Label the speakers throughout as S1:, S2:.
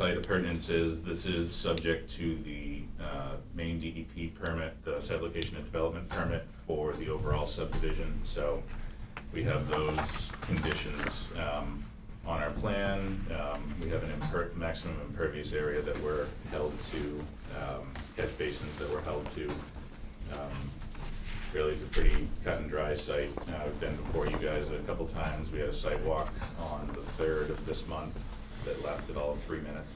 S1: site appurtenances, this is subject to the main DEP permit, the site location and development permit for the overall subdivision. So we have those conditions on our plan. We have an maximum impervious area that we're held to, catch basins that we're held to. Really, it's a pretty cut and dry site. I've been before you guys a couple times. We had a site walk on the 3rd of this month that lasted all of 3 minutes.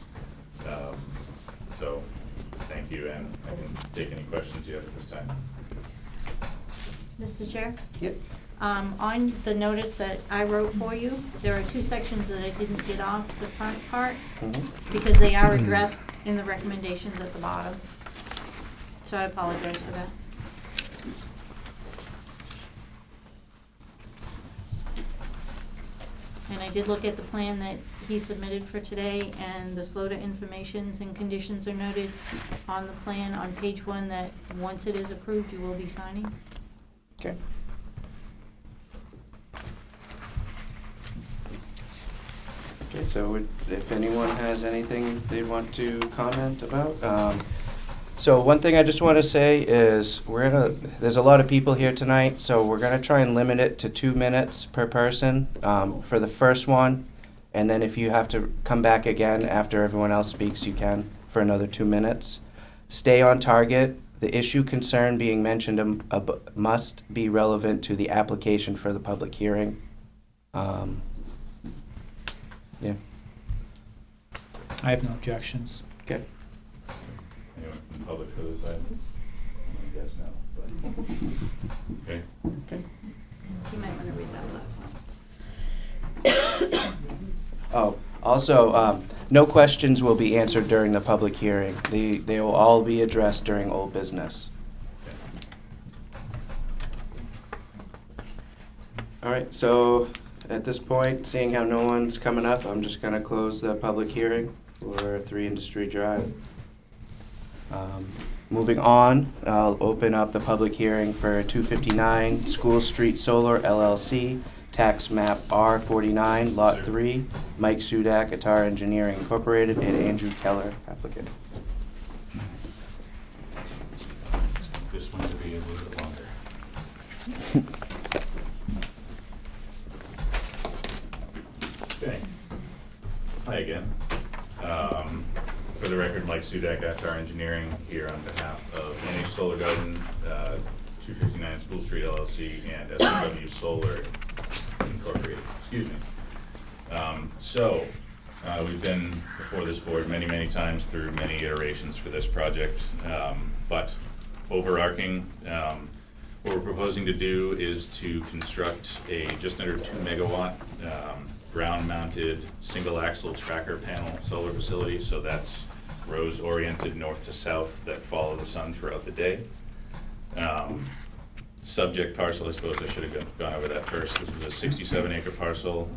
S1: So thank you, and I can take any questions you have at this time.
S2: Mr. Chair?
S3: Yep.
S2: On the notice that I wrote for you, there are 2 sections that I didn't get off the front part because they are addressed in the recommendations at the bottom. So I apologize for that. And I did look at the plan that he submitted for today, and the SLOTA informations and conditions are noted on the plan on page 1 that once it is approved, you will be signing.
S3: Okay. Okay, so if anyone has anything they want to comment about. So one thing I just want to say is there's a lot of people here tonight, so we're gonna try and limit it to 2 minutes per person for the first one. And then if you have to come back again after everyone else speaks, you can for another 2 minutes. Stay on target. The issue concern being mentioned must be relevant to the application for the public hearing. Yeah.
S4: I have no objections.
S3: Okay.
S1: Anyone from the public for this item? I guess no, but, okay.
S3: Okay.
S2: You might want to read that last one.
S3: Oh, also, no questions will be answered during the public hearing. They will all be addressed during old business. All right, so at this point, seeing how no one's coming up, I'm just gonna close the public hearing for 3 Industry Drive. Moving on, I'll open up the public hearing for 259 School Street Solar LLC, tax map R49, lot 3, Mike Sudak, Atar Engineering Incorporated, and Andrew Keller, applicant.
S1: This one to be a little bit longer. Okay. Hi again. For the record, Mike Sudak, Atar Engineering, here on behalf of NH Solar Garden, 259 School Street LLC, and SW Solar Incorporated. Excuse me. We've been before this board many, many times through many iterations for this project, but overarching, what we're proposing to do is to construct a just under 2 megawatt ground-mounted single-axle tracker panel solar facility. So that's rows oriented north to south that follow the sun throughout the day. Subject parcel, I suppose I should have gone over that first. This is a 67-acre parcel.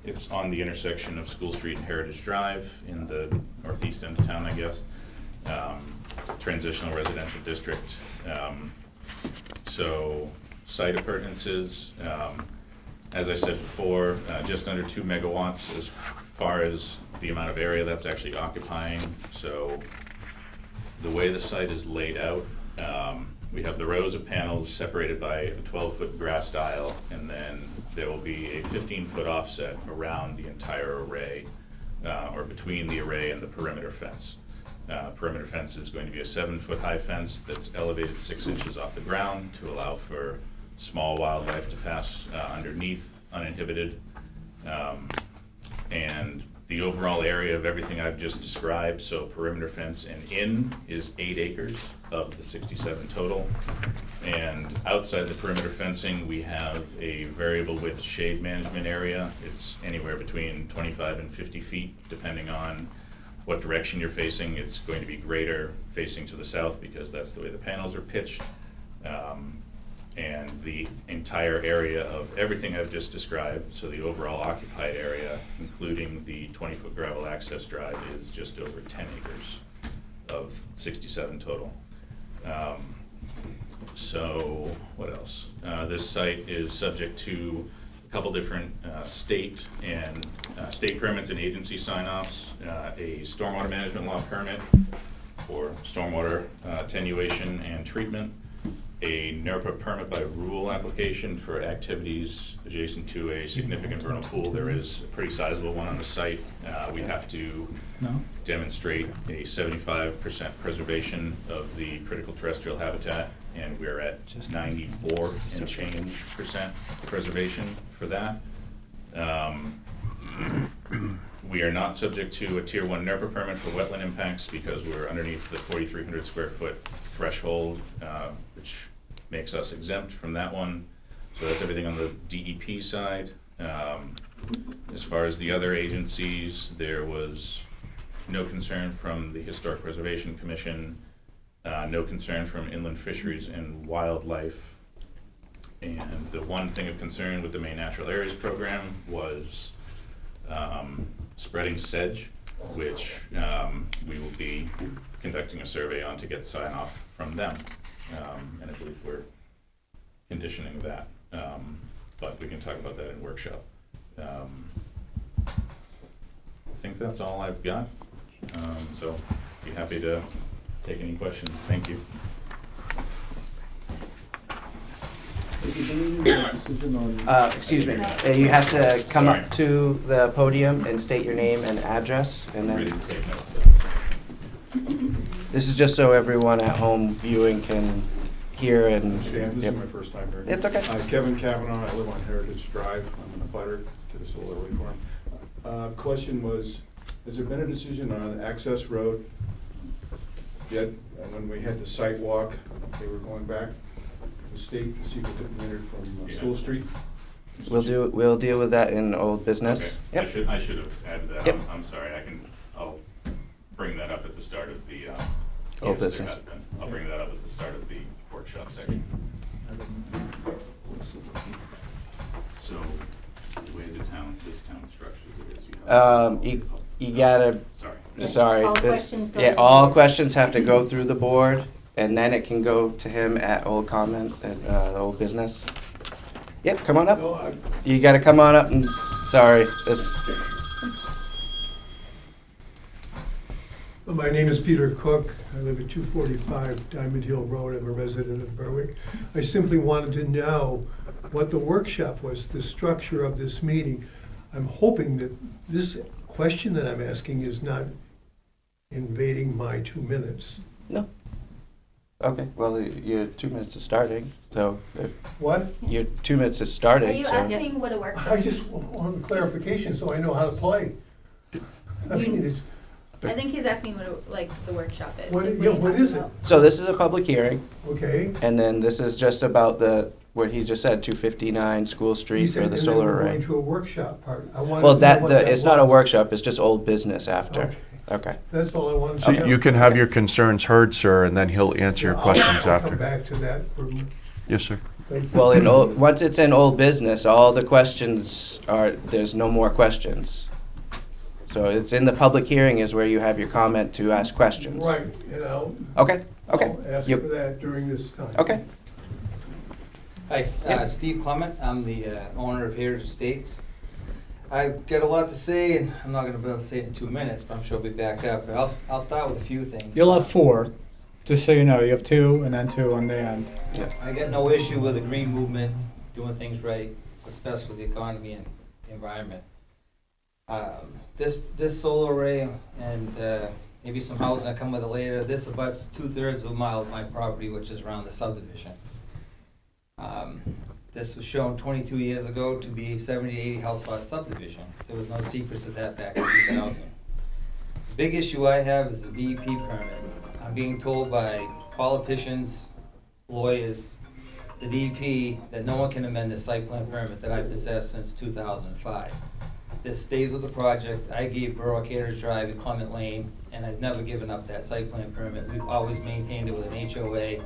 S1: It's on the intersection of School Street and Heritage Drive in the northeast end of town, I guess. Transitional residential district. So site appurtenances, as I said before, just under 2 megawatts as far as the amount of area that's actually occupying. So the way the site is laid out, we have the rows of panels separated by a 12-foot grass aisle, and then there will be a 15-foot offset around the entire array, or between the array and the perimeter fence. Perimeter fence is going to be a 7-foot high fence that's elevated 6 inches off the ground to allow for small wildlife to pass underneath uninhibited. And the overall area of everything I've just described, so perimeter fence and in, is 8 acres of the 67 total. And outside the perimeter fencing, we have a variable width shade management area. It's anywhere between 25 and 50 feet, depending on what direction you're facing. It's going to be greater facing to the south because that's the way the panels are pitched. And the entire area of everything I've just described, so the overall occupied area, including the 20-foot gravel access drive, is just over 10 acres of 67 total. So what else? This site is subject to couple different state permits and agency sign-offs, a stormwater management law permit for stormwater attenuation and treatment, a NERPA permit by rule application for activities adjacent to a significant vernal pool. There is a pretty sizable one on the site. We have to demonstrate a 75% preservation of the critical terrestrial habitat, and we're at 94 and change percent preservation for that. We are not subject to a Tier 1 NERPA permit for wetland impacts because we're underneath the 4,300 square foot threshold, which makes us exempt from that one. So that's everything on the DEP side. As far as the other agencies, there was no concern from the Historic Preservation Commission, no concern from Inland Fisheries and Wildlife. And the one thing of concern with the Maine Natural Areas Program was spreading sedge, which we will be conducting a survey on to get sign off from them. And I believe we're conditioning that, but we can talk about that in workshop. I think that's all I've got, so be happy to take any questions. Thank you.
S3: Excuse me, you have to come up to the podium and state your name and address, and
S1: Ready
S3: then,
S1: to take notes.
S3: this is just so everyone at home viewing can hear and.
S5: Stan, this
S3: Yep.
S5: is my first time here.
S3: It's okay.
S5: Kevin Kavanaugh, I live on Heritage Drive. I'm in a butter to the solar array farm. Question was, has there been a decision on access road yet? When we had the site walk, they were going back to the state to see if it could be entered from School Street?
S3: We'll deal with that in old business.
S1: Okay.
S3: Yep.
S1: I should have added that.
S3: Yep.
S1: I'm sorry. I'll bring that up at the start of the.
S3: Old
S1: yes, there
S3: business.
S1: has been. I'll bring that up at the start of the workshop section. So, the way this town structures it is
S3: You gotta,
S1: Sorry.
S3: sorry.
S2: All
S3: this-
S2: questions go
S3: Yeah,
S2: to the
S3: all
S2: board.
S3: questions have to go through the board, and then it can go to him at old comment, at the old business. Yep, come on up. You gotta come on up and, sorry, this,
S6: My name is Peter Cook. I live at 245 Diamond Hill Road. I'm a resident of Berwick. I simply wanted to know what the workshop was, the structure of this meeting. I'm hoping that this question that I'm asking is not invading my 2 minutes.
S3: no. Okay, well, your 2 minutes is starting, so
S6: What?
S3: your 2 minutes is
S7: Are
S3: starting,
S7: you
S3: so.
S7: asking what a workshop
S6: I
S7: is?
S6: just want clarification so I know how to play. I mean, it's,
S7: I think he's asking what the workshop is.
S6: What-
S7: like,
S6: yeah,
S7: are you
S6: what
S7: talking
S6: is it?
S7: about?
S3: So this is a public hearing,
S6: okay.
S3: and then this is just about what he just said, 259 School
S6: You
S3: Street for
S6: said,
S3: the
S6: and then
S3: solar
S6: we're
S3: array.
S6: going to a workshop part. I wanted
S3: Well,
S6: to know what that
S3: it's not a
S6: was.
S3: workshop, it's just old business after.
S6: Okay.
S3: Okay.
S6: That's all I wanted
S8: So
S6: to know.
S8: you can have your concerns heard, sir, and then he'll answer your
S6: Yeah,
S8: questions
S6: I'll
S8: after.
S6: come back to that for,
S8: Yes, sir.
S6: thank you.
S3: Well, once it's in old business, all the questions there's no more questions. So it's in the public hearing is where you have your comment to ask questions.
S6: Right, and I'll
S3: Okay, okay.
S6: I'll ask
S3: Yep.
S6: for that during this time.
S3: Okay.
S9: Hi,
S3: Yep.
S9: Steve Clement. I'm the owner of Heritage Estates. I've got a lot to say, and I'm not going to be able to say it in 2 minutes, but I'm sure I'll be back up. But I'll start with a few things.
S4: You'll have 4, just so you know. You have 2 and then 2 on the end.
S9: I got no issue with the green movement, doing things right, what's best for the economy and the environment. This solar array and maybe some housing that come with it later, this abuts 2/3 of a mile of my property, which is around the subdivision. This was shown 22 years ago to be a 70 to 80 house lot subdivision. There was no secrets of that back in 2000. The big issue I have is the DEP permit. I'm being told by politicians, lawyers, the DEP, that no one can amend the site plan permit that I possessed since 2005. This stays with the project. I gave Berwick Heritage Drive and Clement Lane, and I've never given up that site plan permit. We've always maintained it with an HOA,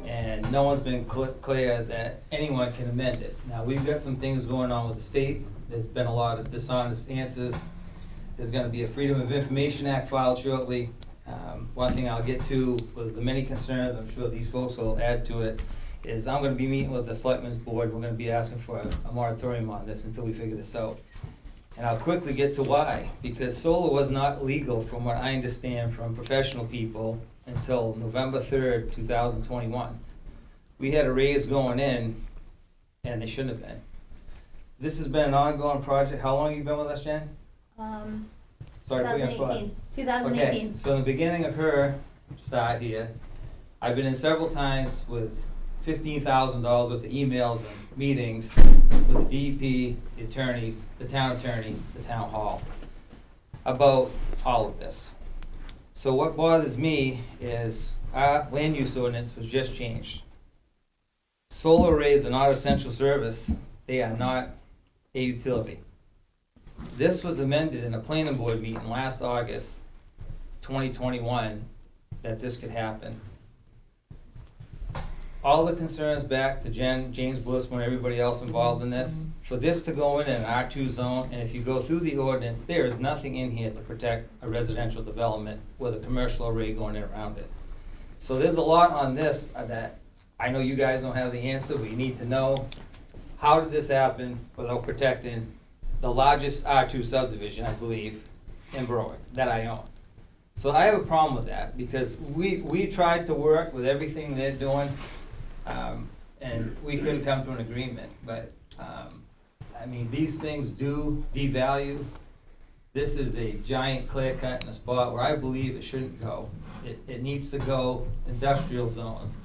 S9: and no one's been clear that anyone can amend it. Now, we've got some things going on with the state. There's been a lot of dishonest answers. There's gonna be a Freedom of Information Act filed shortly. One thing I'll get to was the many concerns, I'm sure these folks will add to it, is I'm gonna be meeting with the selectmen's board, we're gonna be asking for a moratorium on this until we figure this out. And I'll quickly get to why, because solar was not legal, from what I understand from professional people, until November 3rd, 2021. We had a raise going in, and they shouldn't have been. This has been an ongoing project. How long have you been with us, Jen? Sorry to put you on the spot.
S7: 2018.
S9: Okay, so in the beginning of her start here, I've been in several times with $15,000 worth of emails and meetings with the DEP, the attorneys, the town attorney, the town hall, about all of this. So what bothers me is our land use ordinance was just changed. Solar arrays are not essential service. They are not a utility. This was amended in a planning board meeting last August 2021 that this could happen. All the concerns back to James Blissman, everybody else involved in this, for this to go in an R2 zone, and if you go through the ordinance, there is nothing in here to protect a residential development with a commercial array going in around it. So there's a lot on this that I know you guys don't have the answer, but you need to know, how did this happen without protecting the largest R2 subdivision, I believe, in Berwick, that I own? So I have a problem with that, because we tried to work with everything they're doing, and we couldn't come to an agreement. But, I mean, these things do devalue. This is a giant clear cut in a spot where I believe it shouldn't go. It needs to go industrial zones,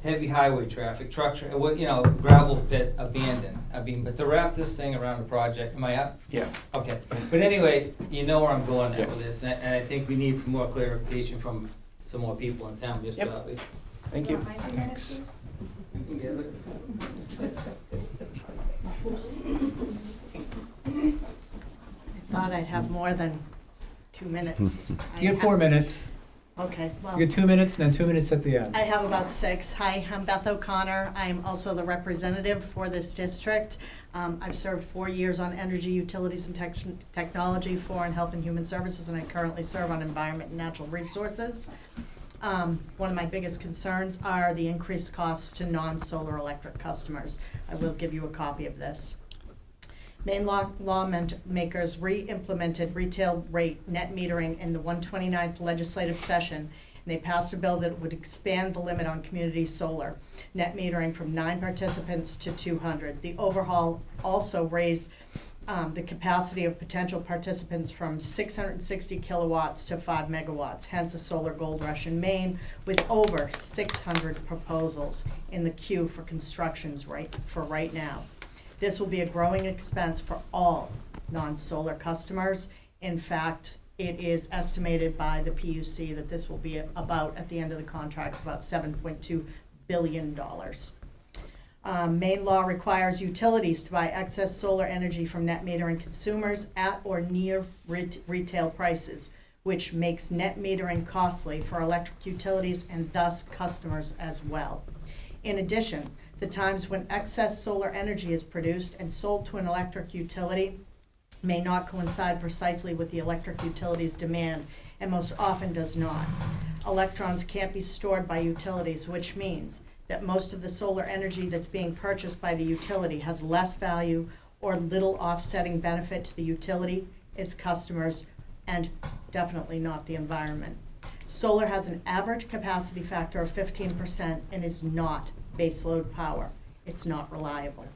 S9: heavy highway traffic, truck, gravel pit abandoned. I mean, but to wrap this thing around the project, am I up?
S3: Yeah.
S9: Okay, but anyway, you know where I'm going at with this, and I think we need some more clarification from some more people in town, just
S3: Yep.
S9: about it.
S3: Thank you.
S4: Thanks.
S9: You can get it.
S10: Thought I'd have more than 2 minutes.
S4: You have 4 minutes.
S10: Okay, well,
S4: You get 2 minutes and then 2 minutes at the end.
S10: I have about 6. Hi, I'm Beth O'Connor. I'm also the representative for this district. I've served 4 years on energy, utilities, and technology, 4 in health and human services, and I currently serve on environment and natural resources. One of my biggest concerns are the increased costs to non-solar electric customers. I will give you a copy of this. Maine lawmakers re-implemented retail rate net metering in the 129th legislative session, and they passed a bill that would expand the limit on community solar net metering from 9 participants to 200. The overhaul also raised the capacity of potential participants from 660 kilowatts to 5 megawatts, hence a solar gold rush in Maine, with over 600 proposals in the queue for constructions right now. This will be a growing expense for all non-solar customers. In fact, it is estimated by the PUC that this will be about, at the end of the contracts, about $7.2 billion. Maine law requires utilities to buy excess solar energy from net metering consumers at or near retail prices, which makes net metering costly for electric utilities and thus customers as well. In addition, the times when excess solar energy is produced and sold to an electric utility may not coincide precisely with the electric utility's demand, and most often does not. Electrons can't be stored by utilities, which means that most of the solar energy that's being purchased by the utility has less value or little offsetting benefit to the utility, its customers, and definitely not the environment. Solar has an average capacity factor of 15% and is not baseload power. It's not reliable.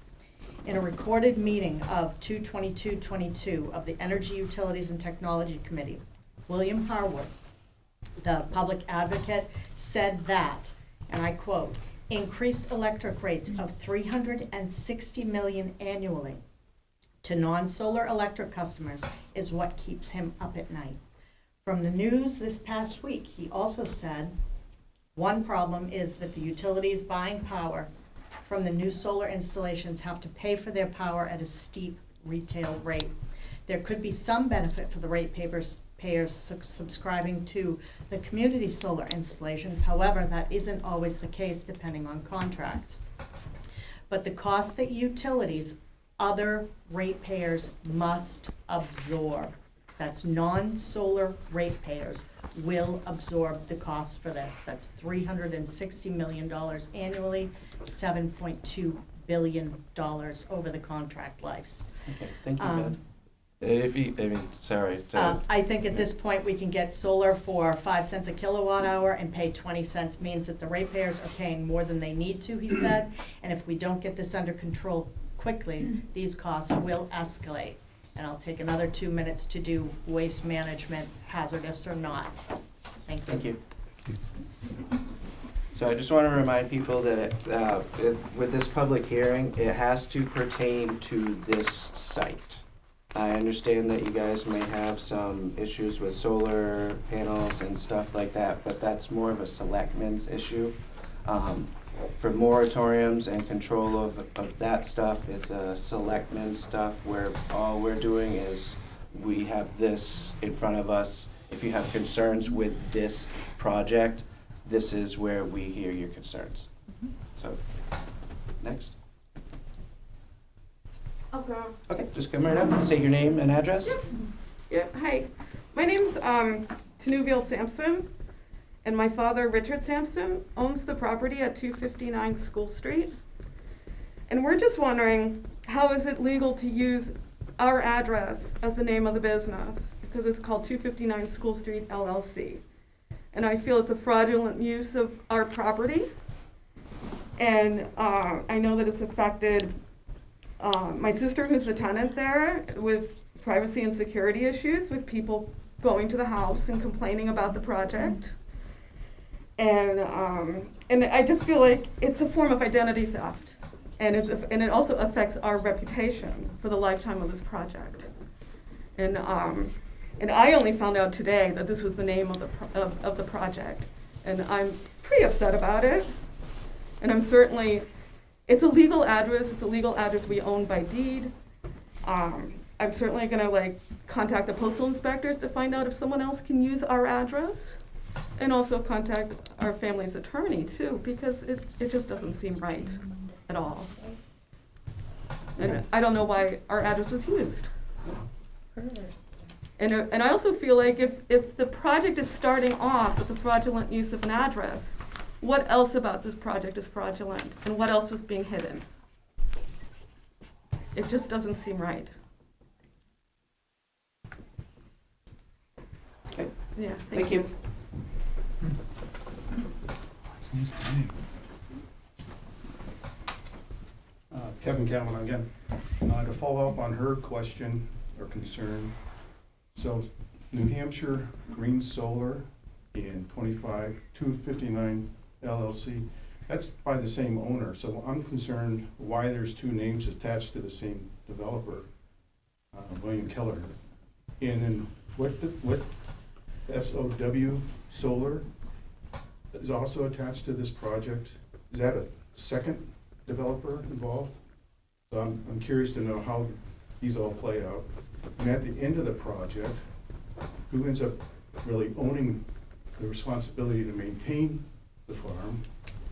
S10: In a recorded meeting of 2/22/22 of the Energy, Utilities, and Technology Committee, William Harwood, the public advocate, said that, and I quote, "Increased electric rates of $360 million annually to non-solar electric customers is what keeps him up at night." From the news this past week, he also said, one problem is that the utilities buying power from the new solar installations have to pay for their power at a steep retail rate. There could be some benefit for the ratepayers subscribing to the community solar installations. However, that isn't always the case depending on contracts. But the cost that utilities, other ratepayers must absorb. That's non-solar ratepayers will absorb the cost for this. That's $360 million annually, $7.2 billion over the contract lives.
S3: Okay, thank you, Beth. Sorry.
S10: I think at this point, we can get solar for 5 cents a kilowatt hour and pay 20 cents, means that the ratepayers are paying more than they need to, he said. And if we don't get this under control quickly, these costs will escalate. And I'll take another 2 minutes to do waste management, hazardous or not. Thank you.
S3: Thank you. So I just want to remind people that with this public hearing, it has to pertain to this site. I understand that you guys may have some issues with solar panels and stuff like that, but that's more of a selectmen's issue. For moratoriums and control of that stuff, it's a selectmen's stuff where all we're doing is we have this in front of us. If you have concerns with this project, this is where we hear your concerns. So, next. Okay, just come right up, state your name and address.
S11: Yeah, hi. My name's Tanuvial Sampson, and my father, Richard Sampson, owns the property at 259 School Street. And we're just wondering, how is it legal to use our address as the name of the business? Because it's called 259 School Street LLC. And I feel it's a fraudulent use of our property. And I know that it's affected my sister, who's the tenant there, with privacy and security issues, with people going to the house and complaining about the project. And I just feel like it's a form of identity theft, and it also affects our reputation for the lifetime of this project. And I only found out today that this was the name of the project, and I'm pretty upset about it. And I'm certainly, it's a legal address. It's a legal address we own by deed. I'm certainly gonna contact the postal inspectors to find out if someone else can use our address, and also contact our family's attorney too, because it just doesn't seem right at all. And I don't know why our address was used. And I also feel like if the project is starting off with the fraudulent use of an address, what else about this project is fraudulent, and what else was being hidden? It just doesn't seem right.
S3: Okay.
S11: Yeah,
S3: Thank you.
S5: Kevin Calvin again. To follow up on her question or concern, so New Hampshire Green Solar in 259 LLC, that's by the same owner, so I'm concerned why there's two names attached to the same developer, William Keller. And then what SOW Solar is also attached to this project? Is that a second developer involved? So I'm curious to know how these all play out. And at the end of the project, who ends up really owning the responsibility to maintain the farm,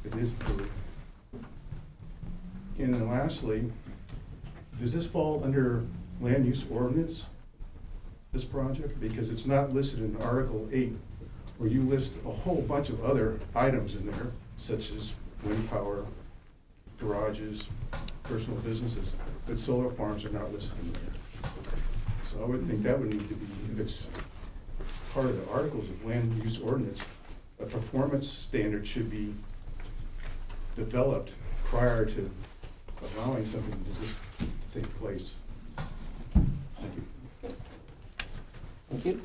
S5: if it is approved? And then lastly, does this fall under land use ordinance, this project? Because it's not listed in Article 8, where you list a whole bunch of other items in there, such as wind power, garages, personal businesses, but solar farms are not listed in there. So I would think that would need to be, if it's part of the articles of land use ordinance, a performance standard should be developed prior to allowing something to take place. Thank you.
S3: Thank you.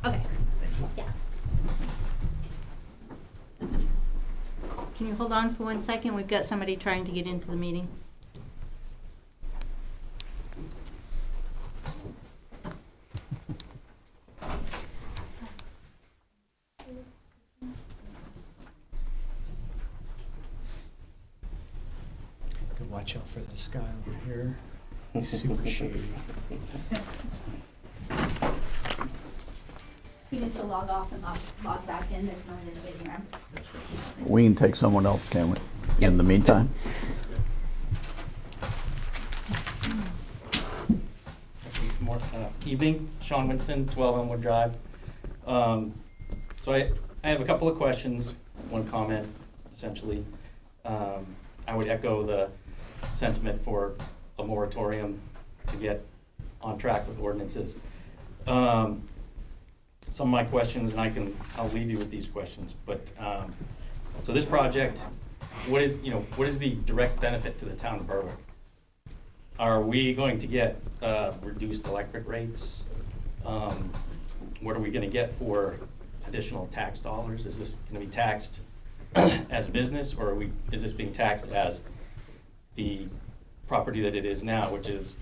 S2: Okay. Yeah. Can you hold on for 1 second? We've got somebody trying to get into the meeting.
S4: Good, watch out for this guy over here. He's super shady.
S7: He needs to log off and log back in. There's no one in the waiting room.
S12: We can take someone else, can we? In the meantime?
S13: Evening, Sean Winston, 12 Elmwood Drive. So I have a couple of questions, one comment, essentially. I would echo the sentiment for a moratorium to get on track with ordinances. Some of my questions, and I'll leave you with these questions, but, so this project, what is the direct benefit to the town of Berwick? Are we going to get reduced electric rates? What are we gonna get for additional tax dollars? Is this gonna be taxed as a business, or is this being taxed as the property that it is now, which is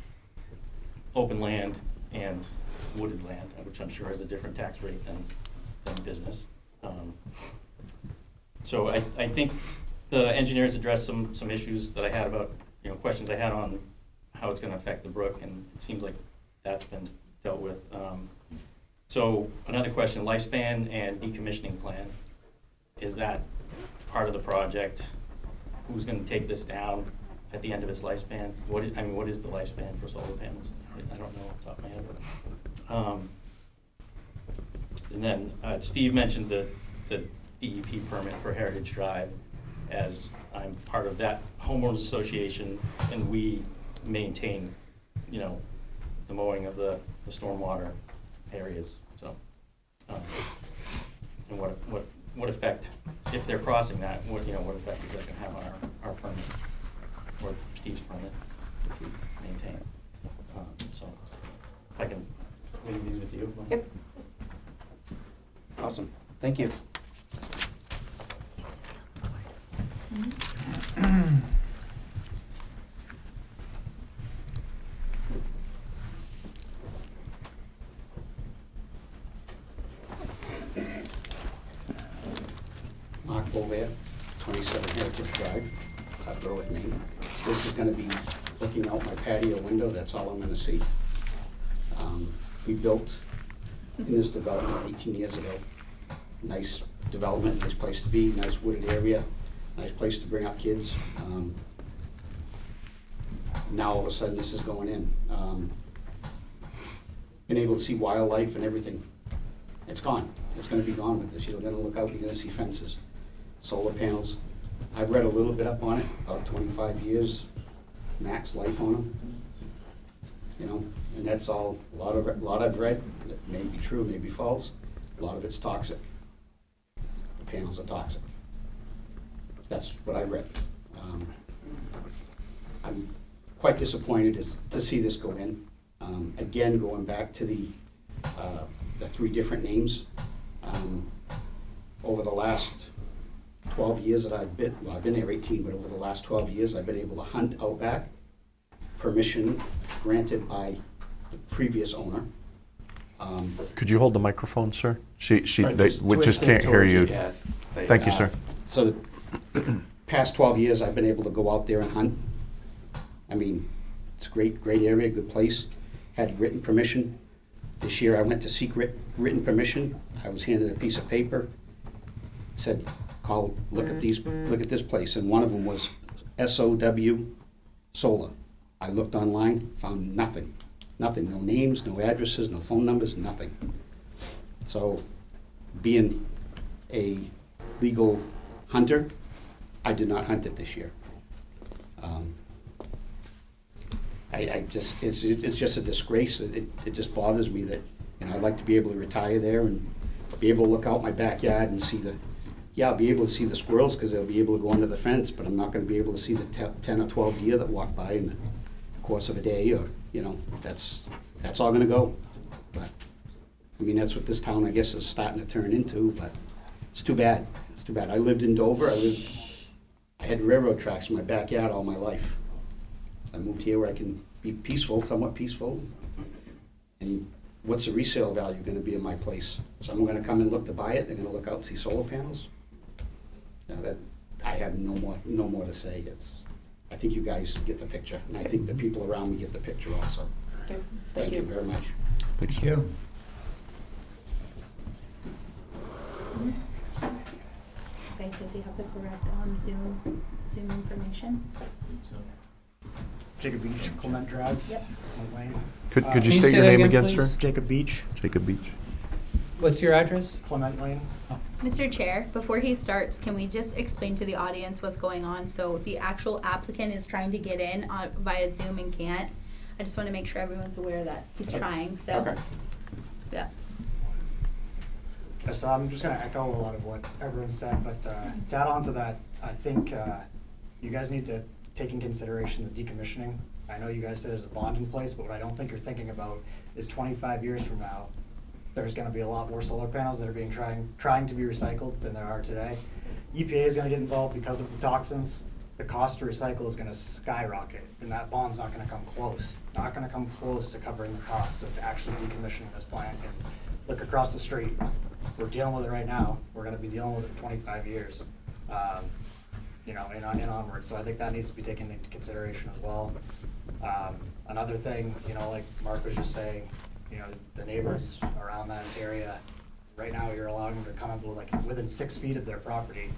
S13: open land and wooded land, which I'm sure has a different tax rate than business? So I think the engineers addressed some issues that I had about, questions I had on how it's gonna affect the brook, and it seems like that's been dealt with. So another question, lifespan and decommissioning plan. Is that part of the project? Who's gonna take this down at the end of its lifespan? What is the lifespan for solar panels? I don't know off the top of my head. And then Steve mentioned the DEP permit for Heritage Drive, as I'm part of that homeowners association, and we maintain, the mowing of the stormwater areas. So, and what effect, if they're crossing that, what effect is that gonna have on our permit, or Steve's permit, which we maintain? So, if I can leave these with you.
S3: Yep. Awesome. Thank you.
S14: Mark Bovair, 27 Heritage Drive, Berwick, Maine. This is gonna be looking out my patio window, that's all I'm gonna see. We built in this development 18 years ago. Nice development, nice place to be, nice wooded area, nice place to bring up kids. Now all of a sudden this is going in. Been able to see wildlife and everything. It's gone. It's gonna be gone with this. You're gonna look out, you're gonna see fences, solar panels. I've read a little bit up on it, about 25 years max life on them. And that's all, a lot I've read, that may be true, may be false. A lot of it's toxic. The panels are toxic. That's what I read. I'm quite disappointed to see this go in. Again, going back to the 3 different names. Over the last 12 years that I've been there 18, but over the last 12 years, I've been able to hunt out back. Permission granted by the previous owner.
S8: Could you hold the microphone, sir? We just
S3: Twisting
S8: can't hear
S3: towards
S8: you.
S3: yeah.
S8: Thank you, sir.
S14: So the past 12 years, I've been able to go out there and hunt. I mean, it's a great area, good place. Had written permission. This year I went to seek written permission. I was handed a piece of paper. Said, look at this place. And one of them was SOW Solar. I looked online, found nothing. Nothing, no names, no addresses, no phone numbers, nothing. So, being a legal hunter, I did not hunt it this year. It's just a disgrace. It just bothers me that, I'd like to be able to retire there and be able to look out my backyard and see I'll be able to see the squirrels because they'll be able to go under the fence, but I'm not going to be able to see the 10 or 12 deer that walk by in the course of a day, or, that's all going to go. But, that's what this town, I guess, is starting to turn into, but it's too bad. It's too bad. I lived in Dover. I had railroad tracks in my backyard all my life. I moved here where I can be peaceful, somewhat peaceful. And what's the resale value going to be in my place? Someone going to come and look to buy it? They're going to look out and see solar panels? That I have no more to say. I think you guys get the picture, and I think the people around me get the picture also.
S10: Okay.
S14: Thank you very much.
S4: Thank you.
S2: Okay, does he have the correct Zoom information?
S1: So,
S4: Jacob Beach, Clement Drive.
S10: Yep.
S4: Clement Lane.
S8: Could
S4: Can
S8: you
S4: you
S8: state
S4: say
S8: your
S4: that
S8: name
S4: again,
S8: again,
S4: please?
S8: sir?
S4: Jacob Beach.
S8: Jacob Beach.
S4: What's your address? Clement Lane. Oh.
S7: Mr. Chair, before he starts, can we just explain to the audience what's going on? So the actual applicant is trying to get in via Zoom and can't. I just want to make sure everyone's aware that he's trying, so.
S4: Okay.
S7: Yeah.
S4: So I'm just going to echo a lot of what everyone said, but to add on to that, I think you guys need to take in consideration the decommissioning. I know you guys said there's a bond in place, but what I don't think you're thinking about is 25 years from now, there's going to be a lot more solar panels that are being trying to be recycled than there are today. EPA is going to get involved because of the toxins. The cost to recycle is going to skyrocket, and that bond's not going to come close. Not going to come close to covering the cost of actually decommissioning this plant. And look across the street. We're dealing with it right now. We're going to be dealing with it in 25 years, you know, and onward. So I think that needs to be taken into consideration as well. Another thing, you know, like Mark was just saying, you know, the neighbors around that area, right now you're allowing them to come up like within 6 feet of their property.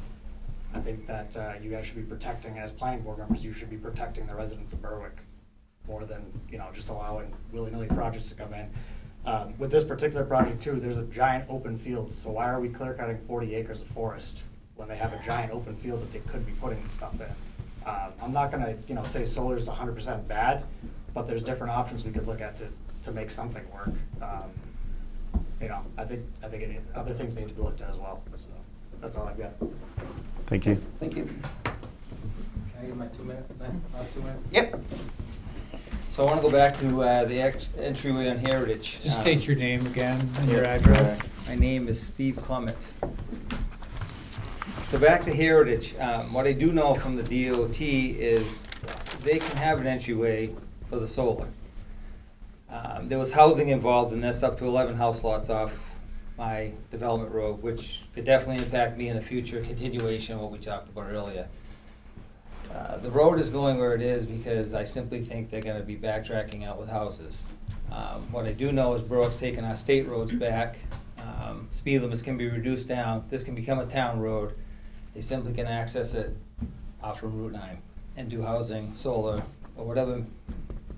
S4: I think that you guys should be protecting, as planning board members, you should be protecting the residents of Berwick more than, you know, just allowing willy-nilly projects to come in. With this particular project too, there's a giant open field, so why are we clear cutting 40 acres of forest when they have a giant open field that they could be putting this stuff in? I'm not gonna, you know, say solar is 100% bad, but there's different options we could look at to make something work. You know, I think other things need to be looked at as well, so that's all I've got.
S8: Thank you.
S9: Thank you. Can I get my 2 minutes, last 2 minutes?
S10: Yep.
S9: So I want to go back to the entryway on Heritage.
S4: Just state your name again and your address.
S9: My name is Steve Clement. So back to Heritage. What I do know from the DOT is they can have an entryway for the solar. There was housing involved in this, up to 11 house lots off my development road, which could definitely impact me in the future, continuation of what we talked about earlier. The road is going where it is because I simply think they're gonna be backtracking out with houses. What I do know is Berwick's taking our state roads back. Speed limits can be reduced down. This can become a town road. They simply can access it off from Route 9 and do housing, solar, or whatever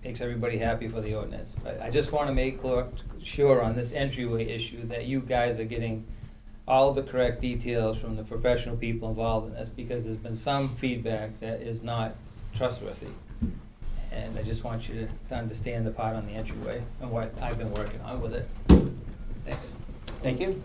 S9: makes everybody happy for the ordinance. But I just wanna make sure on this entryway issue that you guys are getting all the correct details from the professional people involved in this, because there's been some feedback that is not trustworthy. And I just want you to understand the part on the entryway and what I've been working on with it. Thanks.
S3: Thank you.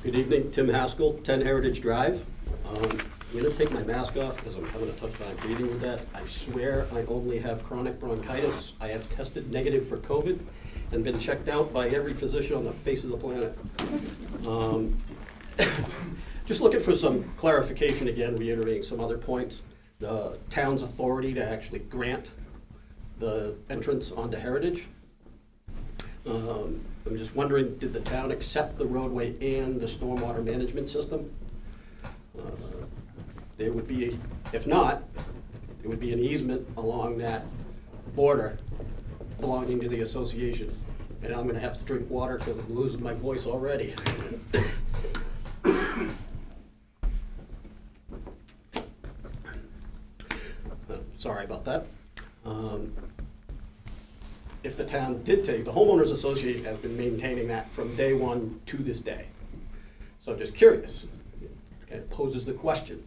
S15: Good evening, Tim Haskell, 10 Heritage Drive. I'm going to take my mask off because I'm having a tough time breathing with that. I swear I only have chronic bronchitis. I have tested negative for COVID and been checked out by every physician on the face of the planet. Just looking for some clarification again, reiterating some other points. The town's authority to actually grant the entrance onto Heritage. I'm just wondering, did the town accept the roadway and the stormwater management system? There would be, if not, there would be an easement along that border belonging to the association. And I'm gonna have to drink water because I'm losing my voice already. Sorry about that. If the town did take, the homeowners association has been maintaining that from day one to this day. So just curious, it poses the question,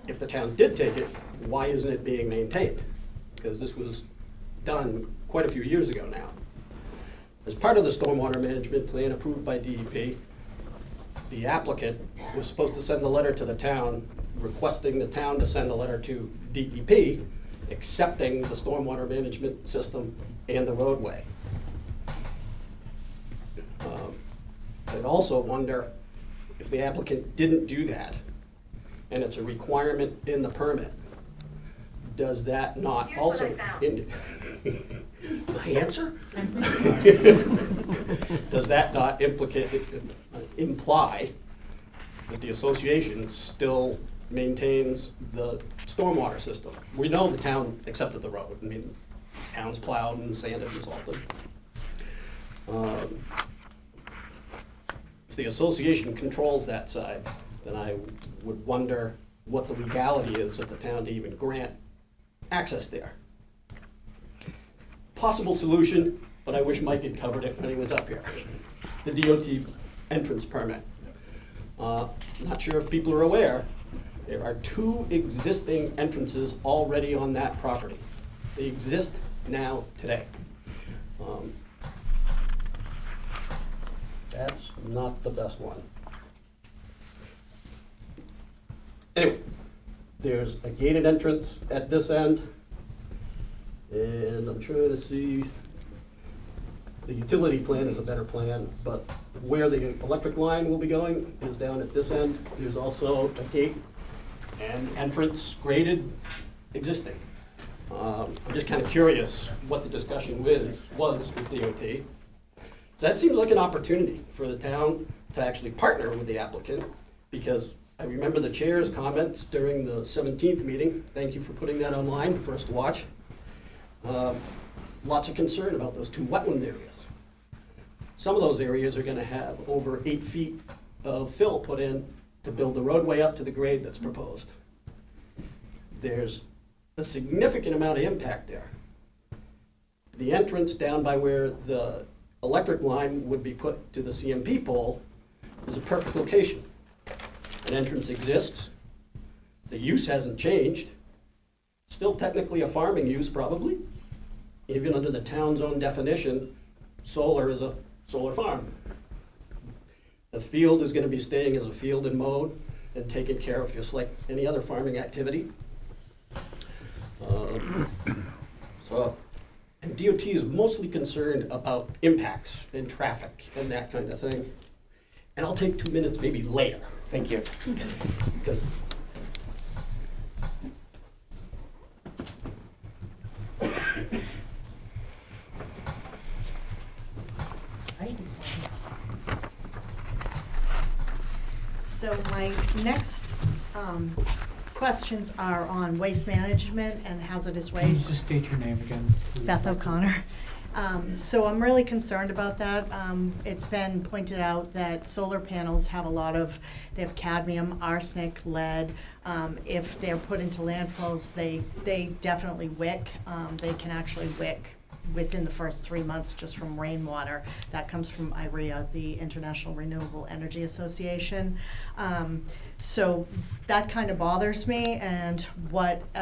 S15: if the town did take it, why isn't it being maintained? Because this was done quite a few years ago now. As part of the stormwater management plan approved by DEP, the applicant was supposed to send a letter to the town requesting the town to send a letter to DEP accepting the stormwater management system and the roadway. I'd also wonder if the applicant didn't do that, and it's a requirement in the permit, does that not also... My answer?
S10: I'm sorry.
S15: Does that not imply that the association still maintains the stormwater system? We know the town accepted the road. I mean, town's plowed and sanded and salted. the association controls that side, then I would wonder what the legality is of the town to even grant access there. Possible solution, but I wish Mike had covered it when he was up here. The DOT entrance permit. Not sure if people are aware, there are 2 existing entrances already on that property. They exist now, today. That's not the best one. Anyway, there's a gated entrance at this end, and I'm trying to see, the utility plan is a better plan, but where the electric line will be going is down at this end. There's also a gate and entrance graded, existing. I'm just kind of curious what the discussion was with DOT. So that seems like an opportunity for the town to actually partner with the applicant, because I remember the chair's comments during the 17th meeting. Thank you for putting that online for us to watch. Lots of concern about those 2 wetland areas. Some of those areas are gonna have over 8 feet of fill put in to build the roadway up to the grade that's proposed. There's a significant amount of impact there. The entrance down by where the electric line would be put to the CMP pole is a perfect location. An entrance exists, the use hasn't changed, still technically a farming use probably. Even under the town's own definition, solar is a solar farm. The field is gonna be staying as a field and mowed and taken care of just like any other farming activity. And DOT is mostly concerned about impacts and traffic and that kind of thing. And I'll take 2 minutes maybe later.
S3: Thank you.
S15: Because
S10: So my next questions are on waste management and hazardous waste.
S16: Just state your name again.
S10: Beth O'Connor. So I'm really concerned about that. It's been pointed out that solar panels have they have cadmium, arsenic, lead. If they're put into landfills, they definitely wick. They can actually wick within the first 3 months just from rainwater. That comes from IREA, the International Renewable Energy Association. So that kind of bothers me, and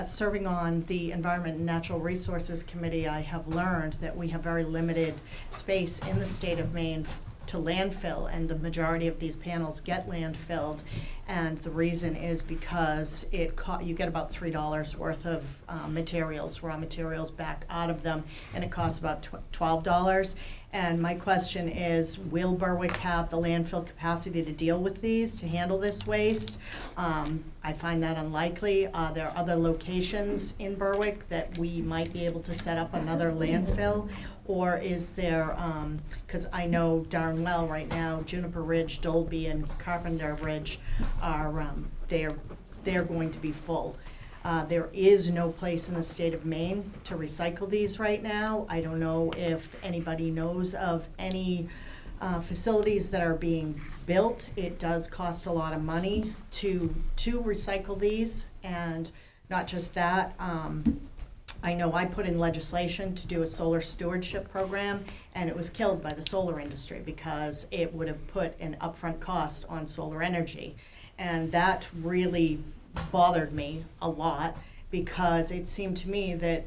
S10: serving on the Environment and Natural Resources Committee, I have learned that we have very limited space in the state of Maine to landfill, and the majority of these panels get landfilled. And the reason is because you get about $3 worth of raw materials back out of them, and it costs about $12. And my question is, will Berwick have the landfill capacity to deal with these, to handle this waste? I find that unlikely. There are other locations in Berwick that we might be able to set up another landfill, or is there, because I know darn well right now, Juniper Ridge, Dolby, and Carpenter Ridge are, they're going to be full. There is no place in the state of Maine to recycle these right now. I don't know if anybody knows of any facilities that are being built. It does cost a lot of money to recycle these, and not just that. I know I put in legislation to do a solar stewardship program, and it was killed by the solar industry because it would have put an upfront cost on solar energy. And that really bothered me a lot, because it seemed to me that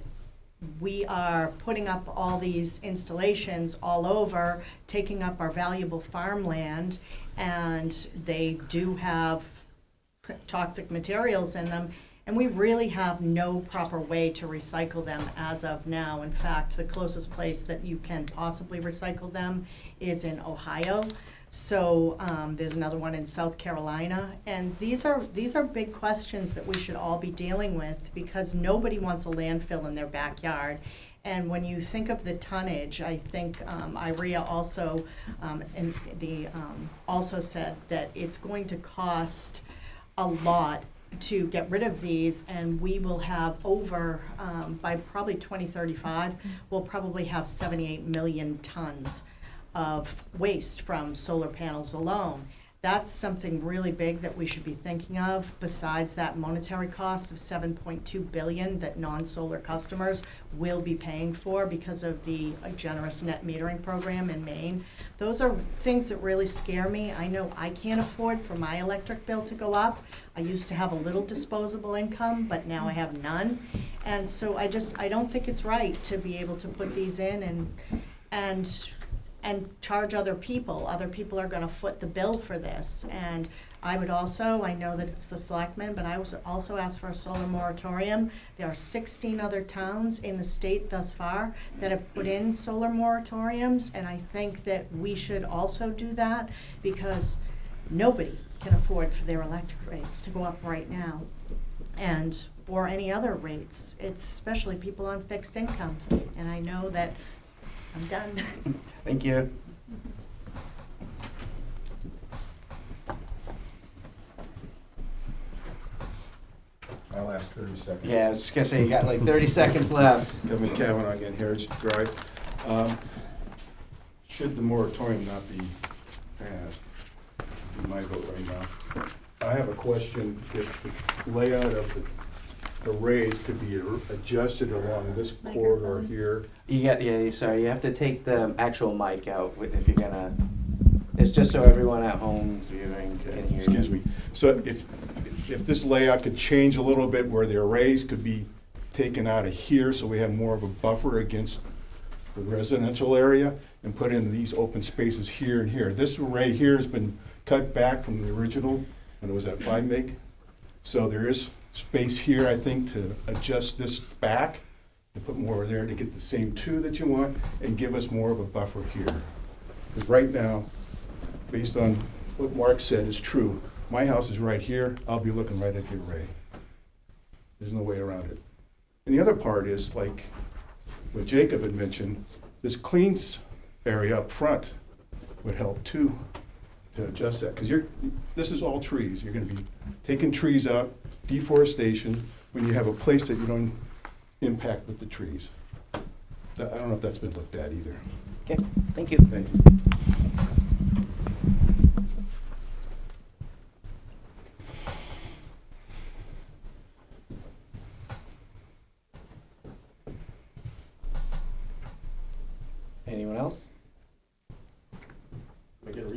S10: we are putting up all these installations all over, taking up our valuable farmland, and they do have toxic materials in them, and we really have no proper way to recycle them as of now. In fact, the closest place that you can possibly recycle them is in Ohio. So there's another one in South Carolina, and these are big questions that we should all be dealing with, because nobody wants a landfill in their backyard. And when you think of the tonnage, I think IREA also also said that it's going to cost a lot to get rid of these, and we will have over, by probably 2035, we'll probably have 78 million tons of waste from solar panels alone. That's something really big that we should be thinking of, besides that monetary cost of $7.2 billion that non-solar customers will be paying for because of the generous net metering program in Maine. Those are things that really scare me. I know I can't afford for my electric bill to go up. I used to have a little disposable income, but now I have none. And so I don't think it's right to be able to put these in and charge other people. Other people are gonna foot the bill for this. And I would also, I know that it's the selectmen, but I was also asked for a solar moratorium. There are 16 other towns in the state thus far that have put in solar moratoriums, and I think that we should also do that because nobody can afford for their electric rates to go up right now, and or any other rates. It's especially people on fixed incomes, and I know that I'm done.
S3: Thank you.
S5: My last 30 seconds.
S3: Yeah, I was just gonna say, you got like 30 seconds left.
S5: Kevin Kavanaugh again, Heritage Drive. Should the moratorium not be passed, which would be my vote right now, I have a question. If the layout of the arrays could be adjusted along this corridor here.
S3: Sorry, you have to take the actual mic out if you're gonna, it's just so everyone at home's viewing can hear you.
S5: Excuse me. So if this layout could change a little bit where the arrays could be taken out of here so we have more of a buffer against the residential area and put in these open spaces here and here. This array here has been cut back from the original when it was at 5 meg. So there is space here, I think, to adjust this back and put more there to get the same 2 that you want and give us more of a buffer here. Because right now, based on what Mark said is true, my house is right here, I'll be looking right at the array. There's no way around it. And the other part is, like what Jacob had mentioned, this cleans area up front would help too, to adjust that. Because this is all trees. You're gonna be taking trees out, deforestation, when you have a place that you don't impact with the trees. I don't know if that's been looked at either.
S3: Okay, thank you.
S5: Thank you.
S3: Anyone else?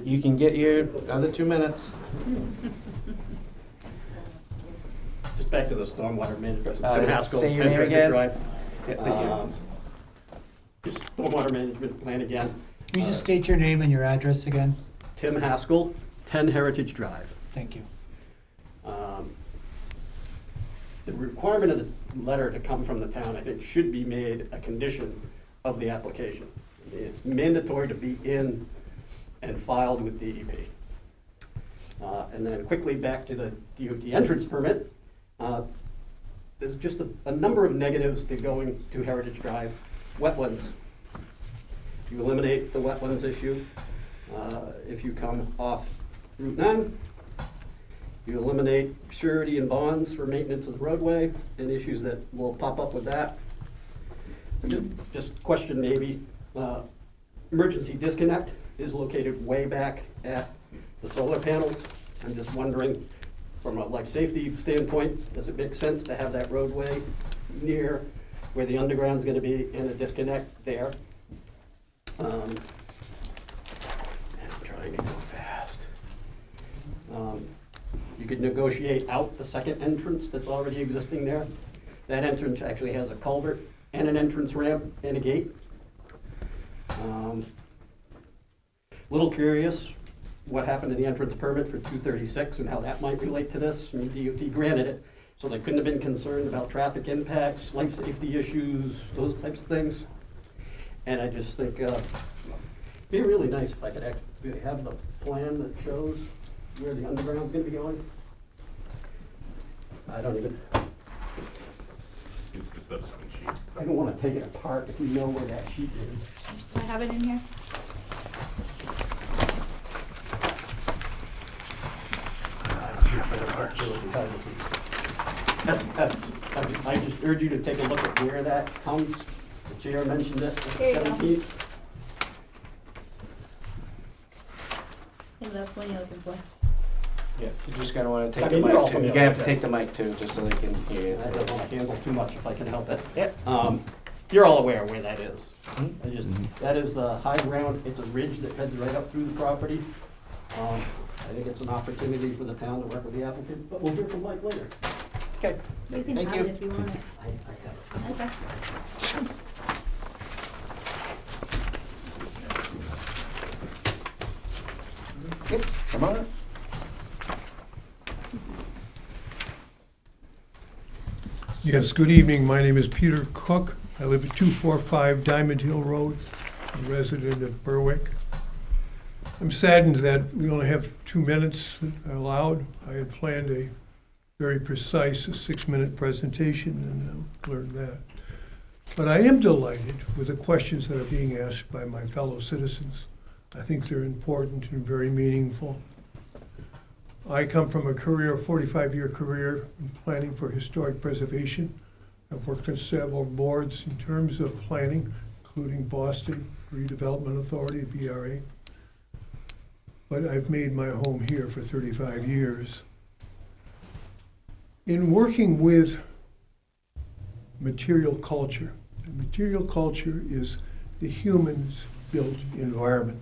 S3: You can get your other 2 minutes.
S15: Just back to the stormwater management.
S3: Say your name again.
S15: Drive.
S3: Yeah, thank you.
S15: Just stormwater management plan again.
S16: Can you just state your name and your address again?
S15: Tim Haskell, 10 Heritage Drive.
S16: Thank you.
S15: The requirement of the letter to come from the town, I think, should be made a condition of the application. It's mandatory to be in and filed with DEP. And then quickly back to the DOT entrance permit. There's just a number of negatives to going to Heritage Drive. Wetlands. You eliminate the wetlands issue. If you come off Route 9, you eliminate surety and bonds for maintenance of the roadway and issues that will pop up with that. Just question maybe, emergency disconnect is located way back at the solar panels. I'm just wondering, from a life safety standpoint, does it make sense to have that roadway near where the underground's gonna be and a disconnect there? I'm trying to go fast. You could negotiate out the second entrance that's already existing there. That entrance actually has a culvert and an entrance ramp and a gate. Little curious what happened to the entrance permit for 236 and how that might relate to this. I mean, DOT granted it, so they couldn't have been concerned about traffic impacts, life safety issues, those types of things. And I just think it'd be really nice if I could actually have the plan that shows where the underground's gonna be going. I don't even,
S1: It's the subsequent sheet.
S15: I don't wanna take it apart if we know where that sheet is.
S7: Do I have it in here?
S15: I just urge you to take a look at where that comes. The chair mentioned it,
S7: Here you go.
S15: 17th.
S7: that's what you're looking for.
S3: Yeah, you're just gonna wanna take
S15: I
S3: the
S15: mean, you're
S3: mic
S15: all
S3: too. You're
S15: familiar
S3: gonna have to
S15: with
S3: take the
S15: this.
S3: mic too, just so they can hear you.
S15: I don't want to handle too much if I can help it.
S3: Yeah.
S15: You're all aware where that is.
S3: Mhm.
S15: That is the high ground, it's a ridge that heads right up through the property. I think it's an opportunity for the town to work with the applicant, but we'll hear from Mike later.
S3: Okay.
S7: You can
S3: Thank
S7: have
S3: you.
S7: it if you want it.
S15: I have it.
S7: Okay.
S3: Yep, come on up.
S6: Yes, good evening. My name is Peter Cook. I live at 245 Diamond Hill Road, a resident of Berwick. I'm saddened that we only have 2 minutes allowed. I had planned a very precise 6-minute presentation and learned that. But I am delighted with the questions that are being asked by my fellow citizens. I think they're important and very meaningful. I come from a 45-year career in planning for historic preservation. I've worked on several boards in terms of planning, including Boston Redevelopment Authority, BRA. But I've made my home here for 35 years. In working with material culture is the human's built environment.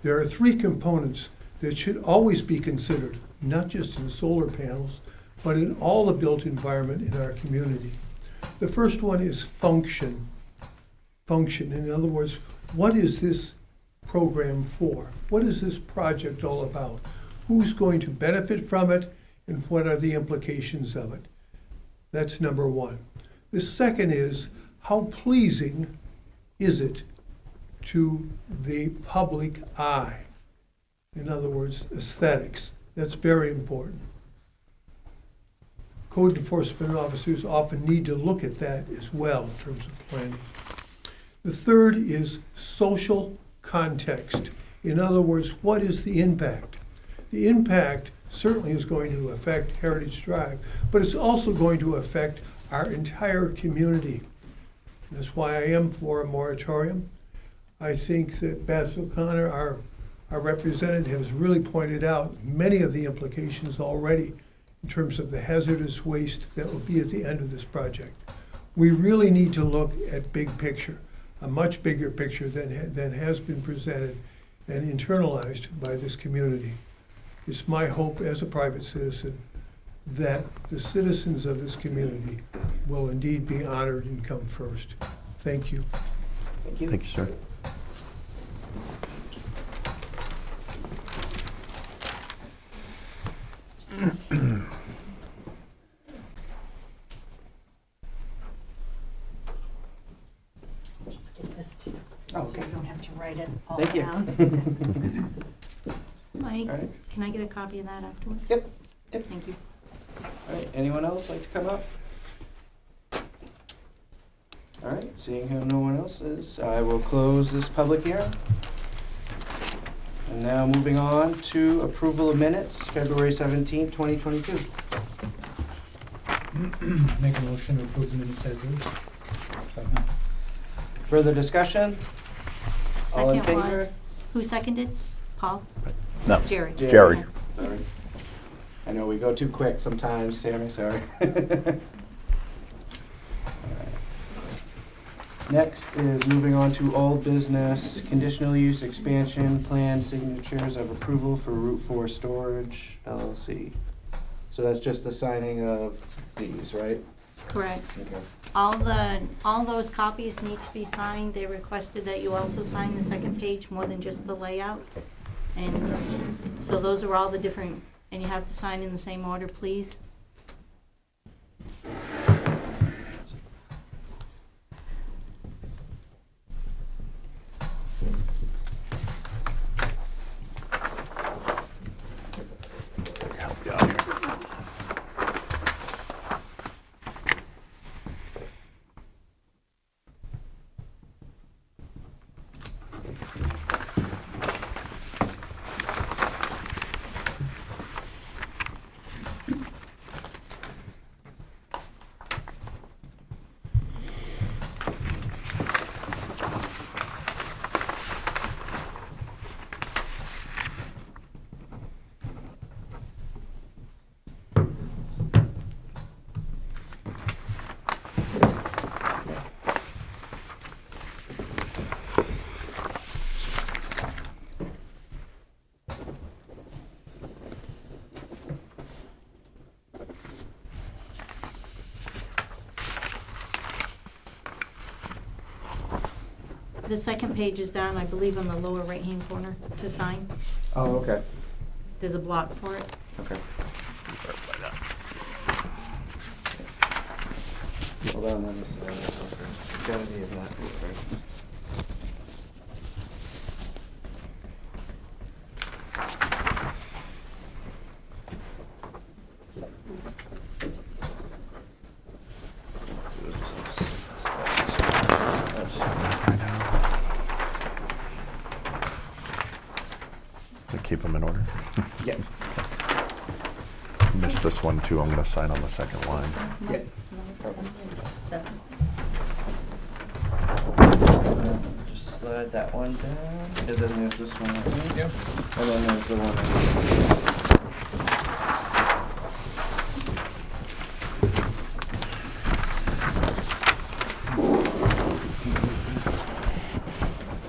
S6: There are 3 components that should always be considered, not just in solar panels, but in all the built environment in our community. The first one is function. Function, in other words, what is this program for? What is this project all about? Who's going to benefit from it, and what are the implications of it? That's number 1. The second is, how pleasing is it to the public eye? In other words, aesthetics. That's very important. Code enforcement officers often need to look at that as well in terms of planning. The third is social context. In other words, what is the impact? The impact certainly is going to affect Heritage Drive, but it's also going to affect our entire community. That's why I am for a moratorium. I think that Beth O'Connor, our representative, has really pointed out many of the implications already in terms of the hazardous waste that will be at the end of this project. We really need to look at big picture, a much bigger picture than has been presented and internalized by this community. It's my hope as a private citizen that the citizens of this community will indeed be honored and come first. Thank you.
S3: Thank you.
S8: Thank you, sir.
S10: Just give this to you,
S3: Oh,
S10: so
S3: okay.
S10: you don't have to write it all
S3: Thank you.
S10: down.
S2: Mike,
S3: All right.
S2: can I get a copy of that afterwards?
S3: Yep. Yep.
S2: Thank you.
S3: All right, anyone else like to come up? All right, seeing how no one else is, I will close this public hearing. And now moving on to approval of minutes, February 17th, 2022.
S16: Make a motion to approve the minutes as is. Second.
S3: Further discussion? All in
S2: Second
S3: favor?
S2: was, who seconded? Paul?
S12: No.
S2: Jerry?
S12: Jerry.
S2: Okay.
S3: Sorry. I know we go too quick sometimes, Tammy, sorry. Next is moving on to old business, conditional use expansion plan signatures of approval for Route 4 Storage LLC. So that's just the signing of these, right?
S2: Correct.
S3: Okay.
S2: All those copies need to be signed. They requested that you also sign the second page more than just the layout. And so those are all the different, and you have to sign in the same order, please. The second page is down, I believe, on the lower right-hand corner to sign.
S3: Oh, okay.
S2: There's a block for it.
S3: Okay. Hold on, let me see. It's gotta be in that first.
S8: To keep them in order.
S3: Yeah.
S8: Missed this one too. I'm going to sign on the second line.
S3: Yeah.
S2: Seven.
S3: Just slide that one down, and then there's this one right here. Yep. And then there's the one right here.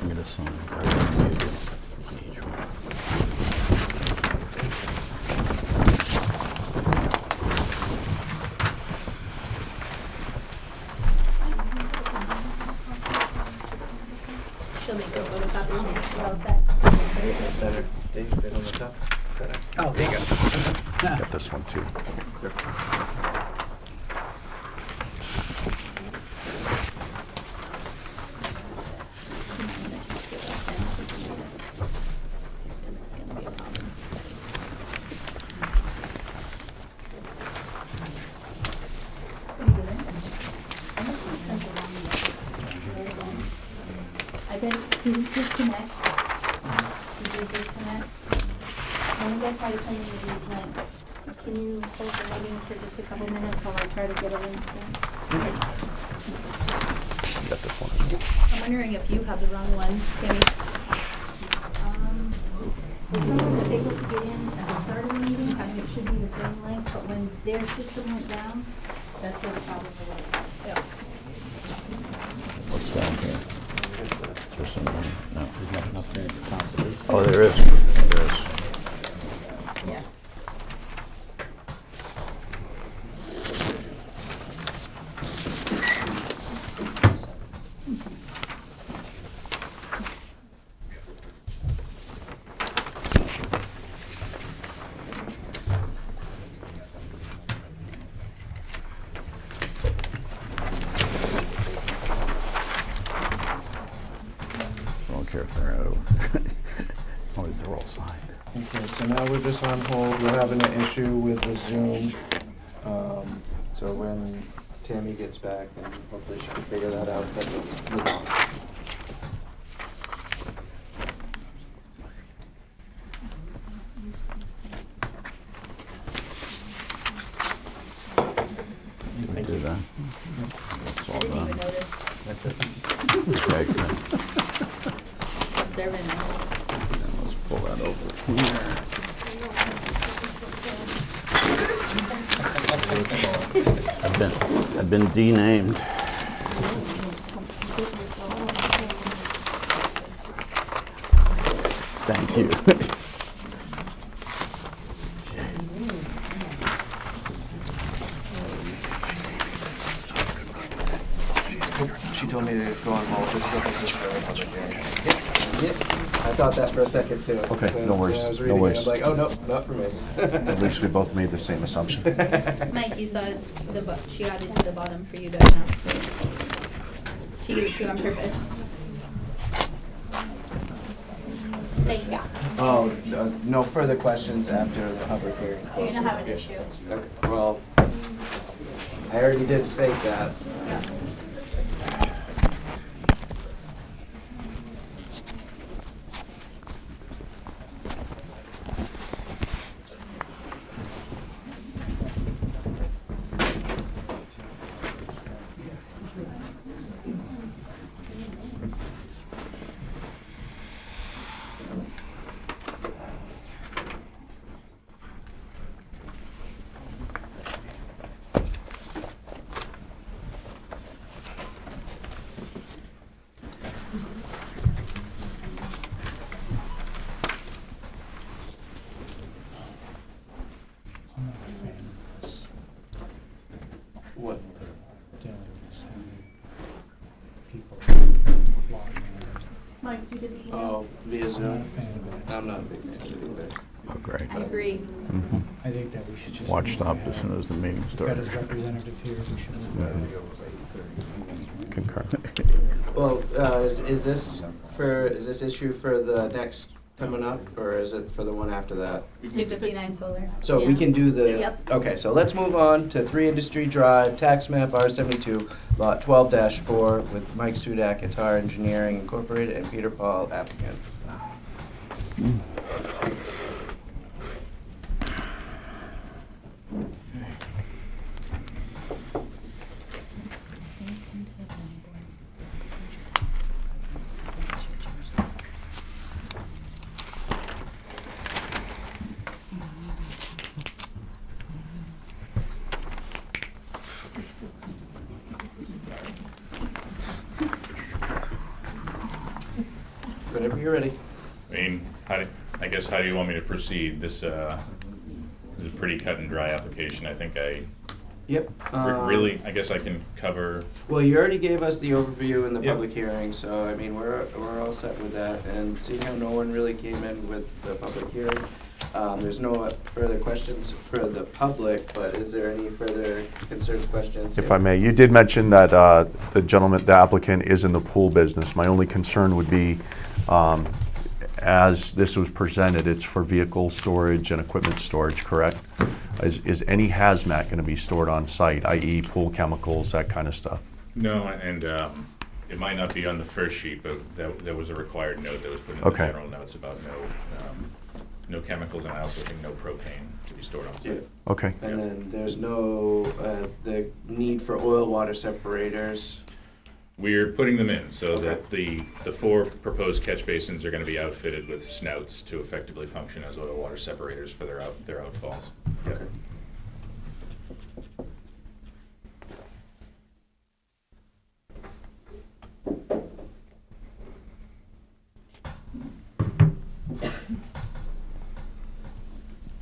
S12: I'm gonna sign right on each one.
S7: She'll make a photocopy and you're all set.
S3: Center, Dave, right on the top. Center.
S16: Oh, there you go.
S8: Get this one too.
S2: I bet, did he disconnect? Did he disconnect? Can you guys try to send me the plan? Can you hold the meeting for just a couple minutes while I try to get everything sent?
S8: Got this one as well.
S7: I'm wondering if you have the wrong one, Tammy.
S2: If someone was able to get in at the start of the meeting, I mean, it should be the same link, but when their system went down, that's where the problem was.
S7: Yeah.
S12: What's down here? Is there some, no. There's nothing up there at the top of it. Oh, there is. There is.
S10: Yeah.
S12: I don't care if they're out. As long as they're all signed.
S3: Okay, so now we're just on hold. We're having an issue with the Zoom. So when Tammy gets back, and hopefully she can figure that out, then we'll move on.
S12: Can we do that? It's
S7: I
S12: all
S7: didn't
S12: done.
S7: even notice.
S3: That's it.
S12: Okay, good.
S7: Observant.
S12: Then let's pull that over here. I've been denamed. Thank you.
S3: She told me to go on hold this stuff just for a public hearing. Yep. I thought that for a second too.
S8: Okay, no worries,
S3: When I was
S8: no
S3: reading it, I
S8: worries.
S3: was like, oh, no, not for me.
S8: At least we both made the same assumption.
S7: Mike, you saw she added to the bottom for you to announce. She gave it to you on purpose. There you go.
S3: Oh, no further questions after the public hearing.
S7: You're gonna have an issue.
S3: Okay, well, I already did state that.
S7: Yeah.
S3: What?
S16: Dealing with so many people, law members,
S2: Mike, you did the.
S3: Oh, via Zoom?
S16: I'm not a fan of it.
S3: I'm not a big fan either.
S12: Oh, great.
S7: I agree.
S16: I think that we should just.
S12: Watch
S16: move
S12: stop
S16: ahead.
S12: as soon as the meeting
S16: We've got
S12: starts.
S16: his representative here, we should move ahead.
S8: Concur.
S3: Well, is this issue for the next coming up, or is it for the one after that?
S7: 259 solar.
S3: So we
S7: Yeah.
S3: can do the.
S7: Yep.
S3: Okay, so let's move on to 3 Industry Drive, tax map R72, lot 12-4, with Mike Sudak, Guitar Engineering Incorporated, and Peter Paul, applicant. Whenever you're ready.
S1: I mean, I guess how do you want me to proceed? This is a pretty cut and dry application. I think
S3: Yep.
S1: really, I guess I can cover.
S3: Well, you already gave us the overview in the
S1: Yep.
S3: public hearing, so I mean, we're all set with that. And seeing how no one really came in with the public hearing, there's no further questions for the public, but is there any further concerns, questions?
S8: If I may, you did mention that the applicant is in the pool business. My only concern would be, as this was presented, it's for vehicle storage and equipment storage, correct? Is any hazmat going to be stored on site, i.e. pool chemicals, that kind of stuff?
S1: No, and it might not be on the first sheet, but there was a required note that was put in the
S8: Okay.
S1: general notes about no chemicals, and I also think no propane to be stored on site.
S8: Okay.
S3: And then there's no, the need for oil water separators.
S1: We're putting them in so that the 4 proposed catch basins are going to be outfitted with snouts to effectively function as oil water separators for their outfalls.
S3: Okay.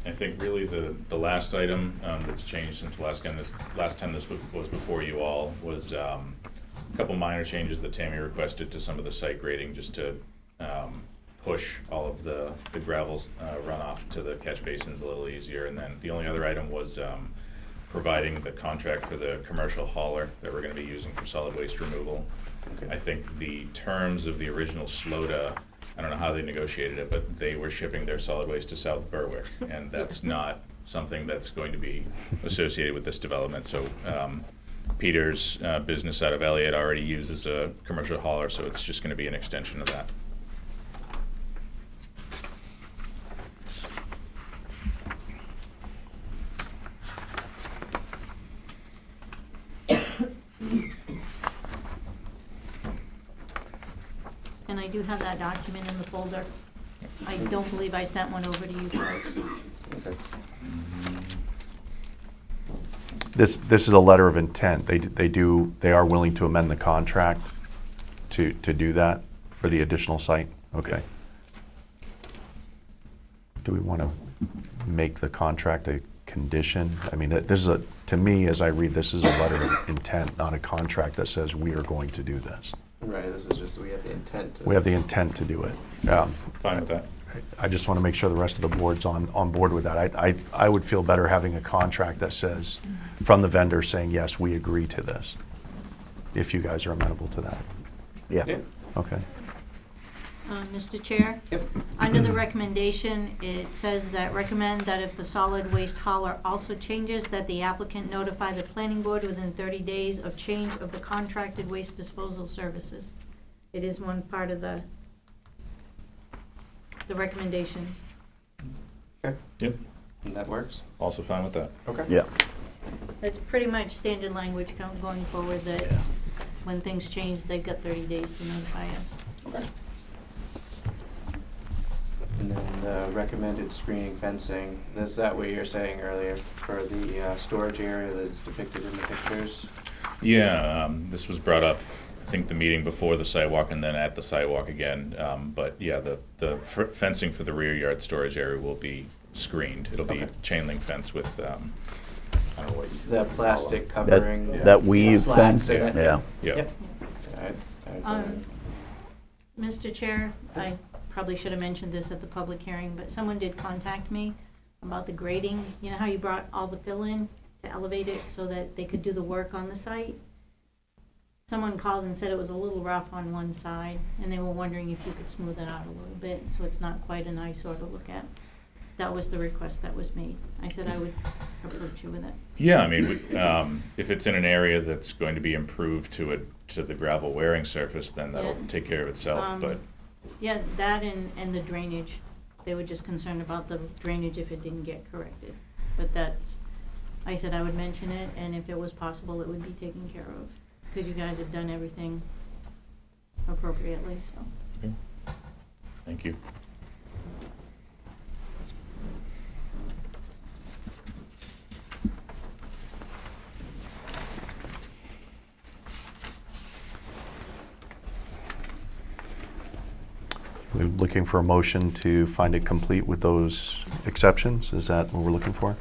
S1: I think really the last item that's changed since the last time this was before you all was a couple minor changes that Tammy requested to some of the site grading, just to push all of the gravel runoff to the catch basins a little easier. And then the only other item was providing the contract for the commercial hauler that we're going to be using for solid waste removal.
S3: Okay.
S1: I think the terms of the original SLOTA, I don't know how they negotiated it, but they were shipping their solid waste to South Berwick, and that's not something that's going to be associated with this development. So Peter's business out of Elliott already uses a commercial hauler, so it's just going to be an extension of that.
S2: And I do have that document in the folder. I don't believe I sent one over to you folks.
S3: Okay.
S8: This is a letter of intent. They are willing to amend the contract to do that for the additional site? Okay.
S1: Yes.
S8: Do we want to make the contract a condition? I mean, this is to me, as I read, this is a letter of intent, not a contract that says we are going to do this.
S3: Right, this is just, we have the intent to.
S8: We have the intent to do it.
S1: Fine with that.
S8: I just want to make sure the rest of the board's on board with that. I would feel better having a contract that says, from the vendor saying, yes, we agree to this, if you guys are amenable to that.
S12: Yeah.
S3: Yeah.
S8: Okay.
S2: Mr. Chair?
S3: Yep.
S2: Under the recommendation, it says that recommend that if the solid waste hauler also changes, that the applicant notify the planning board within 30 days of change of the contracted waste disposal services. It is one part of the recommendations.
S3: Okay,
S1: Yep.
S3: and that works?
S1: Also fine with that.
S3: Okay.
S12: Yeah.
S2: It's pretty much standard language going forward that when things change, they've got 30 days to notify us.
S3: Okay. And then the recommended screening fencing, is that what you're saying earlier for the storage area that's depicted in the pictures?
S1: Yeah, this was brought up, I think, the meeting before the sidewalk and then at the sidewalk again. But yeah, the fencing for the rear yard storage area will be screened. It'll be chain link fence with, I don't know what you
S3: The plastic covering.
S12: That weave
S3: slats
S12: thing?
S3: in it.
S12: Yeah.
S1: Yeah.
S3: Yep.
S2: Mr. Chair, I probably should have mentioned this at the public hearing, but someone did contact me about the grading. You know how you brought all the fill in to elevate it so that they could do the work on the site? Someone called and said it was a little rough on one side, and they were wondering if you could smooth it out a little bit, so it's not quite an eyesore to look at. That was the request that was made. I said I would approach you with it.
S1: Yeah, I mean, if it's in an area that's going to be improved to the gravel wearing surface, then that'll
S2: Yeah.
S1: take care of itself, but.
S2: Yeah, that and the drainage. They were just concerned about the drainage if it didn't get corrected. But that's, I said I would mention it, and if it was possible, it would be taken care of. Because you guys have done everything appropriately, so.
S1: Okay. Thank you.
S8: We're looking for a motion to find it complete with those exceptions. Is that what we're looking for?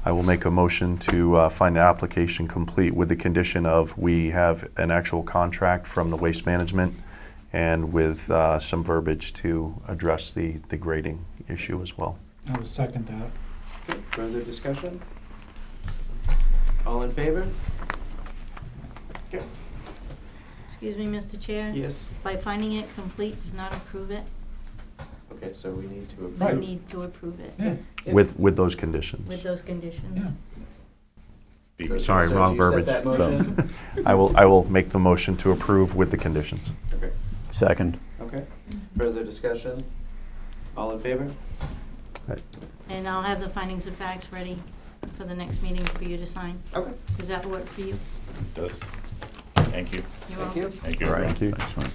S8: I will make a motion to find the application complete with the condition of we have an actual contract from the waste management and with some verbiage to address the grading issue as well.
S16: I will second that.
S3: Okay, further discussion? All in favor? Okay.
S2: Excuse me, Mr. Chair?
S3: Yes.
S2: By finding it complete does not approve it.
S3: Okay, so we need to approve.
S2: We
S16: Right.
S2: need to approve it
S16: Yeah.
S8: With those conditions.
S2: with those conditions.
S3: So-
S8: Sorry,
S3: so
S8: wrong
S3: do you set
S8: verbiage.
S3: that
S8: So,
S3: motion?
S8: I will make the motion to approve with the conditions.
S3: Okay.
S12: Second.
S3: Okay. Further discussion? All in favor?
S2: And I'll have the findings of facts ready for the next meeting for you to sign.
S3: Okay.
S2: Does that work for you?
S1: It does. Thank you.
S2: You're
S3: Thank you.
S2: welcome.
S1: Thank you.
S8: All right.
S1: everyone.
S8: Thank you.
S12: Thanks, Mike.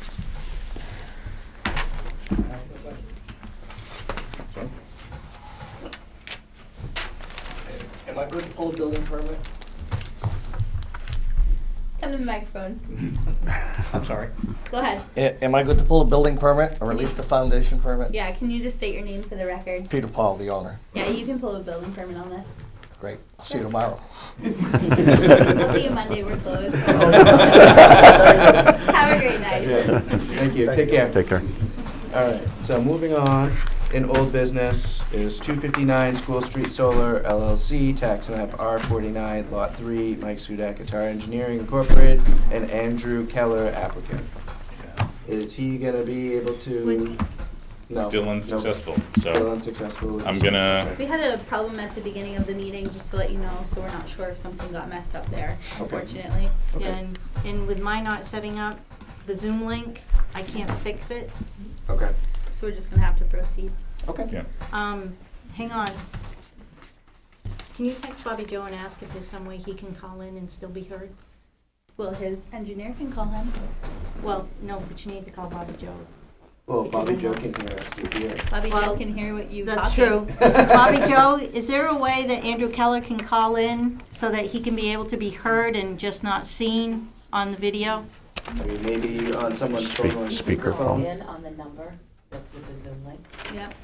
S1: Sorry?
S17: Am I good to pull a building permit?
S7: Come to the microphone.
S17: I'm sorry.
S7: Go ahead.
S17: Am I good to pull a building permit or at least a foundation permit?
S7: Yeah, can you just state your name for the record?
S17: Peter Paul, the owner.
S7: Yeah, you can pull a building permit on this.
S17: Great. I'll see you tomorrow.
S7: I'll see you Monday, we're closed. Have a great night.
S3: Yeah. Thank you. Take care.
S8: Take care.
S3: All right, so moving on, in old business is 259 School Street Solar LLC, tax map R49, lot 3, Mike Sudak, Guitar Engineering Incorporated, and Andrew Keller, applicant. Is he gonna be able to?
S2: Would-
S3: No.
S1: Still
S3: Nope.
S1: unsuccessful,
S3: Still
S1: so
S3: unsuccessful.
S1: I'm gonna,
S7: We had a problem at the beginning of the meeting, just to let you know, so we're not sure if something got messed up there,
S3: Okay.
S7: unfortunately.
S3: Okay.
S2: Yeah, and with my not setting up the Zoom link, I can't fix it.
S3: Okay,
S7: So we're just gonna have to proceed.
S3: okay.
S1: yeah.
S2: Hang on. Can you text Bobby Joe and ask if there's some way he can call in and still be heard?
S7: Well, his engineer can call him.
S2: Well, no, but you need to call Bobby Joe.
S3: Well,
S2: Because
S3: Bobby
S2: I'm
S3: Joe
S2: not-
S3: can hear us through here.
S7: Bobby
S2: Well,
S7: Joe can hear what you
S2: That's
S7: talking.
S2: true. Bobby Joe, is there a way that Andrew Keller can call in so that he can be able to be heard and just not seen on the video?
S3: I mean, maybe on someone's phone on
S8: Speakerphone.
S18: In on the number that's with the Zoom link,
S7: Yep.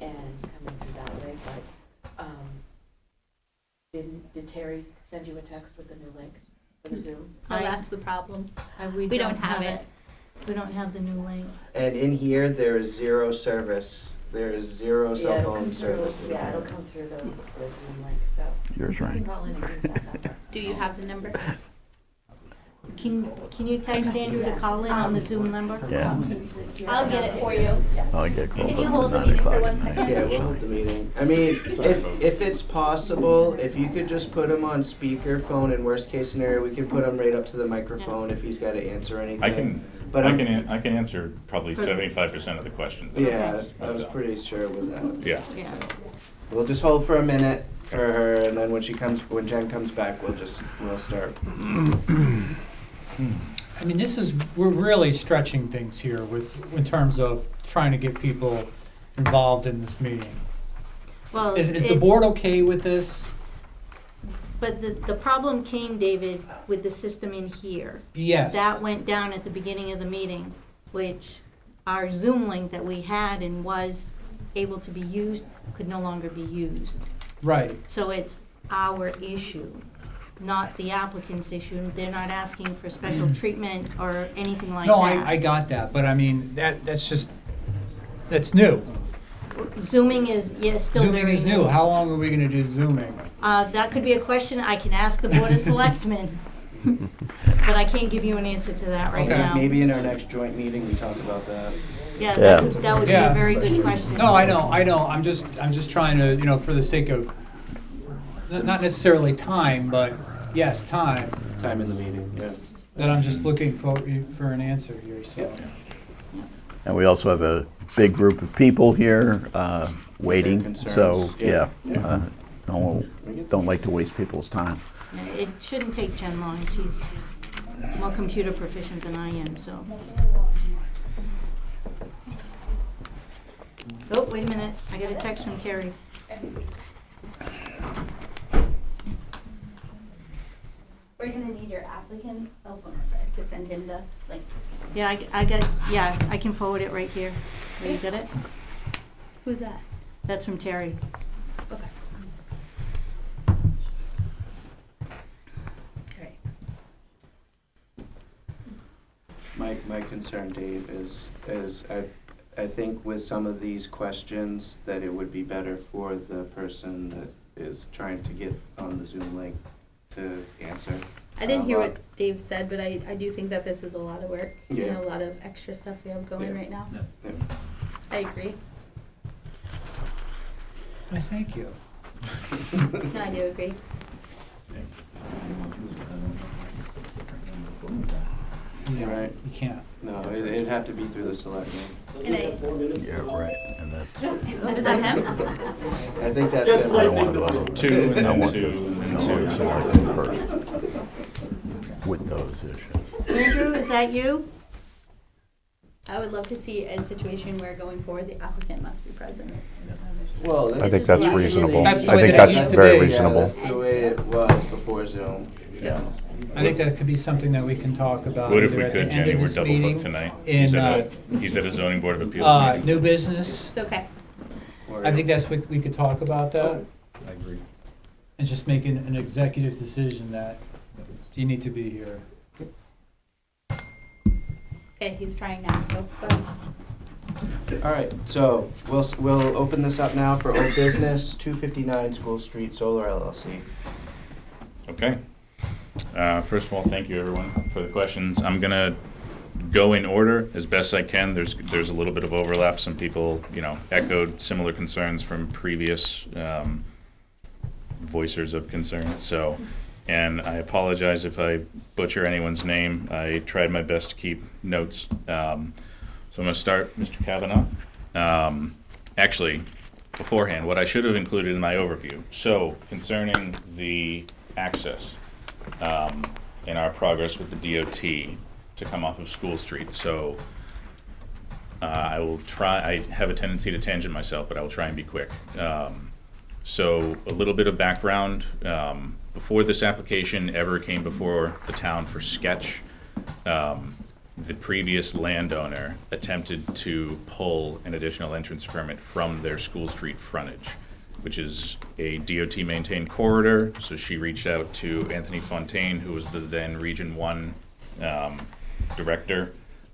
S18: and coming through that way, but, did Terry send you a text with the new link for the Zoom?
S7: Oh, that's the problem.
S2: We
S7: don't have it.
S2: We don't have the new link.
S3: And in here, there is zero service. There is zero
S18: Yeah,
S3: cell
S18: it'll come
S3: phone
S18: through-
S3: service. in
S18: Yeah,
S3: here.
S18: it'll come through the Zoom link, so.
S12: Yours
S18: You
S12: rang.
S18: can call in and use that number.
S7: Do you have the number?
S2: Can you text Andrew to call in on the Zoom number?
S12: Yeah.
S7: I'll get it for you.
S12: I'll get called
S7: Can you
S12: up
S7: hold the
S12: 9
S7: meeting for
S12: o'clock
S7: one
S12: at night,
S7: second?
S3: Yeah, we'll hold the meeting. I mean, if it's possible, if you could just put him on speakerphone, in worst case scenario, we can put him right up to the microphone if he's got to answer anything.
S1: I can,
S3: But
S1: I
S3: I'm-
S1: can answer probably 75% of the questions. that
S3: Yeah,
S1: I've
S3: I was
S1: myself.
S3: pretty sure with that.
S1: Yeah.
S2: Yeah.
S3: We'll just hold for a minute for her, and then when Jen comes back, we'll start.
S16: I mean, we're really stretching things here in terms of trying to get people involved in this meeting.
S2: Well,
S16: Is the
S2: it's-
S16: board okay with this?
S2: But the problem came, David, with the system in here.
S16: Yes.
S2: That went down at the beginning of the meeting, which our Zoom link that we had and was able to be used could no longer be used.
S16: Right.
S2: So it's our issue. not the applicant's issue. They're not asking for special treatment or anything like
S16: No,
S2: that.
S16: I got that, but I mean, that's new.
S2: Zooming is, yes, still very
S16: Zooming is new. How long are we gonna do zooming?
S2: That could be a question I can ask the Board of Selectmen. But I can't give you an answer to that right
S16: Okay.
S2: now.
S3: Maybe in our next joint meeting, we talk about that.
S2: Yeah,
S12: Yeah.
S2: that would be
S16: Yeah.
S2: a very good question.
S16: No, I know. I'm just trying to, for the sake of, not necessarily time, but yes, time,
S3: Time in the meeting, yeah.
S16: that I'm just looking for an answer here, so.
S12: And we also have a big group of people here waiting,
S3: concerns,
S12: so,
S3: yeah.
S12: yeah. Don't like to waste people's time.
S2: Yeah, it shouldn't take Jen long. She's more computer proficient than I am, so. Oh, wait a minute. I got a text from Terry.
S7: We're gonna need your applicant's cell phone number to send him the link.
S2: Yeah, I can forward it right here. Oh, you got it?
S7: Who's that?
S2: That's from Terry.
S7: Okay. Great.
S3: My concern, Dave, is I think with some of these questions, that it would be better for the person that is trying to get on the Zoom link to answer.
S7: I didn't hear
S3: Rob.
S7: what Dave said, but I do think that this is a lot of work.
S3: Yeah.
S7: A lot of extra stuff we have going
S3: Yeah.
S7: right now.
S3: Yeah.
S7: I agree.
S16: I thank you.
S7: No, I do agree.
S16: Yeah,
S3: Right.
S16: you can't.
S3: No, it'd have to be through the selectmen.
S7: And
S12: Yeah, right. And that,
S7: is that him?
S3: I think that's
S12: I
S3: it.
S12: don't want to vote.
S1: Two and
S12: I
S1: then
S12: want-
S1: two and
S12: I
S1: two.
S12: want to select them first with those issues.
S2: Andrew, is that you?
S7: I would love to see a situation where going forward, the applicant must be present.
S3: Well,
S8: I think that's reasonable.
S16: That's the
S8: I
S16: way
S8: think
S16: that it
S8: that's
S16: used to
S8: very
S16: be.
S8: reasonable.
S3: That's the way it was before Zoom.
S7: Yeah.
S16: I think that could be something that we can talk about.
S1: What if
S16: either
S1: we
S16: at the
S1: could,
S16: end
S1: Jenny?
S16: of
S1: We're
S16: this
S1: double
S16: meeting
S1: booked tonight.
S16: In,
S1: He's at a zoning board of appeals meeting.
S16: new business.
S7: It's okay.
S16: I think that's what we could talk about that.
S1: I agree.
S16: And just making an executive decision that you need to be here.
S7: Okay, he's trying now, so go ahead.
S3: All right, so we'll open this up now for old business, 259 School Street Solar LLC.
S1: Okay. First of all, thank you everyone for the questions. I'm gonna go in order as best I can. There's a little bit of overlap. Some people, echoed similar concerns from previous voicers of concern. So, and I apologize if I butcher anyone's name. I tried my best to keep notes. So I'm going to start, Mr. Kavanaugh. Actually, beforehand, what I should have included in my overview. So, concerning the access and our progress with the DOT to come off of School Street. So, I will try, I have a tendency to tangent myself, but I will try and be quick. So, a little bit of background. Before this application ever came before the town for sketch, the previous landowner attempted to pull an additional entrance permit from their School Street frontage, which is a DOT-maintained corridor. So she reached out to Anthony Fontaine, who was the then Region 1 director,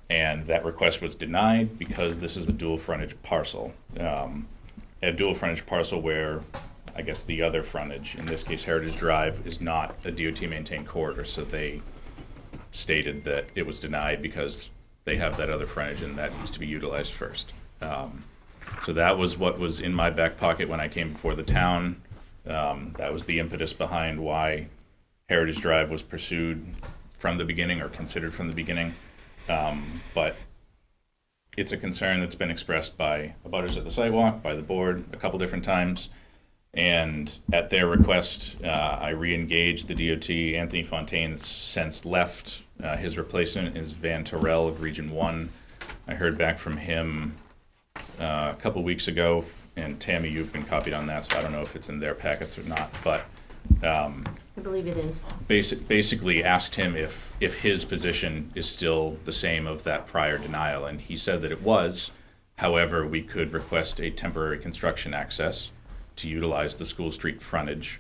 S1: and that request was denied because this is a dual frontage parcel. A dual frontage parcel where, I guess, the other frontage, in this case Heritage Drive, is not a DOT-maintained corridor, so they stated that it was denied because they have that other frontage and that needs to be utilized first. So that was what was in my back pocket when I came before the town. That was the impetus behind why Heritage Drive was pursued from the beginning, or considered from the beginning. But it's a concern that's been expressed by abutters at the sidewalk, by the board a couple different times. And at their request, I re-engaged the DOT. Anthony Fontaine's since left. His replacement is Van Terrell of Region 1. I heard back from him a couple weeks ago, and Tammy, you've been copied on that, so I don't know if it's in their packets or not. But
S2: I believe it is.
S1: basically asked him if his position is still the same of that prior denial, and he said that it was. However, we could request a temporary construction access to utilize the School Street frontage,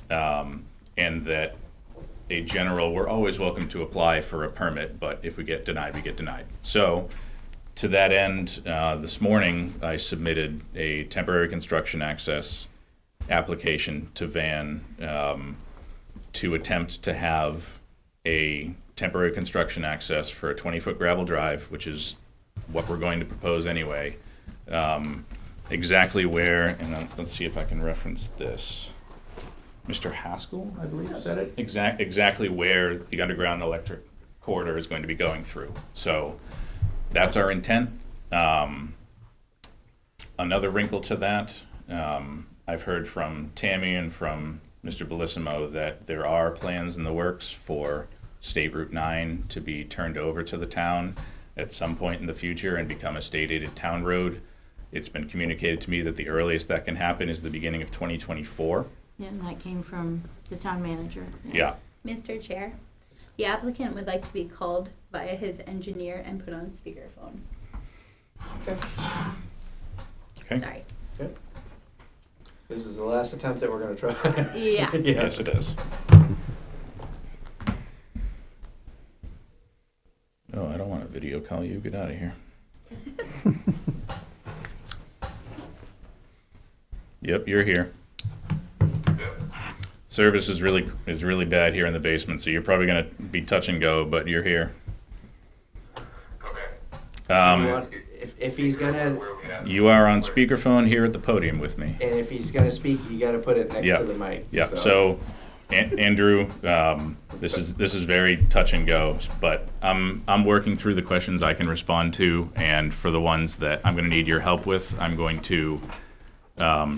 S1: and that a general, we're always welcome to apply for a permit, but if we get denied, we get denied. So to that end, this morning, I submitted a temporary construction access application to Van to attempt to have a temporary construction access for a 20-foot gravel drive, which is what we're going to propose anyway. Exactly where, and let's see if I can reference this. Mr. Haskell, I believe, said it. Exactly where the underground electric corridor is going to be going through. So that's our intent. Another wrinkle to that, I've heard from Tammy and from Mr. Bellissimo that there are plans in the works for State Route 9 to be turned over to the town at some point in the future and become a state-aided town road. It's been communicated to me that the earliest that can happen is the beginning of 2024.
S2: Yeah, and that came from the town manager.
S1: Yeah.
S7: Mr. Chair, the applicant would like to be called via his engineer and put on speakerphone.
S1: Okay.
S7: Sorry.
S3: Okay. This is the last attempt that we're gonna try.
S7: Yeah.
S1: Yes, it is. Oh, I don't want to video call you. Get out of here. Yep, you're here. Service is really bad here in the basement, so you're probably gonna be touch and go, but you're here.
S3: If he's gonna,
S1: You are on speakerphone here at the podium with me.
S3: and if he's gonna speak, you gotta put it next
S1: Yeah.
S3: to the mic.
S1: Yeah. So, Andrew, this is very touch and go, but I'm working through the questions I can respond to, and for the ones that I'm going to need your help with, I'm going to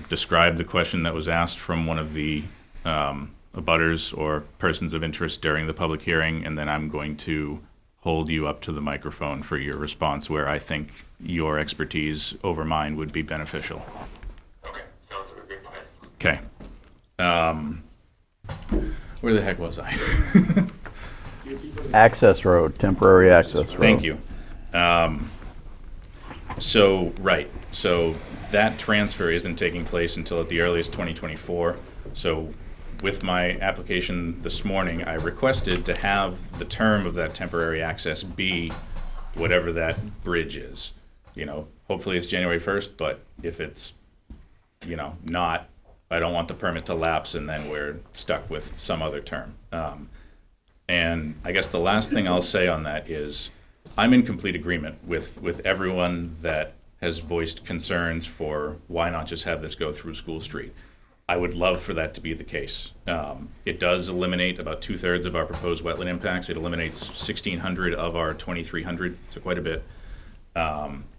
S1: describe the question that was asked from one of the abutters or persons of interest during the public hearing, and then I'm going to hold you up to the microphone for your response where I think your expertise over mine would be beneficial.
S19: Okay, sounds like a great plan.
S1: Okay. Where the heck was I?
S12: Access road, temporary access road.
S1: Thank you. So that transfer isn't taking place until at the earliest 2024. So with my application this morning, I requested to have the term of that temporary access be whatever that bridge is. Hopefully it's January 1st, but if it's, not, I don't want the permit to lapse and then we're stuck with some other term. And I guess the last thing I'll say on that is I'm in complete agreement with everyone that has voiced concerns for why not just have this go through School Street. I would love for that to be the case. It does eliminate about 2/3 of our proposed wetland impacts. It eliminates 1,600 of our 2,300, so quite a bit.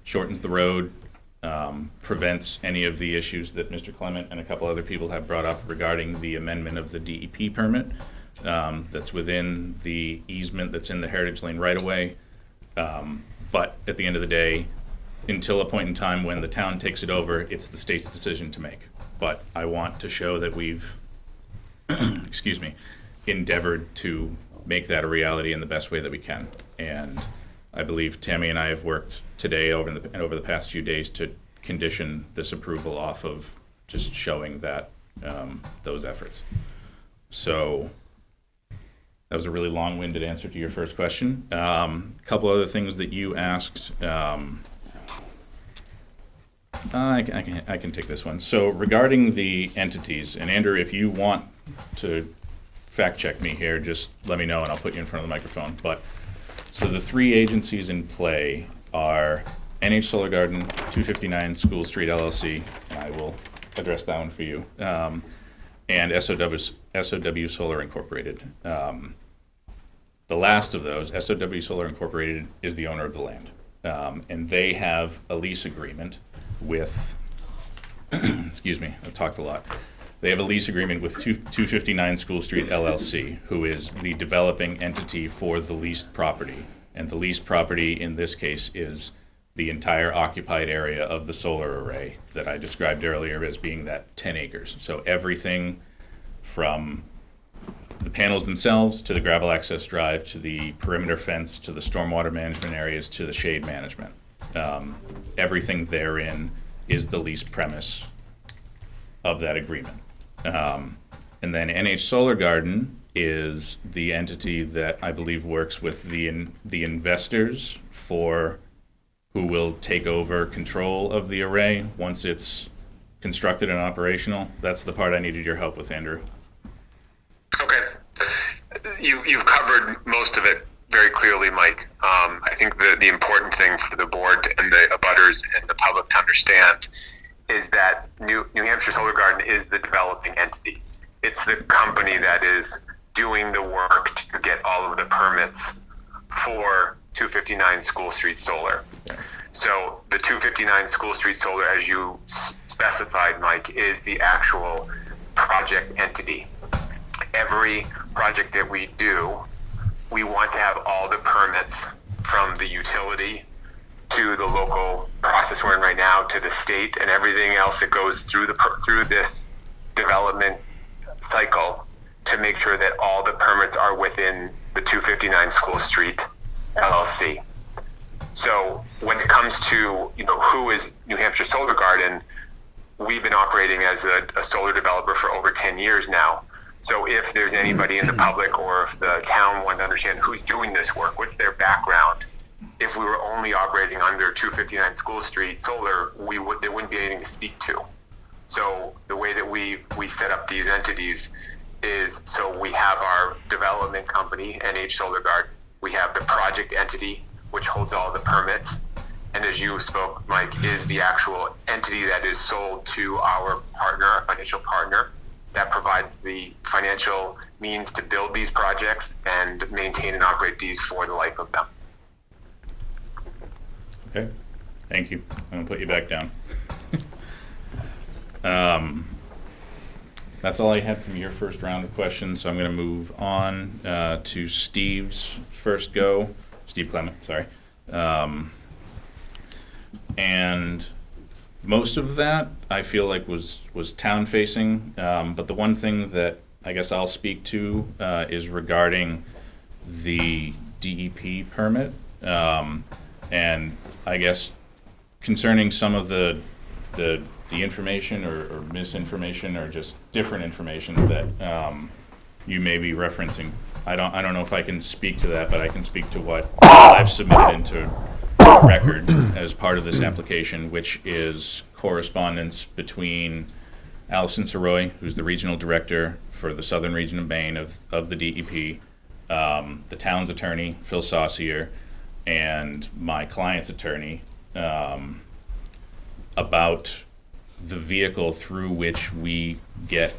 S1: Shortens the road, prevents any of the issues that Mr. Clement and a couple other people have brought up regarding the amendment of the DEP permit that's within the easement that's in the Heritage Lane right-of-way. But at the end of the day, until a point in time when the town takes it over, it's the state's decision to make. But I want to show that we've, excuse me, endeavored to make that a reality in the best way that we can. And I believe Tammy and I have worked today over the past few days to condition this approval off of just showing that those efforts. So that was a really long-winded answer to your first question. A couple other things that you asked. I can take this one. So regarding the entities, and Andrew, if you want to fact check me here, just let me know and I'll put you in front of the microphone. But so the three agencies in play are NH Solar Garden, 259 School Street LLC, and I will address that one for you, and SOW Solar Incorporated. The last of those, SOW Solar Incorporated, is the owner of the land, and they have a lease agreement with, excuse me, I've talked a lot. They have a lease agreement with 259 School Street LLC, who is the developing entity for the leased property. And the leased property in this case is the entire occupied area of the solar array that I described earlier as being that 10 acres. So everything from the panels themselves to the gravel access drive to the perimeter fence to the stormwater management areas to the shade management. Everything therein is the lease premise of that agreement. And then NH Solar Garden is the entity that I believe works with the investors for who will take over control of the array once it's constructed and operational. That's the part I needed your help with, Andrew.
S19: Okay. You've covered most of it very clearly, Mike. I think the important thing for the board and the abutters and the public to understand is that New Hampshire Solar Garden is the developing entity. It's the company that is doing the work to get all of the permits for 259 School Street Solar. So the 259 School Street Solar, as you specified, Mike, is the actual project entity. Every project that we do, we want to have all the permits from the utility to the local process we're in right now, to the state, and everything else that goes through this development cycle to make sure that all the permits are within the 259 School Street LLC. So when it comes to, who is New Hampshire Solar Garden, we've been operating as a solar developer for over 10 years now. So if there's anybody in the public or if the town wanted to understand who's doing this work, what's their background, if we were only operating under 259 School Street Solar, there wouldn't be anything to speak to. So the way that we set up these entities is, so we have our development company, NH Solar Garden. We have the project entity, which holds all the permits. And as you spoke, Mike, is the actual entity that is sold to our partner, our financial partner, that provides the financial means to build these projects and maintain and operate these for the life of them.
S1: Okay, thank you. I'm gonna put you back down. That's all I had from your first round of questions, so I'm gonna move on to Steve's first go. Steve Clement, sorry. And most of that I feel like was town facing, but the one thing that I guess I'll speak to is regarding the DEP permit, and I guess concerning some of the information or misinformation or just different information that you may be referencing. I don't know if I can speak to that, but I can speak to what I've submitted into record as part of this application, which is correspondence between Allison Soroy, who's the regional director for the southern region of Maine of the DEP, the town's attorney, Phil Saucier, and my client's attorney, about the vehicle through which we get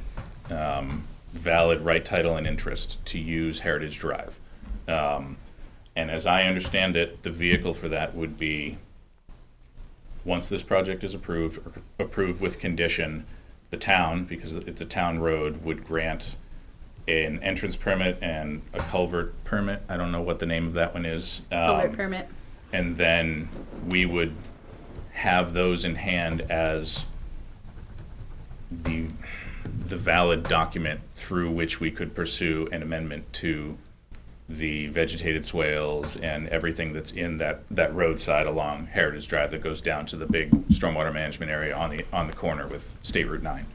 S1: valid right title and interest to use Heritage Drive. And as I understand it, the vehicle for that would be, once this project is approved with condition, the town, because it's a town road, would grant an entrance permit and a culvert permit. I don't know what the name of that one is.
S7: Culvert permit.
S1: And then we would have those in hand as the valid document through which we could pursue an amendment to the vegetated swales and everything that's in that roadside along Heritage Drive that goes down to the big stormwater management area on the corner with State Route 9.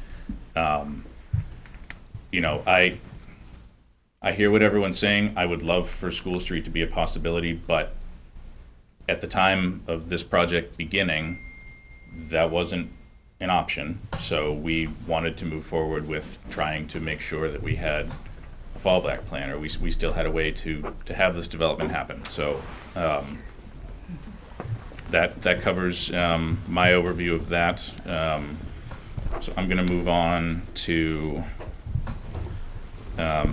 S1: I hear what everyone's saying. I would love for School Street to be a possibility, but at the time of this project beginning, that wasn't an option. So we wanted to move forward with trying to make sure that we had a fallback plan, or we still had a way to have this development happen. So that covers my overview of that. So I'm going to move on to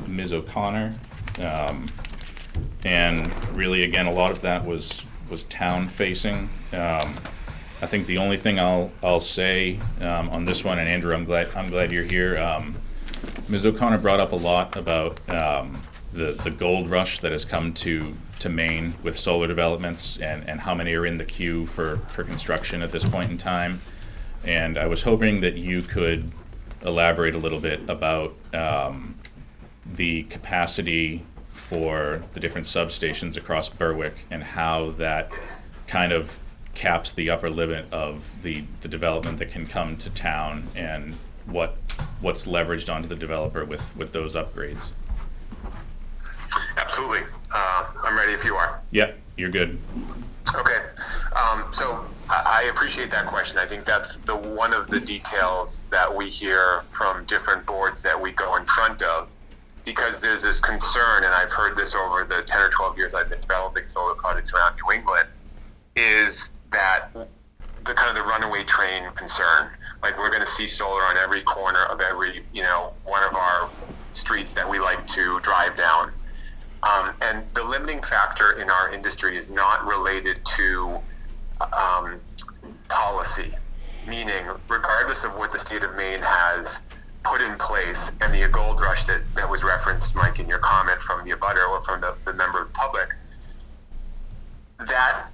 S1: Ms. O'Connor, and really, again, a lot of that was town facing. I think the only thing I'll say on this one, and Andrew, I'm glad you're here. Ms. O'Connor brought up a lot about the gold rush that has come to Maine with solar developments and how many are in the queue for construction at this point in time. And I was hoping that you could elaborate a little bit about the capacity for the different substations across Berwick and how that kind of caps the upper limit of the development that can come to town and what's leveraged onto the developer with those upgrades.
S19: absolutely. I'm ready if you are.
S1: Yep, you're good.
S19: Okay. So I appreciate that question. I think that's one of the details that we hear from different boards that we go in front of, because there's this concern, and I've heard this over the 10 or 12 years I've been developing solar projects around New England, is that the kind of the runaway train concern. Like, we're going to see solar on every corner of every, one of our streets that we like to drive down. And the limiting factor in our industry is not related to policy, meaning regardless of what the state of Maine has put in place, and the gold rush that was referenced, Mike, in your comment from the abutter or from the member of the public, that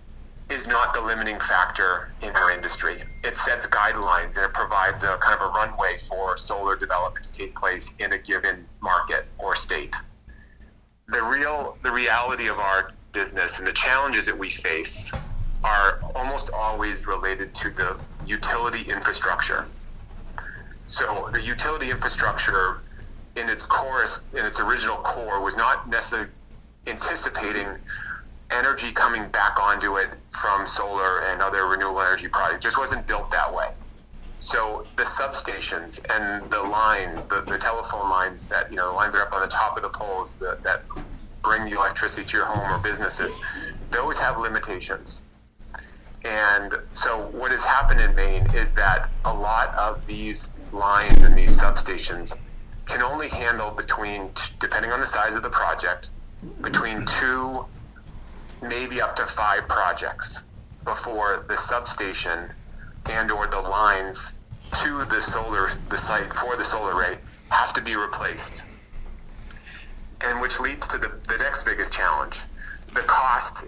S19: is not the limiting factor in our industry. It sets guidelines, and it provides a kind of a runway for solar development to take place in a given market or state. The reality of our business and the challenges that we face are almost always related to the utility infrastructure. So the utility infrastructure in its original core was not necessarily anticipating energy coming back onto it from solar and other renewable energy projects. It just wasn't built that way. So the substations and the lines, the telephone lines that, the lines that are up on the top of the poles that bring the electricity to your home or businesses, those have limitations. And so what has happened in Maine is that a lot of these lines and these substations can only handle between, depending on the size of the project, between 2, maybe up to 5 projects before the substation and or the lines to the site for the solar array have to be replaced. And which leads to the next biggest challenge. The cost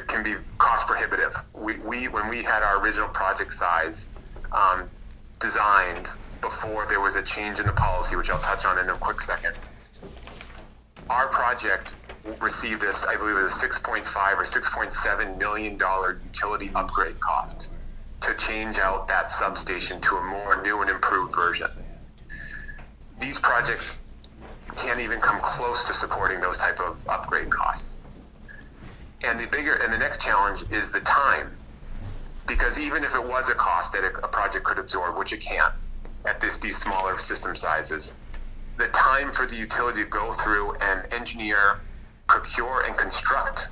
S19: can be cost prohibitive. When we had our original project size designed before there was a change in the policy, which I'll touch on in a quick second, our project received this, I believe it was a $6.5 or $6.7 million utility upgrade cost to change out that substation to a more new and improved version. These projects can't even come close to supporting those type of upgrade costs. And the next challenge is the time, because even if it was a cost that a project could absorb, which it can't at these smaller system sizes, the time for the utility to go through and engineer, procure, and construct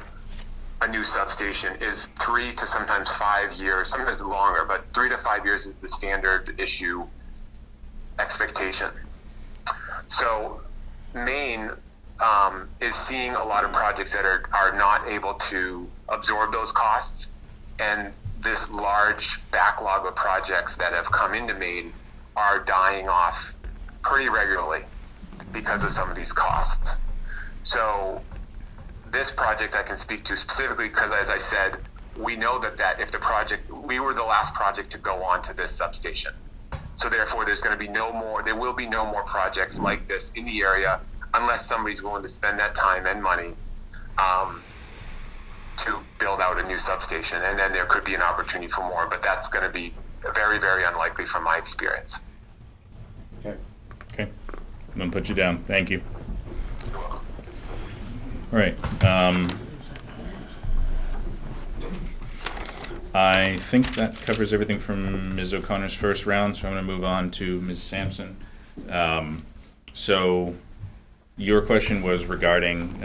S19: a new substation is 3 to sometimes 5 years, sometimes longer, but 3 to 5 years is the standard issue expectation. So Maine is seeing a lot of projects that are not able to absorb those costs, and this large backlog of projects that have come into Maine are dying off pretty regularly because of some of these costs. So this project I can speak to specifically because, as I said, we know that if we were the last project to go on to this substation. So therefore there will be no more projects like this in the area unless somebody's willing to spend that time and money to build out a new substation. And then there could be an opportunity for more, but that's going to be very, very unlikely from my experience.
S1: Okay. I'm going to put you down. Thank you. All right. I think that covers everything from Ms. O'Connor's first round, so I'm going to move on to Ms. Sampson. So your question was regarding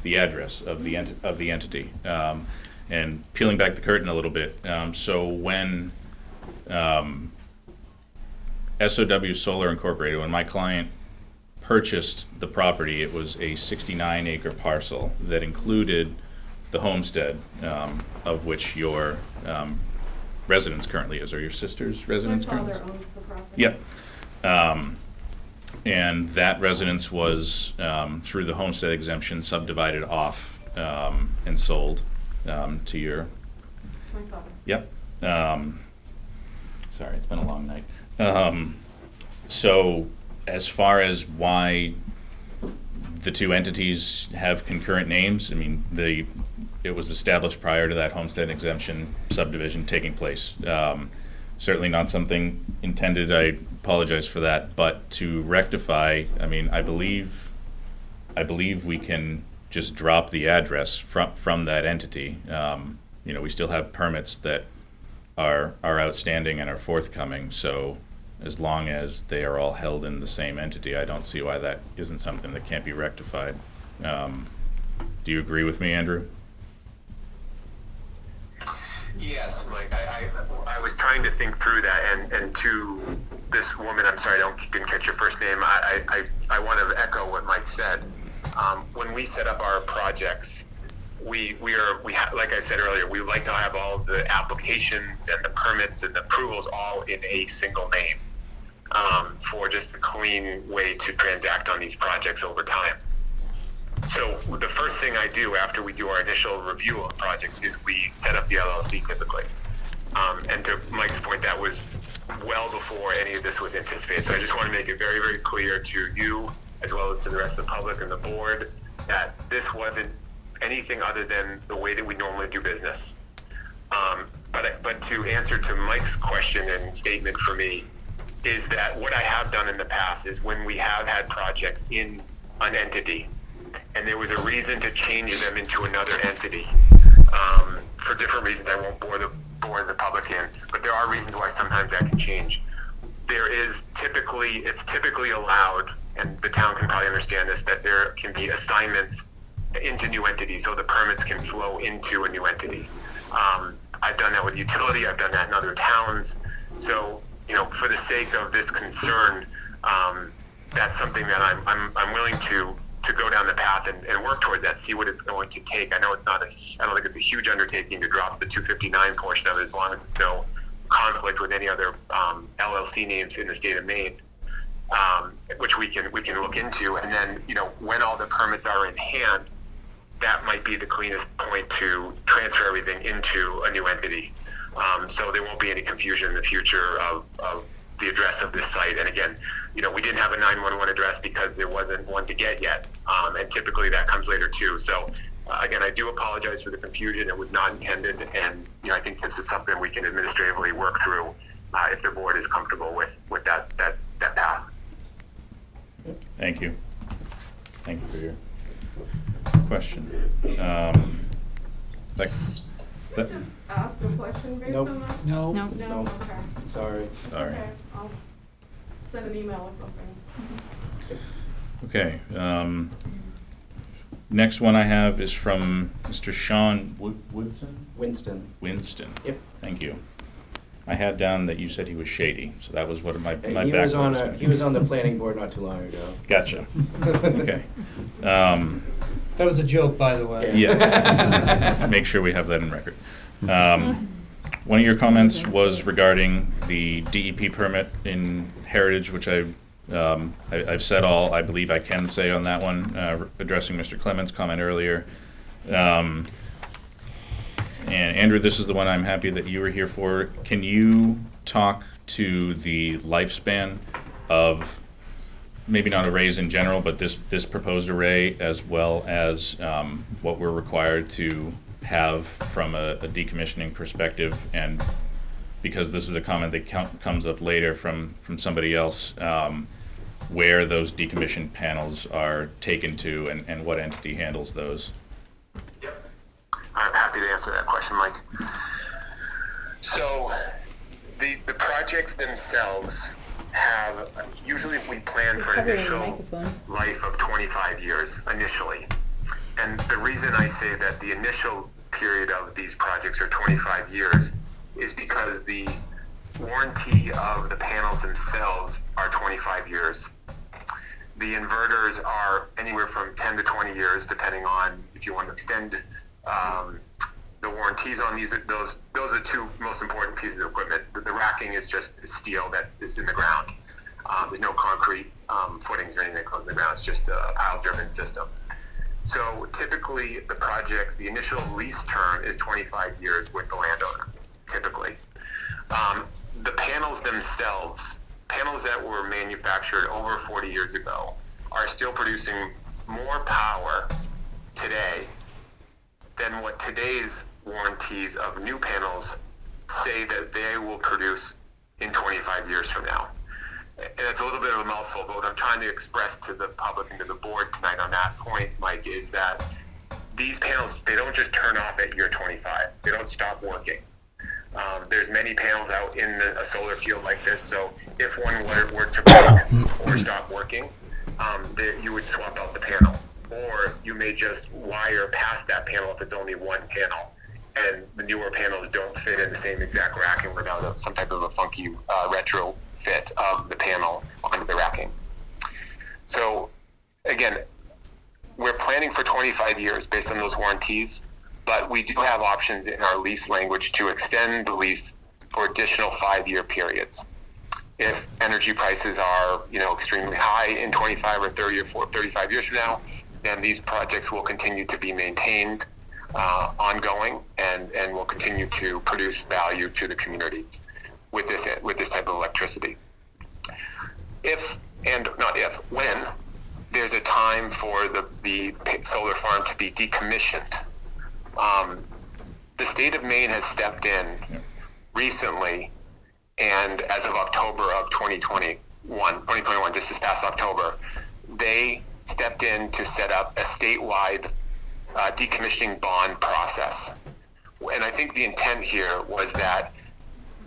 S1: the address of the entity, and peeling back the curtain a little bit. So when SOW Solar Incorporated, when my client purchased the property, it was a 69-acre parcel that included the homestead, of which your residence currently is, or your sister's residence currently is?
S11: My father owns the property.
S1: Yep. And that residence was, through the homestead exemption, subdivided off and sold to your...
S11: My father.
S1: Yep. Sorry, it's been a long night. So as far as why the two entities have concurrent names, I mean, it was established prior to that homestead exemption subdivision taking place. Certainly not something intended. I apologize for that. But to rectify, I mean, I believe I believe we can just drop the address from that entity. We still have permits that are outstanding and are forthcoming, so as long as they are all held in the same entity, I don't see why that isn't something that can't be rectified. Do you agree with me, Andrew?
S19: Yes, Mike, I was trying to think through that, and to this woman, I'm sorry, didn't catch your first name. I want to echo what Mike said. When we set up our projects, like I said earlier, we like to have all the applications and the permits and the approvals all in a single name, for just a clean way to transact on these projects over time. So the first thing I do after we do our initial review of projects is we set up the LLC typically. And to Mike's point, that was well before any of this was anticipated. So I just want to make it very, very clear to you, as well as to the rest of the public and the board, that this wasn't anything other than the way that we normally do business. But to answer to Mike's question and statement for me, is that what I have done in the past is when we have had projects in an entity, and there was a reason to change them into another entity, for different reasons I won't bore the public in, but there are reasons why sometimes that can change. It's typically allowed, and the town can probably understand this, that there can be assignments into new entities, so the permits can flow into a new entity. I've done that with utility, I've done that in other towns. So, for the sake of this concern, that's something that I'm willing to go down the path and work toward that, see what it's going to take. I know I don't think it's a huge undertaking to drop the 259 portion of it, as long as it's no conflict with any other LLC names in the state of Maine, which we can look into. And then, when all the permits are in hand, that might be the cleanest point to transfer everything into a new entity. So there won't be any confusion in the future of the address of this site. And again, we didn't have a 911 address because there wasn't one to get yet. And typically that comes later too. So again, I do apologize for the confusion. It was not intended. And I think this is something we can administratively work through if the board is comfortable with that path.
S1: Thank you. Thank you for your question.
S11: Just ask a question based
S3: Nope.
S11: on that?
S16: No.
S11: No,
S3: Nope.
S11: okay.
S3: Sorry.
S1: Sorry.
S11: Okay, I'll send an email or something.
S1: Okay. Next one I have is from Mr. Sean Winston.
S3: Winston. Yep.
S1: Thank you. I had down that you said he was shady, so that was what my
S3: He
S1: background
S3: was on
S1: was.
S3: he was on the planning board not too long ago.
S1: Gotcha. Okay.
S16: That was a joke, by the way.
S1: Yes. Make sure we have that in record. One of your comments was regarding the DEP permit in Heritage, which I've said all I believe I can say on that one, addressing Mr. Clements' comment earlier. And Andrew, this is the one I'm happy that you were here for. Can you talk to the lifespan of, maybe not arrays in general, but this proposed array, as well as what we're required to have from a decommissioning perspective? And because this is a comment that comes up later from somebody else, where those decommissioned panels are taken to and what entity handles those?
S19: I'm happy to answer that question, Mike. So the projects themselves have, usually we plan for an initial life of 25 years initially. And the reason I say that the initial period of these projects are 25 years is because the warranty of the panels themselves are 25 years. The inverters are anywhere from 10 to 20 years, depending on if you want to extend the warranties on these. Those are the two most important pieces of equipment. The racking is just steel that is in the ground. There's no concrete footings or anything that goes in the ground. It's just a pile-driven system. So typically the projects, the initial lease term is 25 years with the landowner, typically. The panels themselves, panels that were manufactured over 40 years ago, are still producing more power today than what today's warranties of new panels say that they will produce in 25 years from now. and it's a little bit of a mouthful, but what I'm trying to express to the public and to the board tonight on that point, Mike, is that these panels, they don't just turn off at year 25. They don't stop working. There's many panels out in a solar field like this, so if one were to break or stop working, you would swap out the panel. Or you may just wire past that panel if it's only one panel, and the newer panels don't fit in the same exact racking without some type of a funky retro fit of the panel onto the racking. So again, we're planning for 25 years based on those warranties, but we do have options in our lease language to extend the lease for additional 5-year periods. If energy prices are, extremely high in 25 or 30 or 35 years from now, then these projects will continue to be maintained ongoing and will continue to produce value to the community with this type of electricity. When there's a time for the solar farm to be decommissioned, the state of Maine has stepped in recently, and as of October of 2021, just this past October, they stepped in to set up a statewide decommissioning bond process. And I think the intent here was that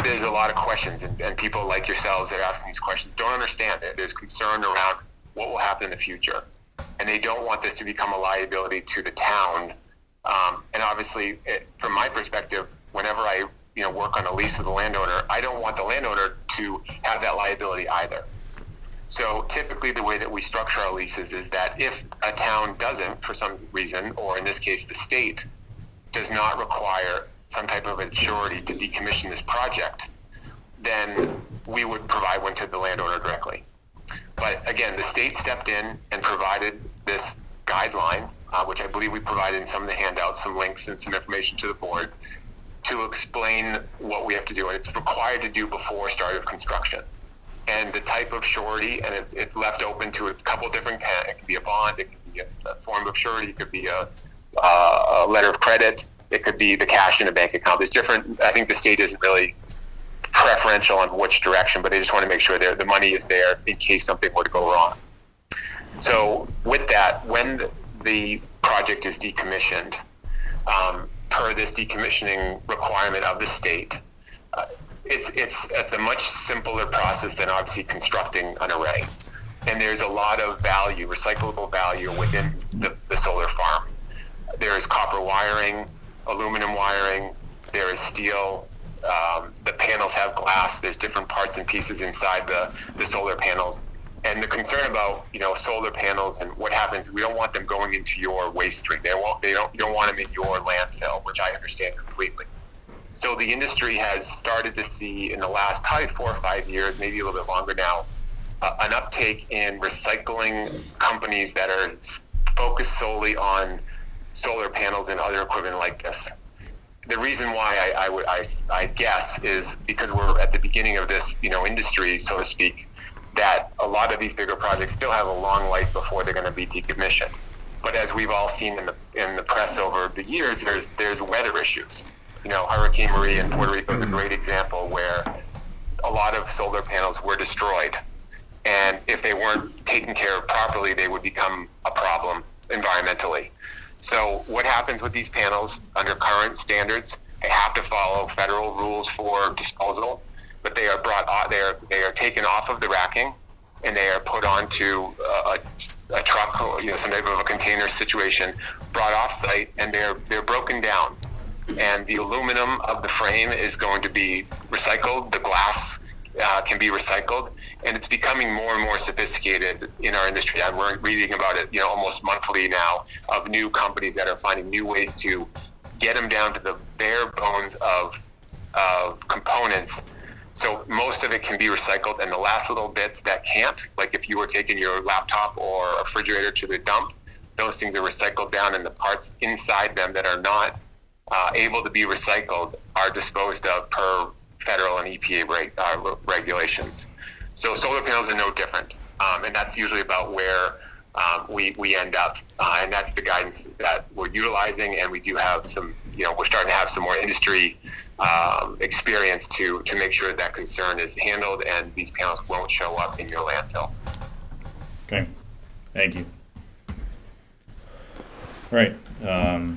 S19: there's a lot of questions, and people like yourselves that are asking these questions don't understand it. There's concern around what will happen in the future, and they don't want this to become a liability to the town. And obviously, from my perspective, whenever I work on a lease with a landowner, I don't want the landowner to have that liability either. So typically the way that we structure our leases is that if a town doesn't, for some reason, or in this case the state, does not require some type of a surety to decommission this project, then we would provide one to the landowner directly. But again, the state stepped in and provided this guideline, which I believe we provided in some of the handouts, some links and some information to the board, to explain what we have to do. And it's required to do before start of construction. And the type of surety, and it's left open to a couple different, it can be a bond, it can be a form of surety, it could be a letter of credit, it could be the cash in a bank account. There's different, I think the state isn't really preferential on which direction, but they just want to make sure the money is there in case something were to go wrong. So with that, when the project is decommissioned, per this decommissioning requirement of the state, it's a much simpler process than obviously constructing an array. And there's a lot of value, recyclable value within the solar farm. There is copper wiring, aluminum wiring, there is steel, the panels have glass, there's different parts and pieces inside the solar panels. And the concern about solar panels and what happens, we don't want them going into your waste stream. You don't want them in your landfill, which I understand completely. So the industry has started to see in the last probably 4 or 5 years, maybe a little bit longer now, an uptake in recycling companies that are focused solely on solar panels and other equipment like this. The reason why I guess is because we're at the beginning of this industry, so to speak, that a lot of these bigger projects still have a long life before they're going to be decommissioned. But as we've all seen in the press over the years, there's weather issues. Hurricane Maria in Puerto Rico is a great example where a lot of solar panels were destroyed. And if they weren't taken care of properly, they would become a problem environmentally. So what happens with these panels under current standards? They have to follow federal rules for disposal, but they are they are taken off of the racking and they are put onto a truck or some type of a container situation, brought off site, and they're broken down. And the aluminum of the frame is going to be recycled. The glass can be recycled, and it's becoming more and more sophisticated in our industry. We're reading about it, almost monthly now, of new companies that are finding new ways to get them down to the bare bones of components. So most of it can be recycled, and the last little bits that can't, like if you were taking your laptop or a refrigerator to the dump, those things are recycled down, and the parts inside them that are not able to be recycled are disposed of per federal and EPA regulations. So solar panels are no different, and that's usually about where we end up, and that's the guidance that we're utilizing, and we do have some, we're starting to have some more industry experience to make sure that concern is handled and these panels won't show up in your landfill.
S1: Okay, thank you. All right, I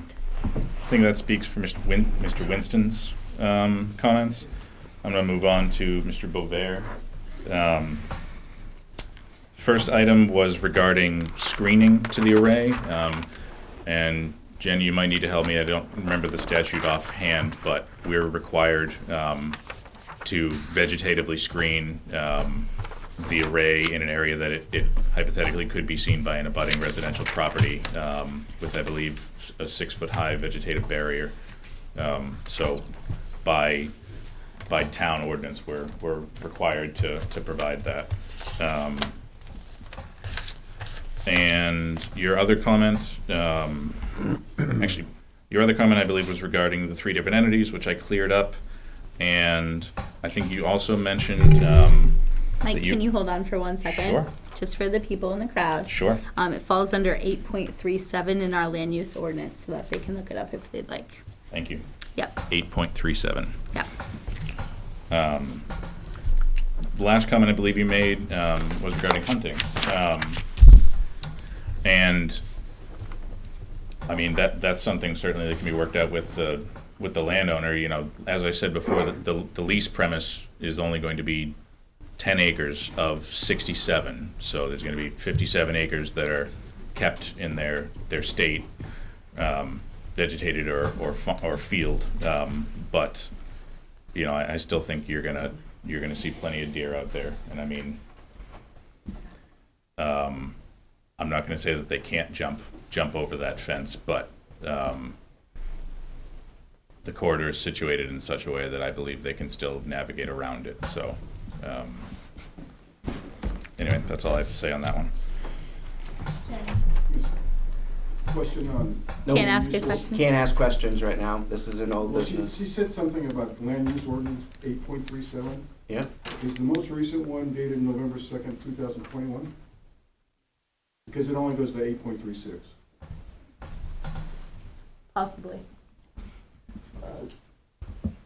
S1: think that speaks for Mr. Winston's comments. I'm going to move on to Mr. Bovair. First item was regarding screening to the array, and Jen, you might need to help me. I don't remember the statute offhand, but we're required to vegetatively screen the array in an area that it hypothetically could be seen by an abutting residential property with, I believe, a 6-foot-high vegetative barrier. So by town ordinance, we're required to provide that. And your other comment, actually, your other comment, I believe, was regarding the 3 different entities, which I cleared up. And I think you also mentioned
S7: Mike, can you hold on for 1 second?
S1: Sure.
S7: Just for the people in the crowd.
S1: Sure.
S7: It falls under 8.37 in our land use ordinance, so that they can look it up if they'd like.
S1: Thank you.
S7: Yep.
S1: 8.37.
S7: Yep.
S1: The last comment I believe you made was regarding hunting. And I mean, that's something certainly that can be worked out with the landowner. As I said before, the lease premise is only going to be 10 acres of 67. So there's going to be 57 acres that are kept in their state, vegetated or field. But I still think you're gonna see plenty of deer out there. And I mean, I'm not going to say that they can't jump over that fence, but the corridor is situated in such a way that I believe they can still navigate around it. So anyway, that's all I have to say on that one.
S5: Question on.
S3: No,
S7: Can't ask a question.
S3: Can't ask questions right now. This is an old
S5: Well,
S3: business.
S5: she said something about land use ordinance 8.37.
S3: Yeah.
S5: Is the most recent one dated November 2nd, 2021? Because it only goes to 8.36.
S7: Possibly.
S5: So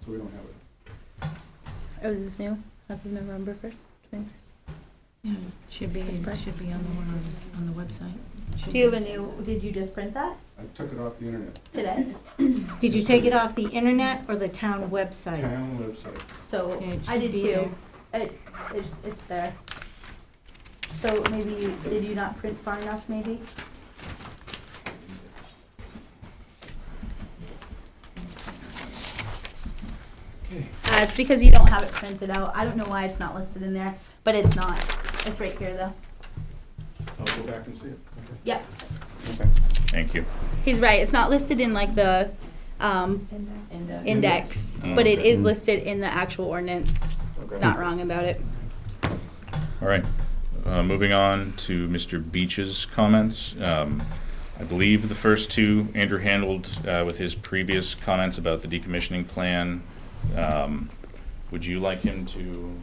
S5: we don't have it.
S7: Oh, is this new? As of November 1st, 21st?
S2: Yeah, should be on the one on the website.
S7: Do you have a new, did you just print that
S5: I took it off the internet.
S7: today?
S2: Did you take it off the internet or the town website?
S5: Town website.
S7: So,
S2: Yeah, it
S7: I
S2: should
S7: did
S2: be
S7: too. It's there. So maybe, did you not print far enough maybe? It's because you don't have it printed out. I don't know why it's not listed in there, but it's not. It's right here though.
S5: I'll go back and see it. Okay.
S7: Yep.
S3: Okay.
S1: Thank you.
S7: He's right. It's not listed in like the index, but it is listed in the actual ordinance.
S3: Okay.
S7: Not wrong about it.
S1: All right. Moving on to Mr. Beach's comments. I believe the first 2 Andrew handled with his previous comments about the decommissioning plan. Would you like him to?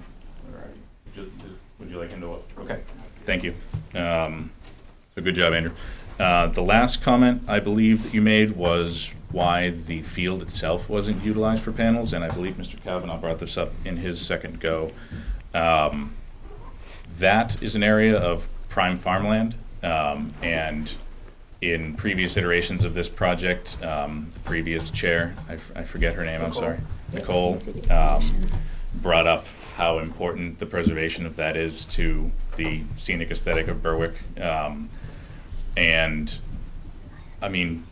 S1: Would you like him to? Okay. Thank you. So good job, Andrew. The last comment I believe that you made was why the field itself wasn't utilized for panels, and I believe Mr. Kavanaugh brought this up in his second go. That is an area of prime farmland, and in previous iterations of this project, the previous chair, I forget her name, I'm sorry, Nicole, brought up how important the preservation of that is to the scenic aesthetic of Berwick. And I mean,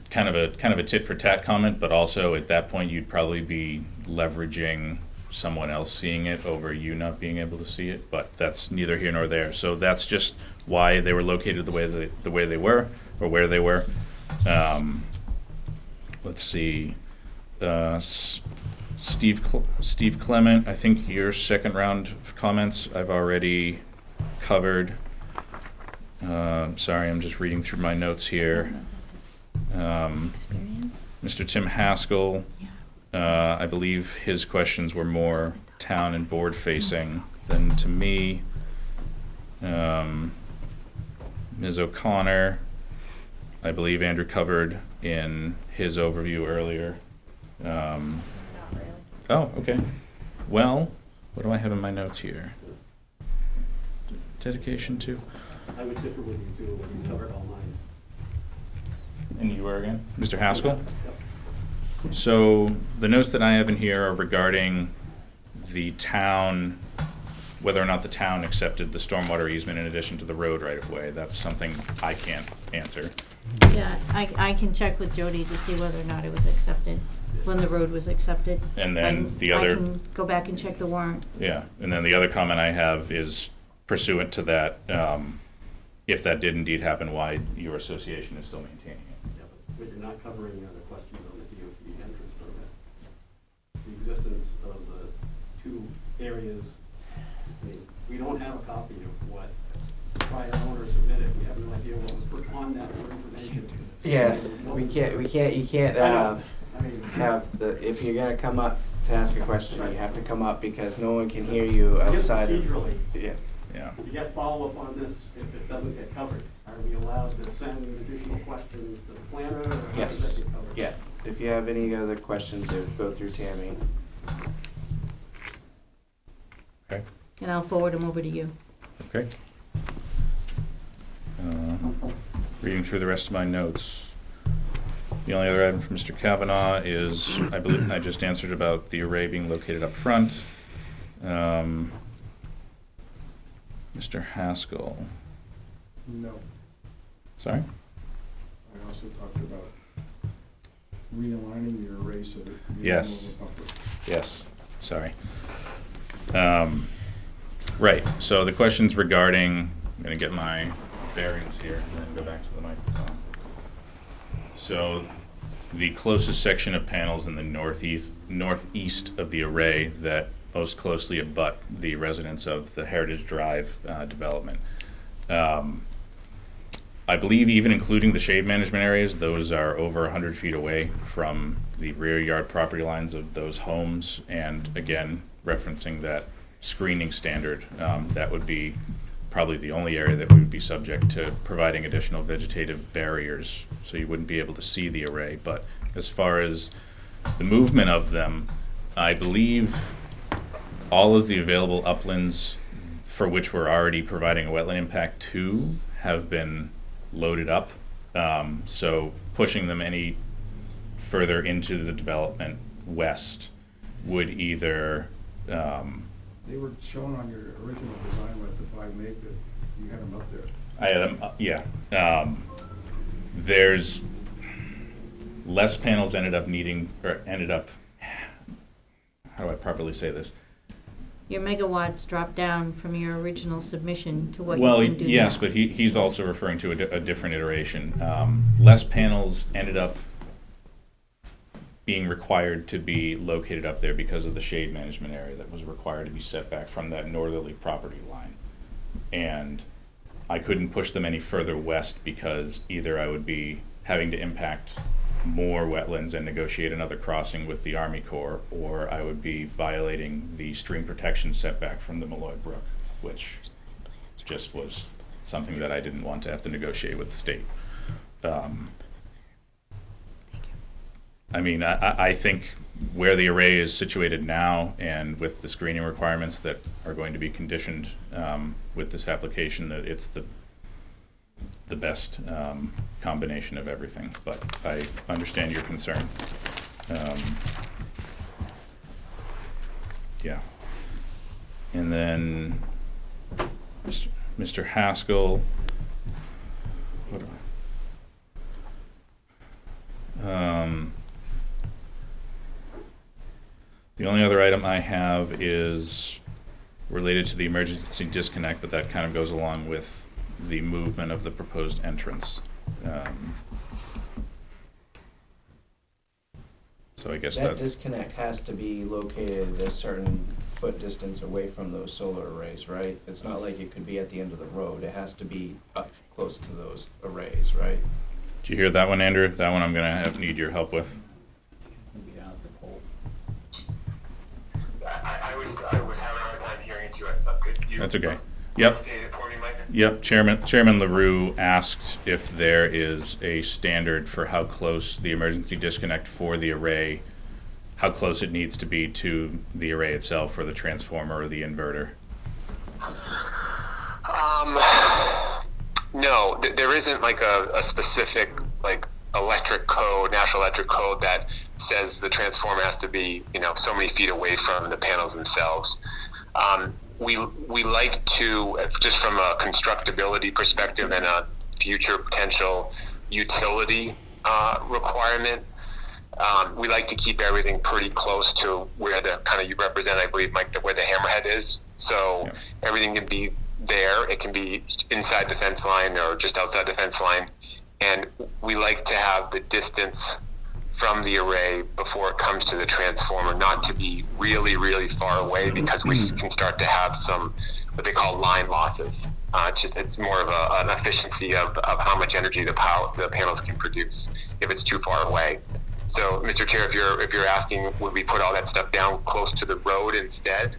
S1: kind of a tit for tat comment, but also at that point you'd probably be leveraging someone else seeing it over you not being able to see it, but that's neither here nor there. So that's just why they were located the way they were, or where they were. Let's see, Steve Clement, I think your second round of comments I've already covered. Sorry, I'm just reading through my notes here. Mr. Tim Haskell, I believe his questions were more town and board facing than to me. Ms. O'Connor, I believe Andrew covered in his overview earlier. Oh, okay. Well, what do I have in my notes here? Dedication to?
S15: I would differ with you too, when you covered all mine.
S1: And you were again? Mr. Haskell? So the notes that I have in here are regarding the town, whether or not the town accepted the stormwater easement in addition to the road right-of-way. That's something I can't answer.
S2: Yeah, I can check with Jody to see whether or not it was accepted, when the road was accepted.
S1: And then the
S2: I
S1: other...
S2: can go back and check the warrant.
S1: Yeah, and then the other comment I have is pursuant to that, if that did indeed happen, why your association is still maintaining it.
S15: Yeah, but you're not covering the questions on the DOT entrance permit. The existence of the two areas, I mean, we don't have a copy of what prior owner submitted. We have no idea what was put on that for information.
S3: Yeah, you can't
S15: I mean,
S3: have if you're gonna come up to ask a question, you have to come up because no one can hear you outside of.
S15: Procedurally,
S3: Yeah.
S1: Yeah.
S15: to get follow-up on this, if it doesn't get covered, are we allowed to send additional questions to the planner, or how
S3: Yes.
S15: does that get covered?
S3: Yeah. If you have any other questions, they would go through Tammy.
S1: Okay.
S2: And I'll forward them over to you.
S1: Okay. Reading through the rest of my notes. The only other item from Mr. Kavanaugh is, I believe I just answered about the array being located up front. Mr. Haskell.
S5: No.
S1: Sorry?
S5: I also talked about realigning your array so that you
S1: Yes.
S5: have more of a buffer.
S1: Yes, sorry. Right, so the questions regarding, I'm gonna get my bearings here and then go back to the microphone. So the closest section of panels in the northeast of the array that most closely abut the residents of the Heritage Drive development. I believe even including the shade management areas, those are over 100 feet away from the rear yard property lines of those homes. And again, referencing that screening standard, that would be probably the only area that we would be subject to providing additional vegetative barriers, so you wouldn't be able to see the array. But as far as the movement of them, I believe all of the available uplands for which we're already providing a wetland impact to have been loaded up. So pushing them any further into the development west would either
S5: They were shown on your original design with the 5 meg that you had them up there.
S1: I had them, yeah. There's less panels ended up, how do I properly say this?
S2: Your megawatts dropped down from your original submission to what you
S1: Well,
S2: can do
S1: yes,
S2: now.
S1: but he's also referring to a different iteration. Less panels ended up being required to be located up there because of the shade management area that was required to be set back from that northerly property line. And I couldn't push them any further west because either I would be having to impact more wetlands and negotiate another crossing with the Army Corps, or I would be violating the stream protection setback from the Malloy Brook, which just was something that I didn't want to have to negotiate with the state. I mean, I think where the array is situated now and with the screening requirements that are going to be conditioned with this application, that it's the best combination of everything. But I understand your concern. Yeah. And then Mr. Haskell. What do the only other item I have is related to the emergency disconnect, but that kind of goes along with the movement of the proposed entrance. So I guess
S3: That disconnect has to be located a certain foot distance away from those solar arrays, right? It's not like it could be at the end of the road. It has to be up close to those arrays, right?
S1: Did you hear that one, Andrew? That one I'm gonna need your help with.
S19: I was having a hard time hearing it too. So could you?
S1: That's okay. Yep.
S19: State it for me, Mike.
S1: Yep, Chairman LaRue asked if there is a standard for how close the emergency disconnect for the array, how close it needs to be to the array itself for the transformer or the inverter.
S19: No, there isn't like a specific like electric code, national electric code that says the transformer has to be, so many feet away from the panels themselves. We like to, just from a constructability perspective and a future potential utility requirement, we like to keep everything pretty close to where the kind of you represent, I believe, Mike, where the hammerhead is. So everything can be there. It can be inside the fence line or just outside the fence line. And we like to have the distance from the array before it comes to the transformer not to be really, really far away, because we can start to have some what they call line losses. It's more of an efficiency of how much energy the panels can produce if it's too far away. So, Mr. Chair, if you're asking, would we put all that stuff down close to the road instead?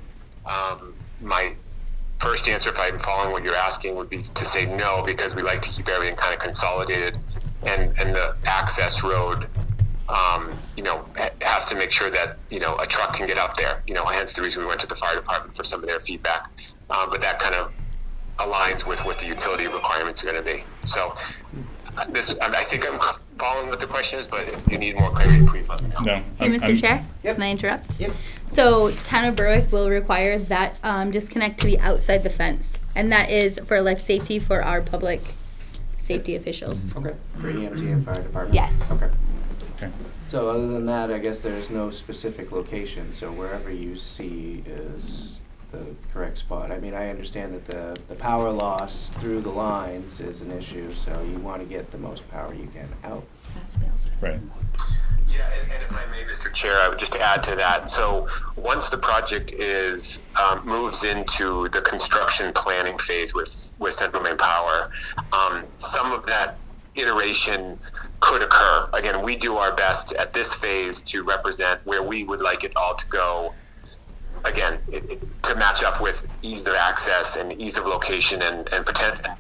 S19: My first answer, if I'm following what you're asking, would be to say no, because we like to keep everything kind of consolidated, and the access road, has to make sure that, a truck can get up there, hence the reason we went to the fire department for some of their feedback. But that kind of aligns with what the utility requirements are going to be. So I think I'm following what the question is, but if you need more clarity, please let me know.
S1: No.
S7: Hey, Mr. Chair, can I interrupt?
S4: Yep.
S7: So, Town of Berwick will require that disconnect to be outside the fence, and that is for life safety for our public safety officials.
S3: Okay. For EMT and fire department?
S7: Yes.
S3: Okay.
S1: Okay.
S3: So other than that, I guess there's no specific location, so wherever you see is the correct spot. I mean, I understand that the power loss through the lines is an issue, so you want to get the most power you can out.
S1: Right.
S19: Yeah, and if I may, Mr. Chair, I would just add to that. So once the project moves into the construction planning phase with Central Maine Power, some of that iteration could occur. Again, we do our best at this phase to represent where we would like it all to go. Again, to match up with ease of access and ease of location and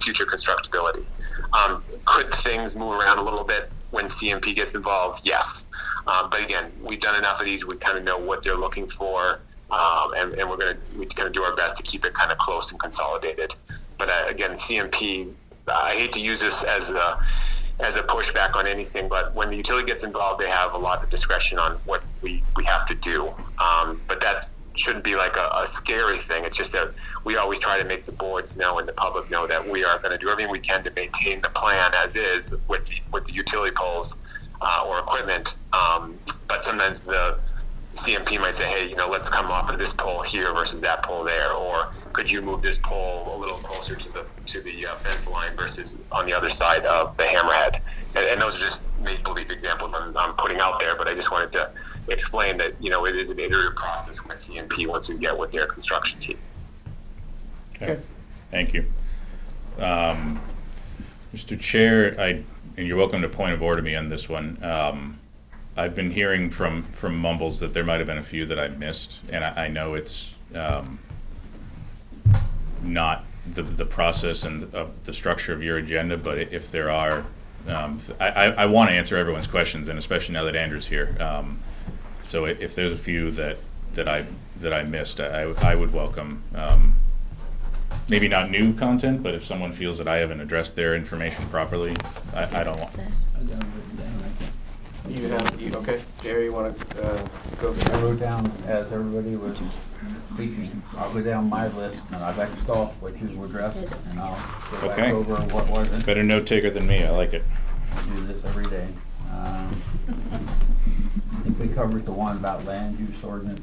S19: future constructability. Could things move around a little bit when CMP gets involved? Yes. But again, we've done enough of these. We kind of know what they're looking for, and we're going to do our best to keep it kind of close and consolidated. But again, CMP, I hate to use this as a pushback on anything, but when the utility gets involved, they have a lot of discretion on what we have to do. But that shouldn't be like a scary thing. It's just that we always try to make the boards know and the public know that we are going to do everything we can to maintain the plan as is with the utility poles or equipment. But sometimes the CMP might say, hey, let's come off of this pole here versus that pole there, or could you move this pole a little closer to the fence line versus on the other side of the hammerhead? And those are just make-believe examples I'm putting out there, but I just wanted to explain that it is an iterative process with CMP once we get with their construction team.
S1: Okay. Thank you. Mr. Chair, and you're welcome to point of order me on this one. I've been hearing from mumbles that there might have been a few that I missed, and I know it's not the process and the structure of your agenda, but if there are, I want to answer everyone's questions, and especially now that Andrew's here. So if there's a few that I missed, I would welcome. Maybe not new content, but if someone feels that I haven't addressed their information properly, I don't want.
S3: Okay, Jerry, you want to go?
S12: I wrote down, as everybody was speaking, I'll go down my list and I'd like to start what you were addressed, and I'll go back
S1: Okay.
S12: over what wasn't.
S1: Better note taker than me. I like it.
S12: I do this every day. I think we covered the one about land use ordinance.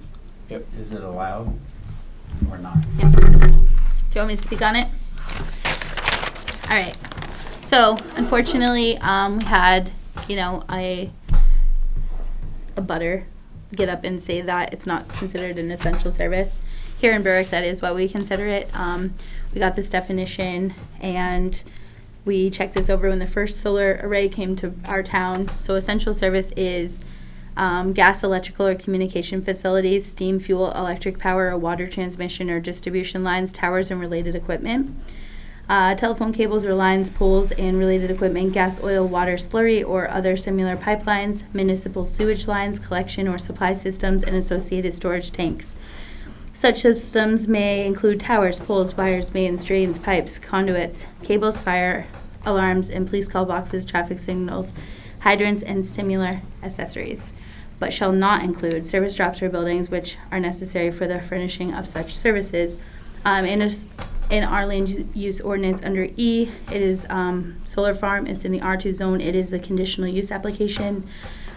S3: Yep.
S12: Is it allowed or not?
S7: Do you want me to speak on it? All right. So, unfortunately, we had, a butter get up and say that it's not considered an essential service. Here in Berwick, that is what we consider it. We got this definition, and we checked this over when the first solar array came to our town. So, essential service is gas, electrical, or communication facilities, steam, fuel, electric power, or water transmission or distribution lines, towers, and related equipment. Telephone cables or lines, poles, and related equipment, gas, oil, water, slurry, or other similar pipelines, municipal sewage lines, collection or supply systems, and associated storage tanks. Such systems may include towers, poles, wires, mains, drains, pipes, conduits, cables, fire alarms, and police call boxes, traffic signals, hydrants, and similar accessories, but shall not include service drops or buildings which are necessary for the furnishing of such services. In our land use ordinance under E, it is solar farm. It's in the R2 zone. It is the conditional use application.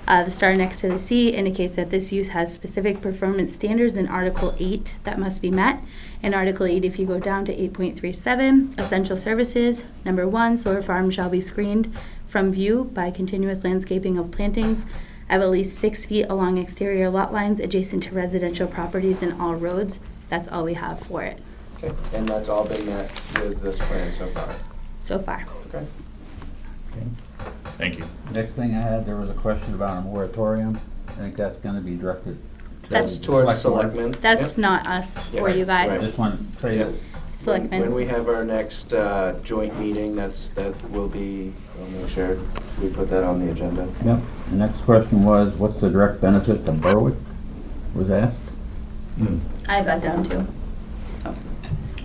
S7: The star next to the C indicates that this use has specific performance standards in Article 8 that must be met. In Article 8, if you go down to 8.37, essential services, number 1, solar farm shall be screened from view by continuous landscaping of plantings of at least 6 feet along exterior lot lines adjacent to residential properties and all roads. That's all we have for it.
S3: Okay, and that's all been met with this plan so far?
S7: So far.
S3: Okay.
S1: Thank you.
S12: Next thing I had, there was a question about a moratorium. I think that's gonna be directed to
S7: That's
S12: the
S3: towards
S12: select board.
S3: selectmen.
S7: That's not us or you guys.
S3: Right.
S12: This one, trade
S3: Yep.
S12: it.
S7: Selectmen.
S3: When we have our next joint meeting, that will be, I'll make sure we put that on the agenda.
S12: Yep. The next question was, what's the direct benefit to Berwick? Was asked.
S7: I have that down too.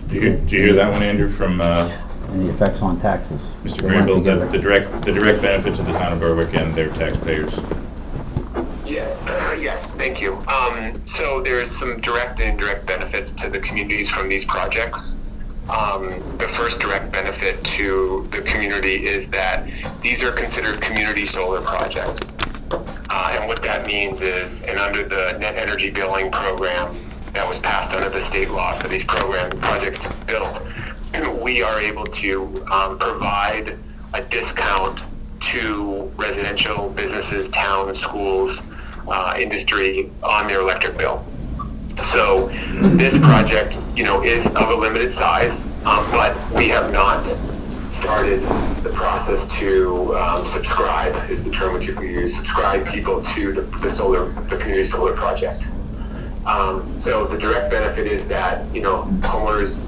S1: Did you hear that one, Andrew, from
S12: And the effects on taxes.
S1: Mr.
S12: They went
S1: Granville,
S12: together.
S1: the direct benefit to the town of Berwick and their taxpayers?
S19: Yeah, yes, thank you. So there's some direct and indirect benefits to the communities from these projects. The first direct benefit to the community is that these are considered community solar projects. And what that means is, and under the net energy billing program that was passed under the state law for these projects to be built, we are able to provide a discount to residential businesses, towns, schools, industry on their electric bill. So this project, is of a limited size, but we have not started the process to subscribe, is the term which we use, subscribe people to the community solar project. So the direct benefit is that, homeowners,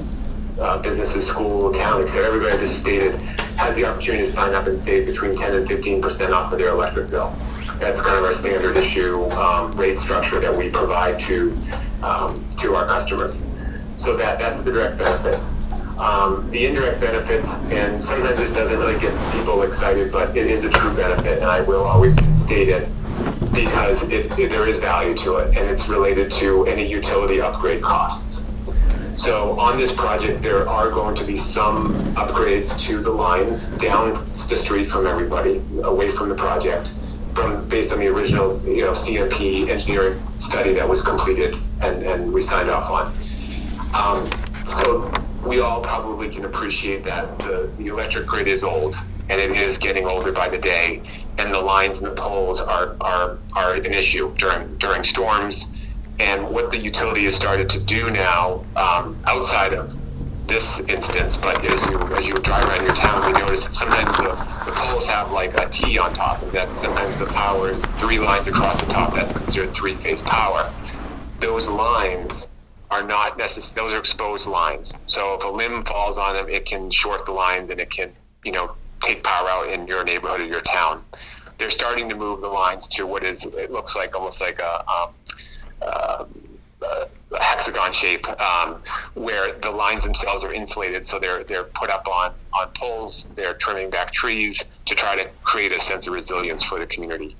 S19: businesses, school, town, etc., everybody just stated has the opportunity to sign up and save between 10 and 15% off of their electric bill. That's kind of our standard issue rate structure that we provide to our customers. So that's the direct benefit. The indirect benefits, and sometimes this doesn't really get people excited, but it is a true benefit, and I will always state it because there is value to it, and it's related to any utility upgrade costs. So on this project, there are going to be some upgrades to the lines down the street from everybody, away from the project, based on the original, CMP engineering study that was completed and we signed off on. So we all probably can appreciate that the electric grid is old, and it is getting older by the day, and the lines and the poles are an issue during storms. And what the utility has started to do now, outside of this instance, but as you drive around your town, we notice that sometimes the poles have like a T on top, and that sometimes the power is 3 lines across the top. That's considered 3-phase power. Those lines are not necessary; those are exposed lines. So if a limb falls on them, it can short the lines, and it can, take power out in your neighborhood or your town. They're starting to move the lines to it looks like almost like a hexagon shape, where the lines themselves are insulated, so they're put up on poles. They're trimming back trees to try to create a sense of resilience for the community.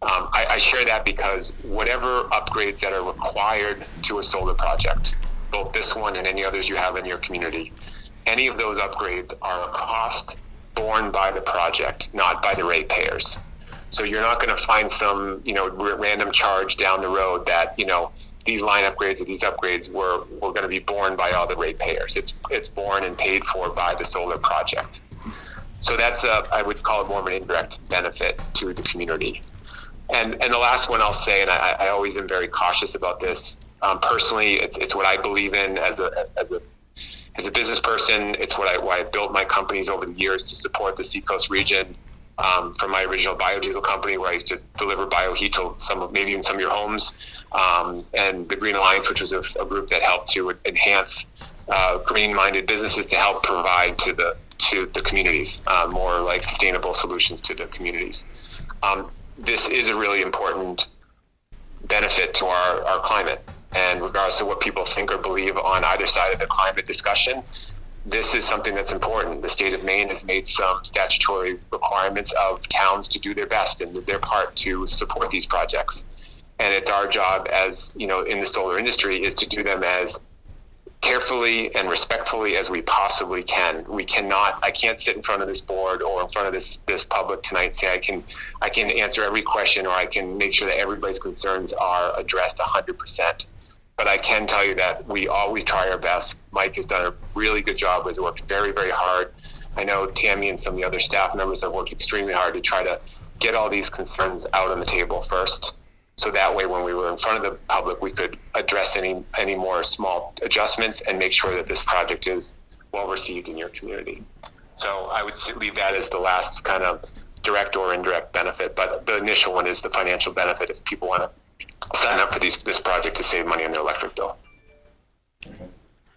S19: I share that because whatever upgrades that are required to a solar project, both this one and any others you have in your community, any of those upgrades are a cost borne by the project, not by the ratepayers. So you're not going to find some, random charge down the road that, these line upgrades or these upgrades were going to be borne by all the ratepayers. It's borne and paid for by the solar project. So that's I would call it more of an indirect benefit to the community. And the last one I'll say, and I always am very cautious about this. Personally, it's what I believe in as a business person. It's why I built my companies over the years to support the Seacoast region. from my original biodiesel company, where I used to deliver bioheat to maybe even some of your homes, and the Green Alliance, which was a group that helped to enhance green-minded businesses to help provide to the communities more like sustainable solutions to the communities. This is a really important benefit to our climate, and regardless of what people think or believe on either side of the climate discussion, this is something that's important. The state of Maine has made some statutory requirements of towns to do their best and their part to support these projects. And it's our job as, in the solar industry, is to do them as carefully and respectfully as we possibly can. I can't sit in front of this board or in front of this public tonight and say I can answer every question, or I can make sure that everybody's concerns are addressed 100%. But I can tell you that we always try our best. Mike has done a really good job. Has worked very, very hard. I know Tammy and some of the other staff members have worked extremely hard to try to get all these concerns out on the table first. So that way, when we were in front of the public, we could address any more small adjustments and make sure that this project is well received in your community. So I would leave that as the last kind of direct or indirect benefit. But the initial one is the financial benefit if people want to sign up for this project to save money on their electric bill.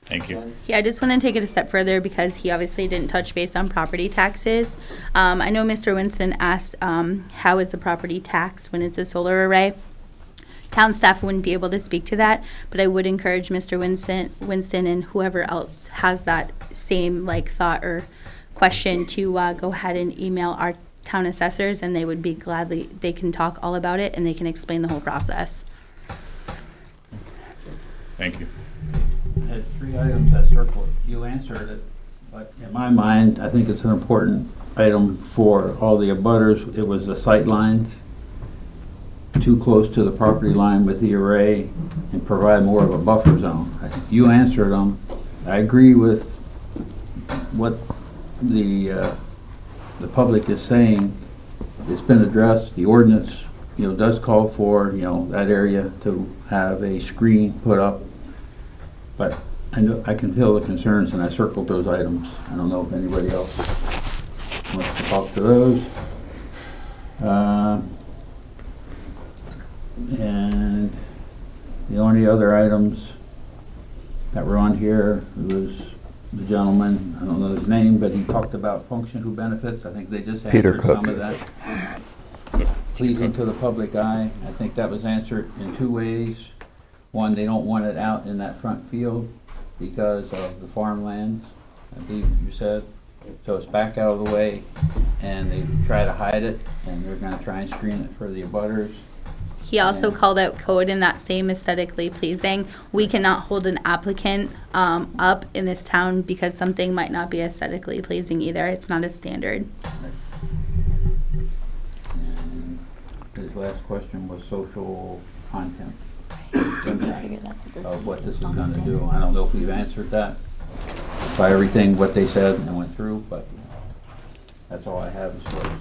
S1: Thank you.
S7: Yeah, I just want to take it a step further because he obviously didn't touch base on property taxes. I know Mr. Winston asked how is the property taxed when it's a solar array. Town staff wouldn't be able to speak to that, but I would encourage Mr. Winston and whoever else has that same thought or question to go ahead and email our town assessors, and they would be they can talk all about it and they can explain the whole process.
S1: Thank you.
S12: I had 3 items I circled. You answered it, but in my mind, I think it's an important item for all the abutters. It was the sight lines, too close to the property line with the array, and provide more of a buffer zone. You answered them. I agree with what the public is saying. It's been addressed. The ordinance, does call for, that area to have a screen put up. But I know I can feel the concerns, and I circled those items. I don't know if anybody else wants to talk to those. And the only other items that were on here was the gentleman, I don't know his name, but he talked about functional benefits. I think they just
S8: Peter
S12: answered
S8: Cook.
S12: some of that. Pleasing to the public eye. I think that was answered in 2 ways. One, they don't want it out in that front field because of the farmlands, I believe you said. So it's back out of the way, and they try to hide it, and they're going to try and screen it for the abutters.
S7: He also called out code in that same aesthetically pleasing. We cannot hold an applicant up in this town because something might not be aesthetically pleasing either. It's not a standard.
S12: And his last question was social content of what this is going to do. I don't know if we've answered that by everything what they said and went through, but that's all I have as far as,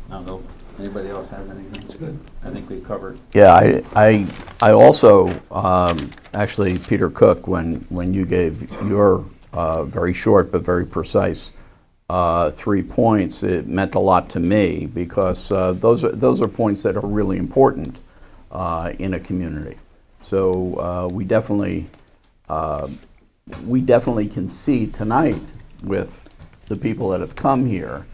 S12: I don't know. Anybody else have anything? That's good. I think we covered.
S14: Yeah, I also, actually, Peter Cook, when you gave your very short but very precise 3 points, it meant a lot to me because those are points that are really important in a community. So we definitely can see tonight with the people that have come here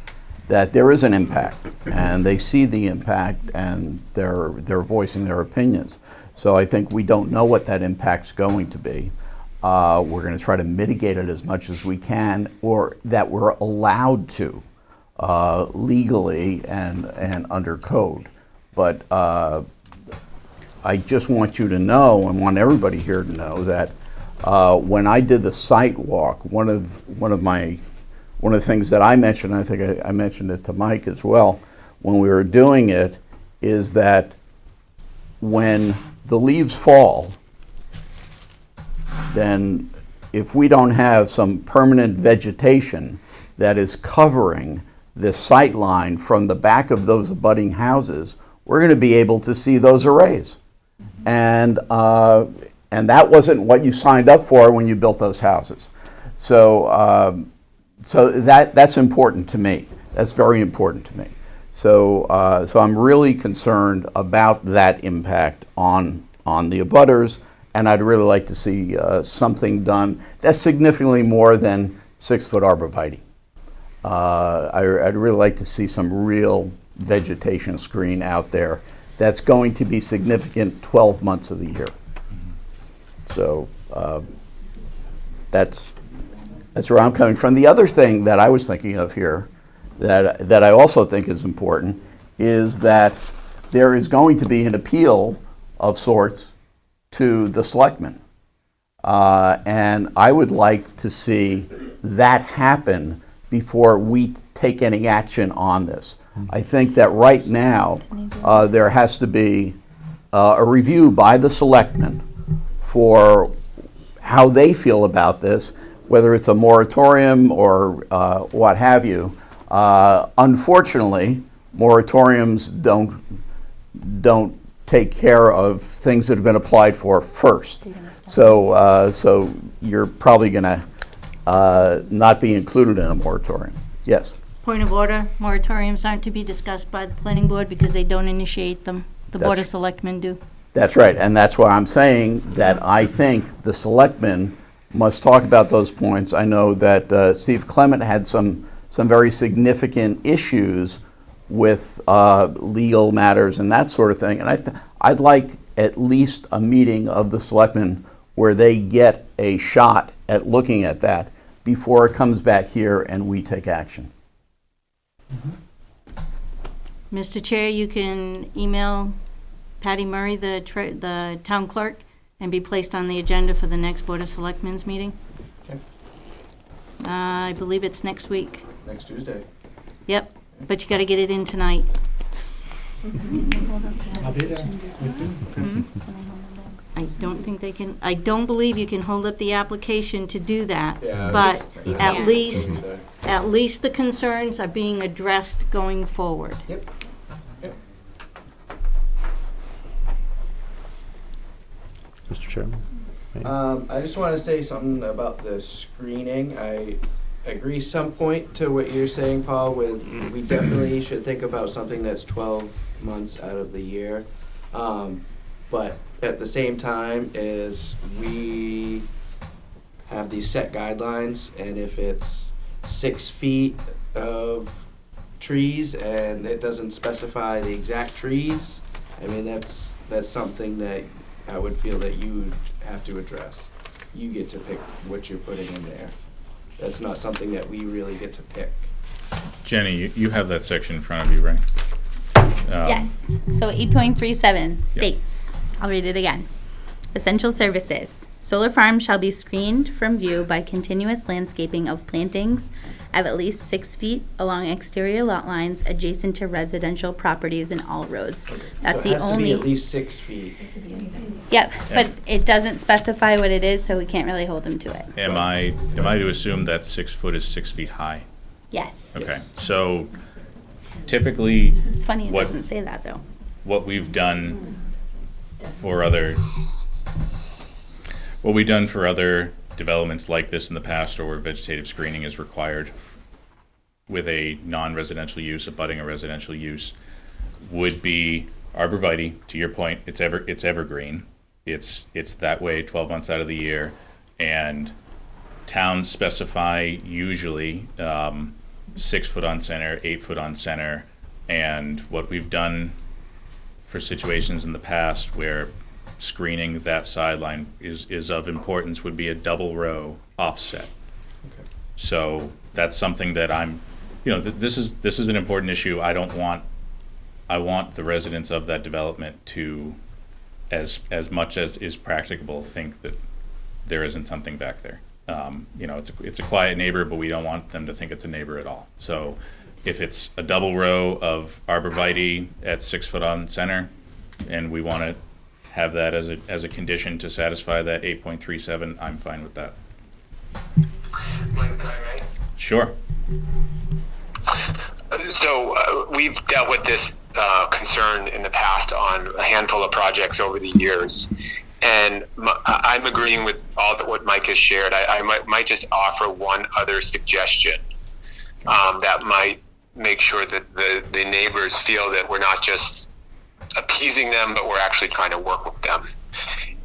S14: that there is an impact, and they see the impact, and they're voicing their opinions. So I think we don't know what that impact's going to be. We're going to try to mitigate it as much as we can, or that we're allowed to legally and under code. But I just want you to know, and want everybody here to know, that when I did the site walk, one of the things that I mentioned, I think I mentioned it to Mike as well, when we were doing it, is that when the leaves fall, then if we don't have some permanent vegetation that is covering the sight line from the back of those abutting houses, we're going to be able to see those arrays. And that wasn't what you signed up for when you built those houses. So that's important to me. That's very important to me.
S20: So, so I'm really concerned about that impact on the abutters, and I'd really like to see something done that's significantly more than 6-foot arborvitae. I'd really like to see some real vegetation screen out there that's going to be significant 12 months of the year. So that's where I'm coming from. The other thing that I was thinking of here that I also think is important is that there is going to be an appeal of sorts to the selectmen. And I would like to see that happen before we take any action on this. I think that right now there has to be a review by the selectmen for how they feel about this, whether it's a moratorium or what have you. Unfortunately, moratoriums don't take care of things that have been applied for first. So, so you're probably going to not be included in a moratorium. Yes.
S2: Point of order, moratoriums aren't to be discussed by the planning board because they don't initiate them. The Board of Selectmen do.
S20: That's right, and that's why I'm saying that I think the selectmen must talk about those points. I know that Steve Clement had some very significant issues with legal matters and that sort of thing, and I'd like at least a meeting of the selectmen where they get a shot at looking at that before it comes back here and we take action.
S2: Mr. Chair, you can email Patty Murray, the town clerk, and be placed on the agenda for the next Board of Selectmen's meeting.
S3: Okay.
S2: I believe it's next week.
S3: Next Tuesday.
S2: Yep, but you gotta get it in tonight.
S16: I'll be there with you.
S2: I don't think they can, I don't believe you can hold up the application to do that.
S3: Yeah,
S2: But
S3: you
S2: at
S3: can.
S2: least, at least the concerns are being addressed going forward.
S3: Yep.
S8: Mr. Chairman?
S3: I just want to say something about the screening. I agree some point to what you're saying, Paul, with we definitely should think about something that's 12 months out of the year. But at the same time is we have these set guidelines, and if it's 6 feet of trees and it doesn't specify the exact trees, I mean, that's something that I would feel that you would have to address. You get to pick what you're putting in there. That's not something that we really get to pick.
S1: Jenny, you have that section in front of you, right?
S7: Yes. So 8.37 states, I'll read it again. Essential services. Solar farms shall be screened from view by continuous landscaping of plantings of at least 6 feet along exterior lot lines adjacent to residential properties and all roads. That's
S3: So it
S7: the
S3: has to be
S7: only.
S3: at least 6 feet.
S7: Yep, but it doesn't specify what it is, so we can't really hold them to it.
S1: Am I to assume that 6 foot is 6 feet high?
S7: Yes.
S1: Okay, so typically,
S7: It's funny it
S1: what
S7: doesn't say that though.
S1: what we've done for other developments like this in the past, or where vegetative screening is required with a non-residential use, abutting a residential use, would be arborvitae. To your point, it's evergreen. It's that way 12 months out of the year, and towns specify usually 6 foot on center, 8 foot on center, and what we've done for situations in the past where screening that sideline is of importance would be a double row offset.
S3: Okay.
S1: So that's something that this is an important issue. I want the residents of that development to, as much as is practicable, think that there isn't something back there. It's a quiet neighbor, but we don't want them to think it's a neighbor at all. So if it's a double row of arborvitae at 6 foot on center, and we want to have that as a condition to satisfy that 8.37, I'm fine with that. Sure.
S19: So we've dealt with this concern in the past on a handful of projects over the years, and I'm agreeing with all that what Mike has shared. I might just offer one other suggestion that might make sure that the neighbors feel that we're not just appeasing them, but we're actually trying to work with them.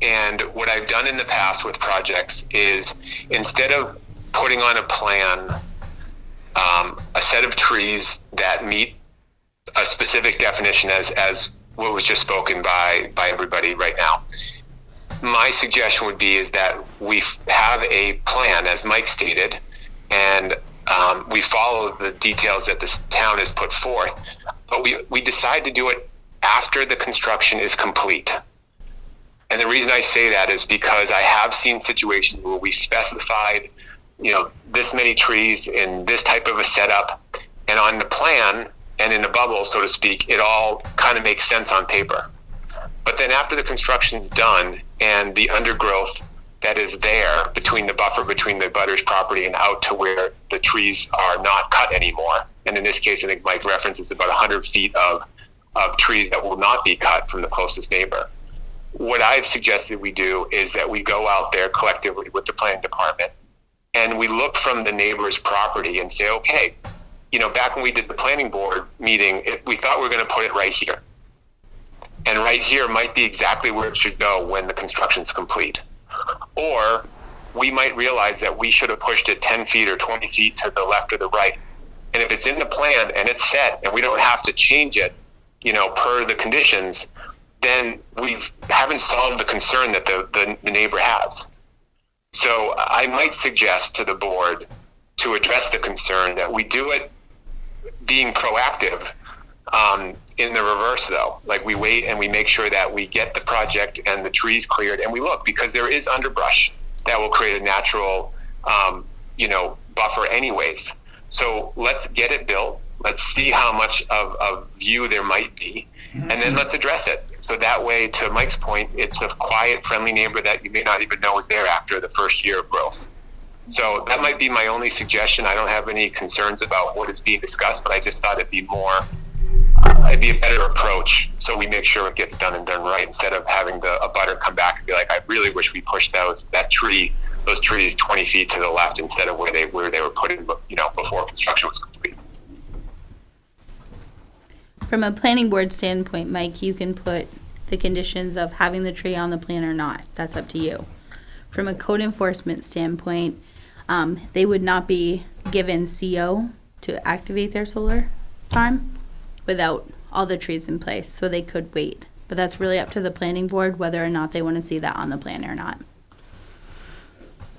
S19: And what I've done in the past with projects is, instead of putting on a plan a set of trees that meet a specific definition as what was just spoken by everybody right now, my suggestion would be is that we have a plan, as Mike stated, and we follow the details that this town has put forth, but we decide to do it after the construction is complete. And the reason I say that is because I have seen situations where we specified, this many trees in this type of a setup, and on the plan and in the bubble, so to speak, it all kind of makes sense on paper. But then after the construction's done and the undergrowth that is there between the buffer between the butter's property and out to where the trees are not cut anymore, and in this case, I think Mike references about 100 feet of trees that will not be cut from the closest neighbor. What I've suggested we do is that we go out there collectively with the planning department and we look from the neighbor's property and say, okay, back when we did the planning board meeting, we thought we were going to put it right here. And right here might be exactly where it should go when the construction's complete. Or we might realize that we should have pushed it 10 feet or 20 feet to the left or the right. And if it's in the plan and it's set and we don't have to change it, per the conditions, then we haven't solved the concern that the neighbor has. So I might suggest to the board to address the concern that we do it being proactive, in the reverse though. Like we wait and we make sure that we get the project and the trees cleared, and we look, because there is underbrush that will create a natural, buffer anyways. So let's get it built. Let's see how much of view there might be, and then let's address it. So that way, to Mike's point, it's a quiet, friendly neighbor that you may not even know is there after the first year of growth. So that might be my only suggestion. I don't have any concerns about what is being discussed, but I just thought it'd be a better approach, so we make sure it gets done and done right, instead of having a butter come back and be like, I really wish we pushed those trees 20 feet to the left instead of where they were put in, before construction was complete.
S7: From a planning board standpoint, Mike, you can put the conditions of having the tree on the plan or not. That's up to you. From a code enforcement standpoint, they would not be given CO to activate their solar farm without all the trees in place, so they could wait. But that's really up to the planning board whether or not they want to see that on the plan or not.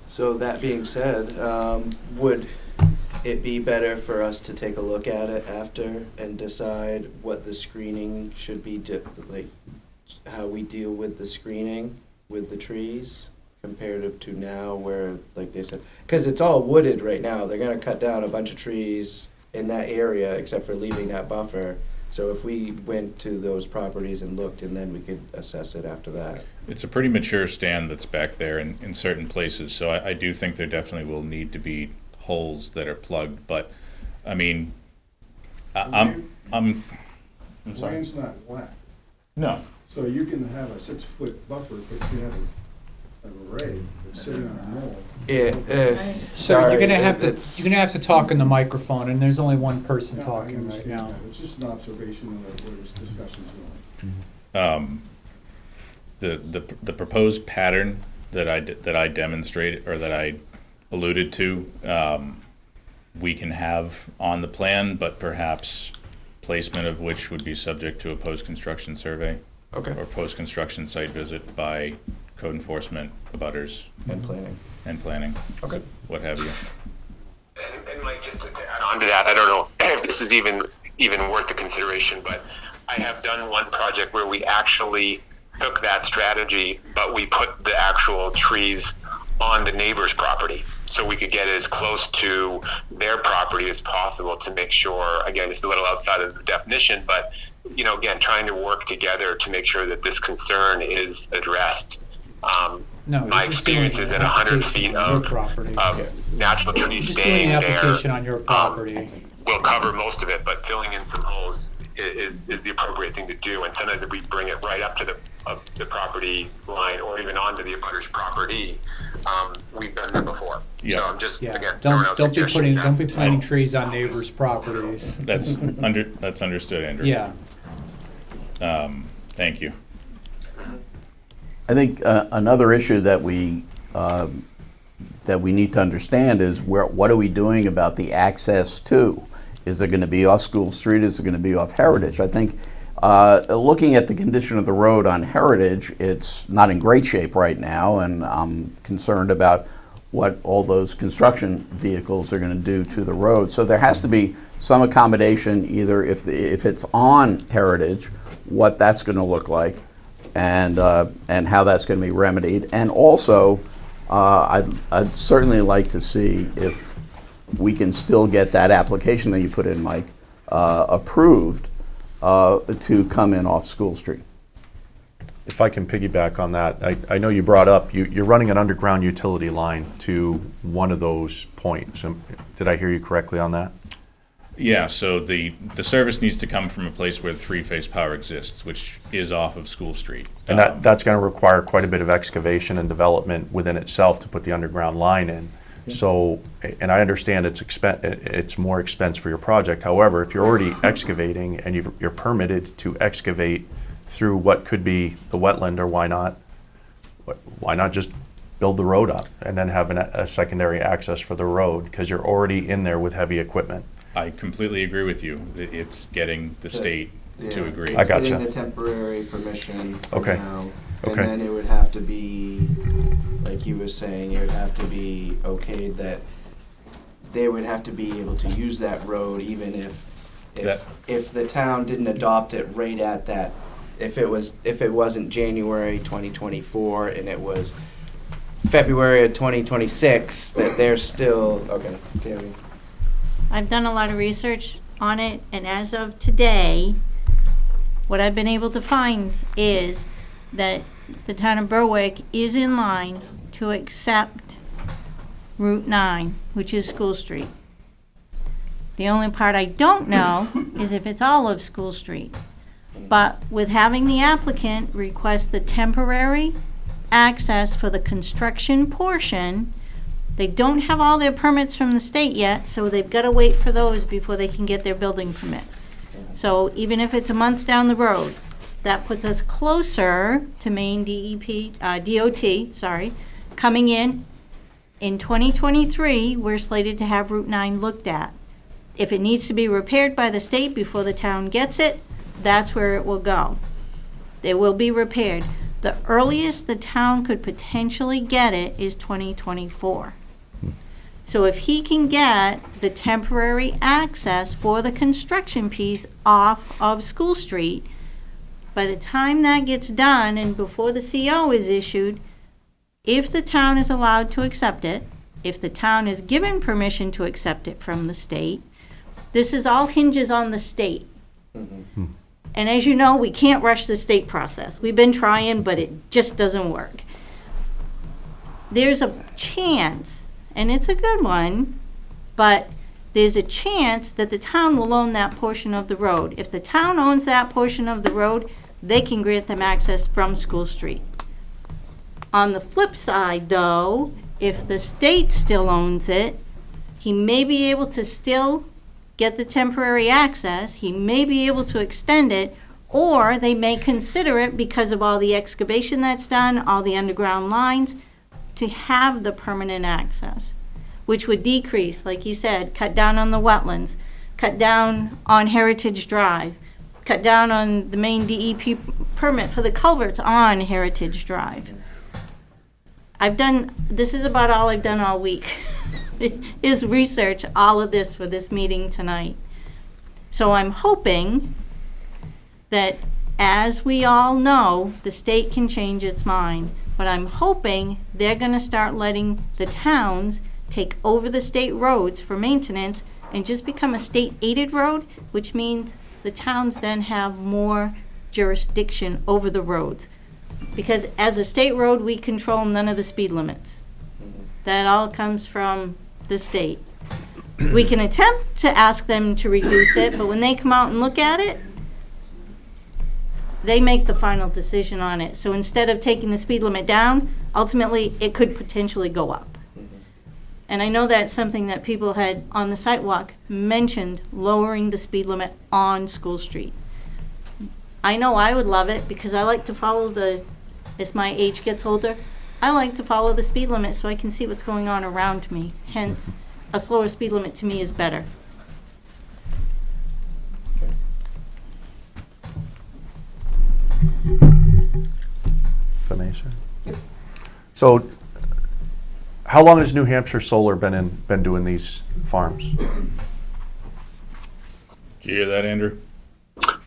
S3: So that being said, would it be better for us to take a look at it after and decide what the screening should be, how we deal with the screening with the trees comparative to now, where, like they said, because it's all wooded right now. They're going to cut down a bunch of trees in that area except for leaving that buffer. So if we went to those properties and looked, and then we could assess it after that.
S1: It's a pretty mature stand that's back there in certain places, so I do think there definitely will need to be holes that are plugged, but I mean, I'm sorry.
S5: Land's not flat.
S1: No.
S5: So you can have a 6-foot buffer, but you have an array that's sitting on a knoll.
S3: Yeah.
S16: So you're gonna have to talk in the microphone, and there's only one person
S5: No, I
S16: talking right
S5: understand
S16: now.
S5: that. It's just an observation of where this discussion's going.
S1: The proposed pattern that I demonstrated, or that I alluded to, we can have on the plan, but perhaps placement of which would be subject to a post-construction survey.
S3: Okay.
S1: Or post-construction site visit by code enforcement, abutters.
S3: And planning.
S1: Okay. What have you.
S19: And Mike, just to add on to that, I don't know if this is even worth the consideration, but I have done one project where we actually took that strategy, but we put the actual trees on the neighbor's property, so we could get as close to their property as possible to make sure, again, it's a little outside of the definition, but, again, trying to work together to make sure that this concern is addressed. My experience is that 100 feet of natural trees
S16: Just
S19: staying
S16: doing an
S19: there
S16: application on your property.
S19: will cover most of it, but filling in some holes is the appropriate thing to do. And sometimes if we bring it right up to the property line or even onto the abutter's property, we've done that before.
S1: Yeah.
S19: So I'm just,
S16: Yeah,
S19: again, throwing out
S16: don't be
S19: suggestions
S16: don't be
S19: out.
S16: planting trees on neighbors' properties.
S1: That's understood, Andrew.
S16: Yeah.
S1: Thank you.
S20: I think another issue that we need to understand is what are we doing about the access to? Is it going to be off School Street? Is it going to be off Heritage? I think looking at the condition of the road on Heritage, it's not in great shape right now, and I'm concerned about what all those construction vehicles are going to do to the road. So there has to be some accommodation, either if it's on Heritage, what that's going to look like, and how that's going to be remedied. And also, I'd certainly like to see if we can still get that application that you put in, Mike, approved to come in off School Street.
S8: If I can piggyback on that, I know you brought up, you're running an underground utility line to one of those points. Did I hear you correctly on that?
S1: Yeah, so the service needs to come from a place where three-phase power exists, which is off of School Street.
S8: And that's going to require quite a bit of excavation and development within itself to put the underground line in. So, and I understand it's more expense for your project. However, if you're already excavating and you're permitted to excavate through what could be the wetland, or why not just build the road up and then have a secondary access for the road, because you're already in there with heavy equipment.
S1: I completely agree with you. It's getting the state to agree.
S3: It's
S8: I gotcha.
S3: getting the temporary permission for
S8: Okay.
S3: now.
S8: Okay.
S3: And then it would have to be, like you were saying, it would have to be okayed that they would have to be able to use that road even if the town didn't adopt it right at that, if it wasn't January 2024 and it was February of 2026, that they're still, okay, Tammy.
S2: I've done a lot of research on it, and as of today, what I've been able to find is that the town of Berwick is in line to accept Route 9, which is School Street. The only part I don't know is if it's all of School Street. But with having the applicant request the temporary access for the construction portion, they don't have all their permits from the state yet, so they've got to wait for those before they can get their building permit. So even if it's a month down the road, that puts us closer to Maine DOT, coming in. In 2023, we're slated to have Route 9 looked at. If it needs to be repaired by the state before the town gets it, that's where it will go. They will be repaired. The earliest the town could potentially get it is 2024. So if he can get the temporary access for the construction piece off of School Street, by the time that gets done and before the CO is issued, if the town is allowed to accept it, if the town is given permission to accept it from the state, this is all hinges on the state.
S3: Mm-hmm.
S2: And as you know, we can't rush the state process. We've been trying, but it just doesn't work. There's a chance, and it's a good one, but there's a chance that the town will own that portion of the road. If the town owns that portion of the road, they can grant them access from School Street. On the flip side, though, if the state still owns it, he may be able to still get the temporary access, he may be able to extend it, or they may consider it, because of all the excavation that's done, all the underground lines, to have the permanent access, which would decrease, like you said, cut down on the wetlands, cut down on Heritage Drive, cut down on the main DEP permit for the culverts on Heritage Drive. This is about all I've done all week, is research all of this for this meeting tonight. So I'm hoping that, as we all know, the state can change its mind, but I'm hoping they're gonna start letting the towns take over the state roads for maintenance and just become a state-aided road, which means the towns then have more jurisdiction over the roads. Because as a state road, we control none of the speed limits. That all comes from the state. We can attempt to ask them to reduce it, but when they come out and look at it, they make the final decision on it. So instead of taking the speed limit down, ultimately, it could potentially go up. And I know that's something that people had on the sidewalk mentioned, lowering the speed limit on School Street. I know I would love it because I like to follow as my age gets older, I like to follow the speed limit so I can see what's going on around me. Hence, a slower speed limit to me is better.
S8: If I may, sir. So, how long has New Hampshire Solar been doing these farms?
S1: Did you hear that, Andrew?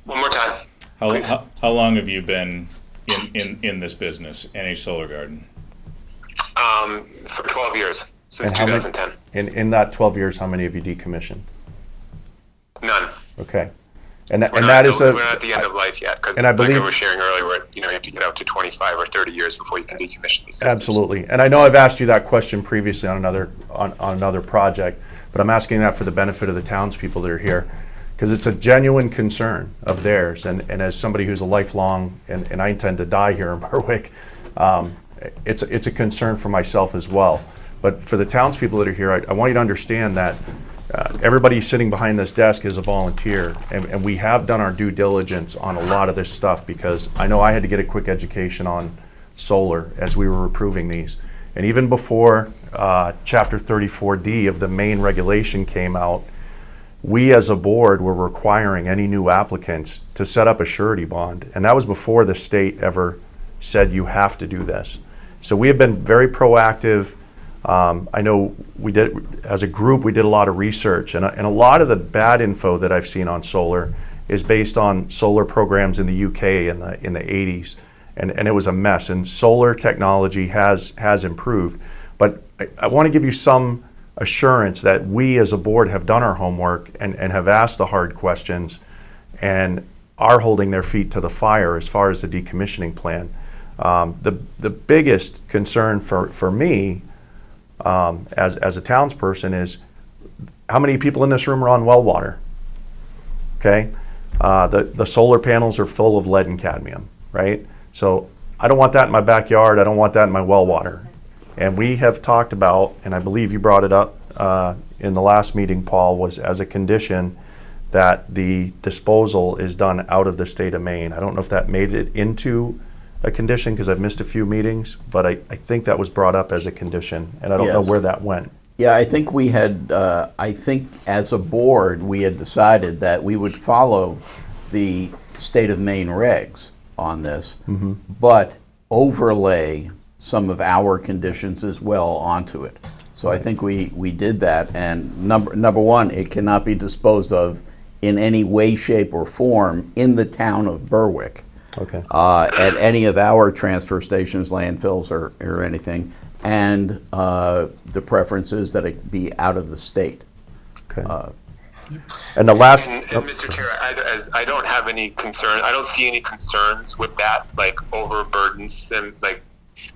S19: One more time.
S1: How long have you been in this business, NH Solar Garden?
S19: For 12 years, since
S8: And how many-
S19: 2010.
S8: In that 12 years, how many have you decommissioned?
S19: None.
S8: Okay. And
S19: We're
S8: that is
S19: we're not at the end of life yet, because
S8: and I
S19: like I
S8: believe-
S19: was sharing earlier, you have to get out to 25 or 30 years before you can decommission these systems.
S8: Absolutely. And I know I've asked you that question previously on another project, but I'm asking that for the benefit of the townspeople that are here, because it's a genuine concern of theirs. And as somebody who's a lifelong, and I intend to die here in Berwick, it's a concern for myself as well. But for the townspeople that are here, I want you to understand that everybody sitting behind this desk is a volunteer, and we have done our due diligence on a lot of this stuff, because I know I had to get a quick education on solar as we were approving these. And even before Chapter 34D of the main regulation came out, we as a board were requiring any new applicants to set up a surety bond. And that was before the state ever said you have to do this. So we have been very proactive. I know we did, as a group, we did a lot of research, and a lot of the bad info that I've seen on solar is based on solar programs in the UK in the 80s, and it was a mess. And solar technology has improved, but I want to give you some assurance that we as a board have done our homework and have asked the hard questions and are holding their feet to the fire as far as the decommissioning plan. The biggest concern for me as a townsperson is how many people in this room are on well water. Okay, the solar panels are full of lead and cadmium, right? So I don't want that in my backyard. I don't want that in my well water. And we have talked about, and I believe you brought it up in the last meeting, Paul, was as a condition that the disposal is done out of the state of Maine. I don't know if that made it into a condition because I've missed a few meetings, but I think that was brought up as a condition, and I don't know
S20: Yes.
S8: where that went.
S20: Yeah, I think we had, I think as a board, we had decided that we would follow the state of Maine regs on this, but overlay some of our conditions as well onto it. So I think we did that, and number one, it cannot be disposed of in any way, shape, or form in the town of Berwick.
S8: Okay.
S20: At any of our transfer stations, landfills, or anything, and the preference is that it be out of the state.
S8: Okay. And the last,
S19: And Mr. Chair, I don't have any concern. I don't see any concerns with that, like overburdens and like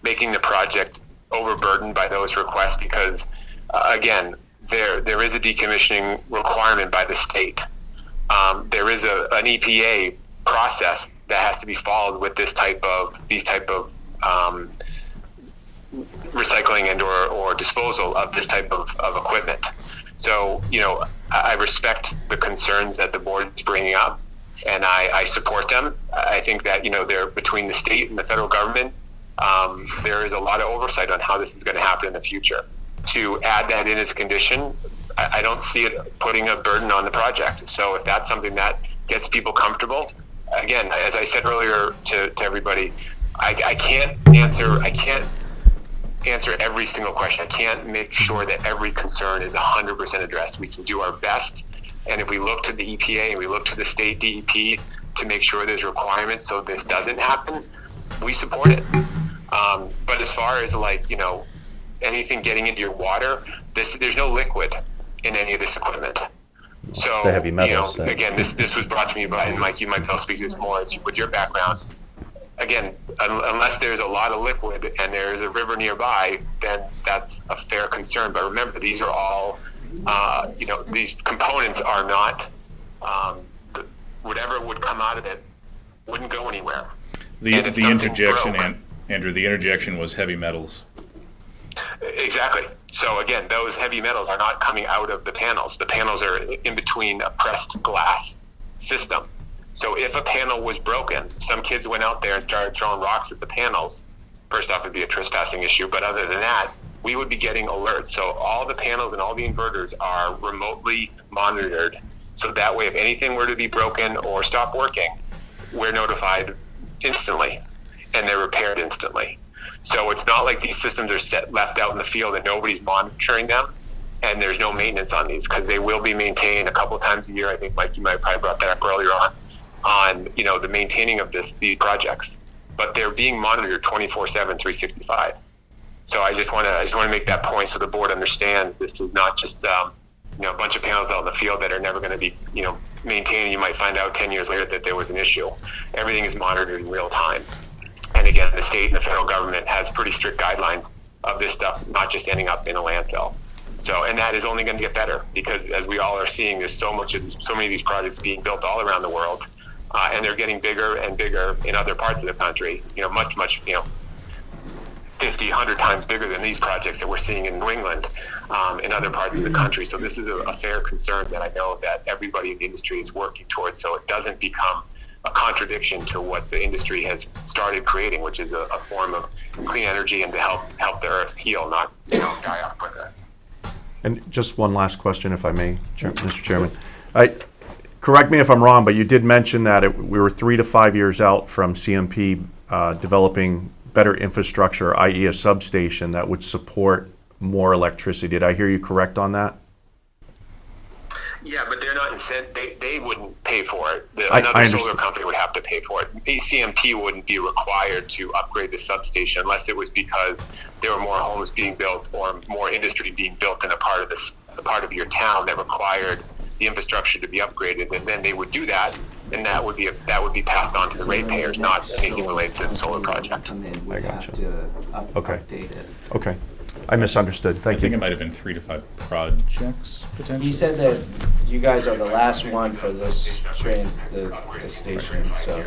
S19: making the project overburdened by those requests, because again, there is a decommissioning requirement by the state. There is an EPA process that has to be followed with these type of recycling and or disposal of this type of equipment. So, I respect the concerns that the board is bringing up, and I support them. I think that, they're between the state and the federal government. There is a lot of oversight on how this is going to happen in the future. To add that in as a condition, I don't see it putting a burden on the project. So if that's something that gets people comfortable, again, as I said earlier to everybody, I can't answer every single question. I can't make sure that every concern is 100% addressed. We can do our best, and if we look to the EPA and we look to the state DEP to make sure there's requirements so this doesn't happen, we support it. But as far as anything getting into your water, there's no liquid in any of this equipment. So,
S8: It's the heavy metals,
S19: again, this was brought to me by, and Mike, you might be able to speak to this more with your background. Again, unless there's a lot of liquid and there's a river nearby, then that's a fair concern. But remember, these are all, these components are not, whatever would come out of it wouldn't go anywhere.
S1: The
S19: And if something
S1: interjection,
S19: broke-
S1: Andrew, the interjection was heavy metals.
S19: Exactly. So again, those heavy metals are not coming out of the panels. The panels are in between a pressed glass system. So if a panel was broken, some kids went out there and started throwing rocks at the panels. First off, it'd be a trespassing issue, but other than that, we would be getting alerts. So all the panels and all the inverters are remotely monitored. So that way, if anything were to be broken or stop working, we're notified instantly and they're repaired instantly. So it's not like these systems are left out in the field and nobody's monitoring them, and there's no maintenance on these, because they will be maintained a couple times a year. I think, Mike, you might have probably brought that up earlier on the maintaining of these projects. But they're being monitored 24/7, 365. So I just want to make that point so the board understands this is not just a bunch of panels out in the field that are never going to be maintained. You might find out 10 years later that there was an issue. Everything is monitored in real time. And again, the state and the federal government has pretty strict guidelines of this stuff not just ending up in a landfill. So, and that is only going to get better, because as we all are seeing, there's so many of these projects being built all around the world, and they're getting bigger and bigger in other parts of the country. Much 50, 100 times bigger than these projects that we're seeing in New England, in other parts of the country. So this is a fair concern that I know that everybody in the industry is working towards, so it doesn't become a contradiction to what the industry has started creating, which is a form of clean energy and to help the earth heal, not die off quicker.
S8: And just one last question, if I may, Mr. Chairman. Correct me if I'm wrong, but you did mention that we were 3 to 5 years out from CMP developing better infrastructure, i.e. a substation that would support more electricity. Did I hear you correct on that?
S19: Yeah, but they're not incented. They wouldn't pay for it.
S8: I
S19: Another
S8: understand.
S19: solar company would have to pay for it. CMP wouldn't be required to upgrade the substation unless it was because there were more homes being built or more industry being built in a part of your town that required the infrastructure to be upgraded, and then they would do that, and that would be passed on to the ratepayers, not anything related to the solar project.
S8: I gotcha. Okay. Okay. I misunderstood. Thank
S1: I think
S8: you.
S1: it might have been 3 to 5 projects, potentially.
S3: He said that you guys are the last one for this train, the station, so.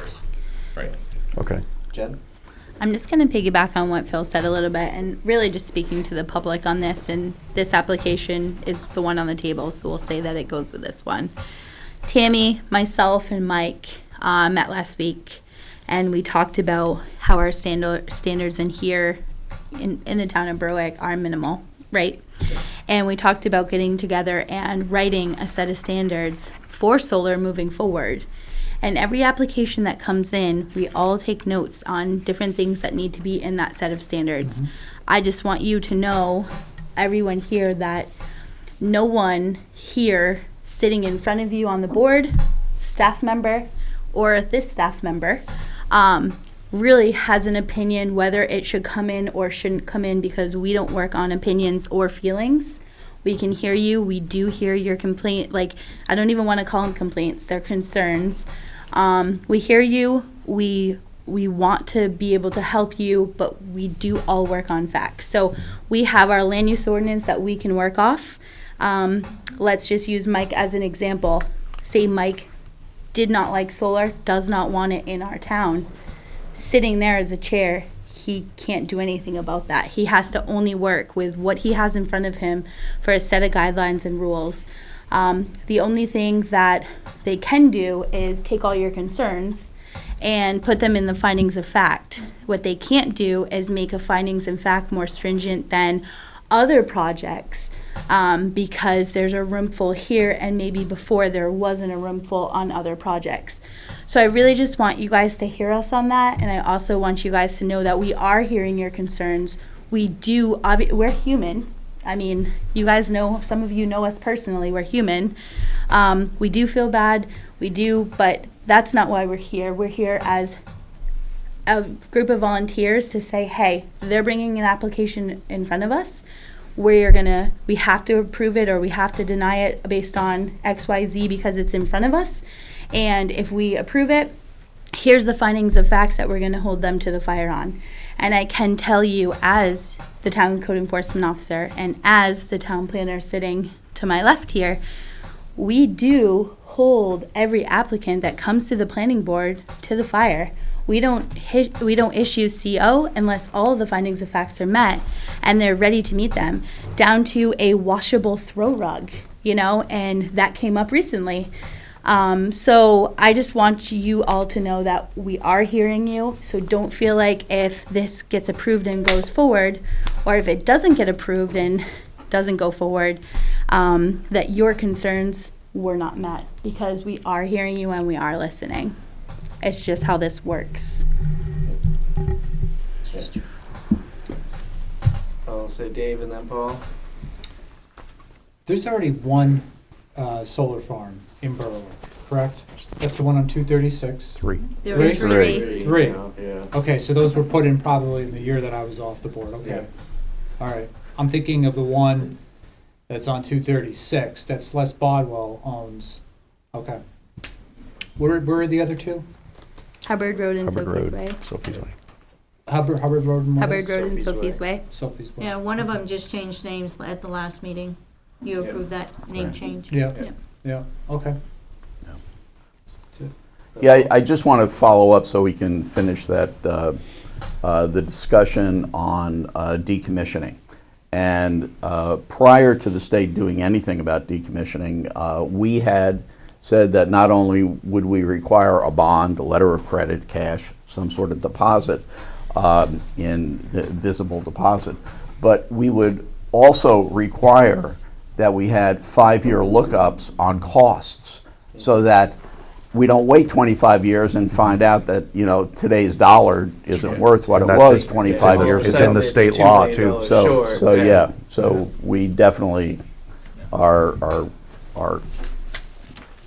S1: Right.
S8: Okay.
S3: Jen?
S7: I'm just going to piggyback on what Phil said a little bit, and really just speaking to the public on this. And this application is the one on the table, so we'll say that it goes with this one. Tammy, myself, and Mike met last week, and we talked about how our standards in here in the town of Berwick are minimal, right? And we talked about getting together and writing a set of standards for solar moving forward. And every application that comes in, we all take notes on different things that need to be in that set of standards. I just want you to know, everyone here, that no one here sitting in front of you on the board, staff member, or this staff member, really has an opinion whether it should come in or shouldn't come in, because we don't work on opinions or feelings. We can hear you. We do hear your complaint. Like, I don't even want to call them complaints. They're concerns. We hear you. We want to be able to help you, but we do all work on facts. So we have our land use ordinance that we can work off. Let's just use Mike as an example. Say Mike did not like solar, does not want it in our town. Sitting there as a chair, he can't do anything about that. He has to only work with what he has in front of him for a set of guidelines and rules. The only thing that they can do is take all your concerns and put them in the findings of fact. What they can't do is make a findings of fact more stringent than other projects, because there's a room full here, and maybe before there wasn't a room full on other projects. So I really just want you guys to hear us on that, and I also want you guys to know that we are hearing your concerns. We're human. I mean, you guys know, some of you know us personally, we're human. We do feel bad, but that's not why we're here. We're here as a group of volunteers to say, hey, they're bringing an application in front of us. We have to approve it or we have to deny it based on XYZ because it's in front of us. And if we approve it, here's the findings of facts that we're going to hold them to the fire on. And I can tell you, as the town code enforcement officer and as the town planner sitting to my left here, we do hold every applicant that comes to the planning board to the fire. We don't issue CO unless all of the findings of facts are met and they're ready to meet them, down to a washable throw rug, you know, and that came up recently. So I just want you all to know that we are hearing you. So don't feel like if this gets approved and goes forward, or if it doesn't get approved and doesn't go forward, that your concerns were not met, because we are hearing you and we are listening. It's just how this works.
S3: I'll say Dave and then Paul.
S16: There's already one solar farm in Berwick, correct? That's the one on 236.
S8: Three.
S7: There was three.
S16: Three.
S3: Yeah.
S16: Okay, so those were put in probably in the year that I was off the board, okay.
S3: Yeah.
S16: All right, I'm thinking of the one that's on 236, that's Les Bodwell owns. Okay. Where are the other two?
S7: Hubbard Road and
S8: Hubbard
S7: Sophie's
S8: Road,
S7: Way.
S8: Sophie's Way.
S16: Hubbard Road and what
S7: Hubbard
S16: else?
S7: Road and
S3: Sophie's
S7: Sophie's
S3: Way.
S7: Way.
S16: Sophie's Way.
S2: Yeah, one of them just changed names at the last meeting. You
S3: Yeah.
S2: approved that name
S8: Right.
S2: change.
S16: Yeah,
S2: Yep.
S16: yeah, okay.
S20: Yeah, I just want to follow up so we can finish that, the discussion on decommissioning. And prior to the state doing anything about decommissioning, we had said that not only would we require a bond, a letter of credit, cash, some sort of deposit, in the visible deposit, but we would also require that we had 5-year lookups on costs, so that we don't wait 25 years and find out that, you know, today's dollar isn't worth what it
S8: And that's
S20: was
S8: it.
S20: 25 years ago.
S8: It's in the state law too.
S20: So we definitely are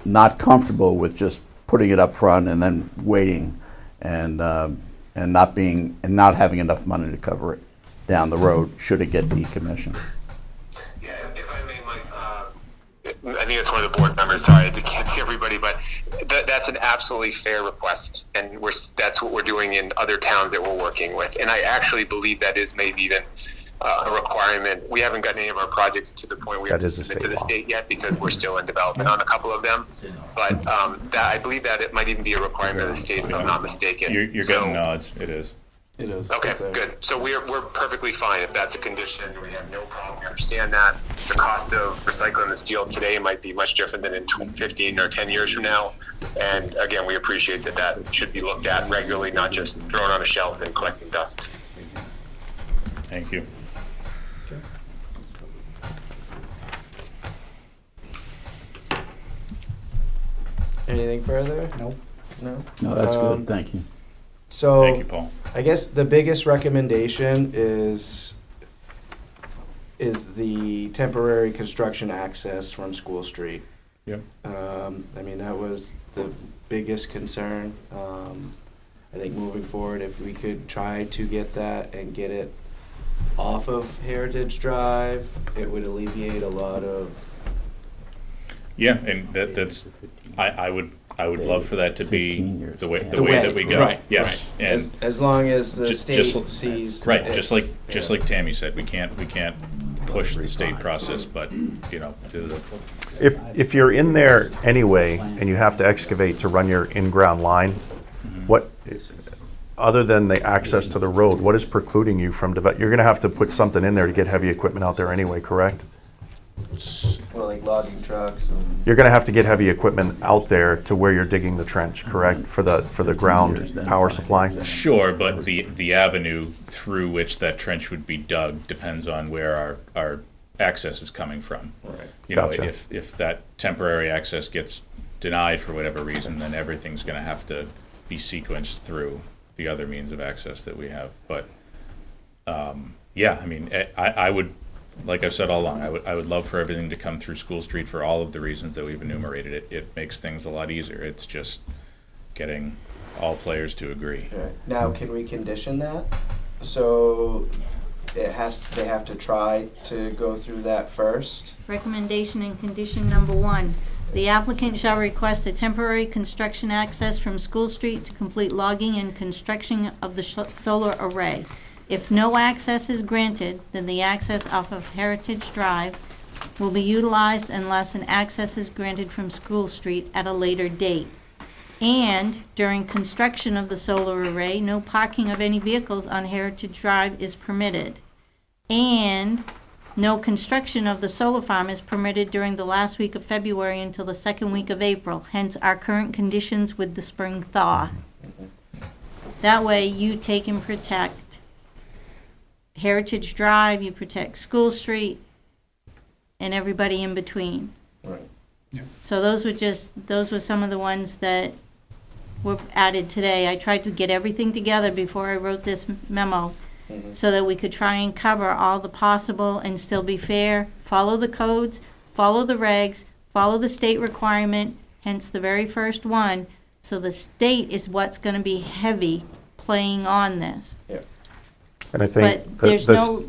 S20: not comfortable with just putting it up front and then waiting and not having enough money to cover it down the road should it get decommissioned.
S19: Yeah, if I may, Mike, I think it's one of the board members. Sorry, I can't see everybody, but that's an absolutely fair request, and that's what we're doing in other towns that we're working with. And I actually believe that is maybe even a requirement. We haven't gotten any of our projects to the point we have to submit to the state yet, because we're still in development on a couple of them. But I believe that it might even be a requirement of the state, if I'm not mistaken.
S1: You're getting nods, it is.
S3: It is.
S19: Okay, good. So we're perfectly fine if that's a condition. We have no problem. We understand that. The cost of recycling the steel today might be much different than in 15 or 10 years from now. And again, we appreciate that should be looked at regularly, not just thrown on a shelf and collecting dust.
S1: Thank you.
S3: Anything further?
S16: Nope.
S3: No?
S20: No, that's good, thank you.
S3: So,
S1: Thank you, Paul.
S3: I guess the biggest recommendation is the temporary construction access from School Street.
S1: Yep.
S3: I mean, that was the biggest concern. I think moving forward, if we could try to get that and get it off of Heritage Drive, it would alleviate a lot of.
S1: Yeah, and that's, I would love for that to be
S20: 15 years.
S1: the way
S3: The
S1: that we go.
S3: right,
S1: Yes,
S3: right.
S1: and
S3: As long as the
S1: Ju-
S3: state
S1: just-
S3: sees.
S1: right,
S3: it.
S1: just like
S3: Yeah.
S1: Tammy said, we can't push the state process, but you know, do the
S8: If you're in there anyway and you have to excavate to run your in-ground line, what, other than the access to the road, what is precluding you from you're gonna have to put something in there to get heavy equipment out there anyway, correct?
S3: Well, like logging trucks and.
S8: You're gonna have to get heavy equipment out there to where you're digging the trench, correct, for the ground power supply?
S1: Sure, but the avenue through which that trench would be dug depends on where our access is coming from.
S3: Right.
S1: You know,
S8: Gotcha.
S1: if that temporary access gets denied for whatever reason, then everything's gonna have to be sequenced through the other means of access that we have. But, yeah, I mean, I would, like I've said all along, I would love for everything to come through School Street for all of the reasons that we've enumerated. It makes things a lot easier. It's just getting all players to agree.
S3: Right. Now, can we condition that? So they have to try to go through that first?
S2: Recommendation and condition number 1, the applicant shall request a temporary construction access from School Street to complete logging and construction of the solar array. If no access is granted, then the access off of Heritage Drive will be utilized unless an access is granted from School Street at a later date. And during construction of the solar array, no parking of any vehicles on Heritage Drive is permitted. And no construction of the solar farm is permitted during the last week of February until the second week of April, hence our current conditions with the spring thaw. That way you take and protect Heritage Drive, you protect School Street, and everybody in between.
S3: Right.
S2: So those were some of the ones that were added today. I tried to get everything together before I wrote this memo so that we could try and cover all the possible and still be fair, follow the codes, follow the regs, follow the state requirement, hence the very first one. So the state is what's going to be heavy playing on this.
S3: Yeah.
S8: And I think
S2: But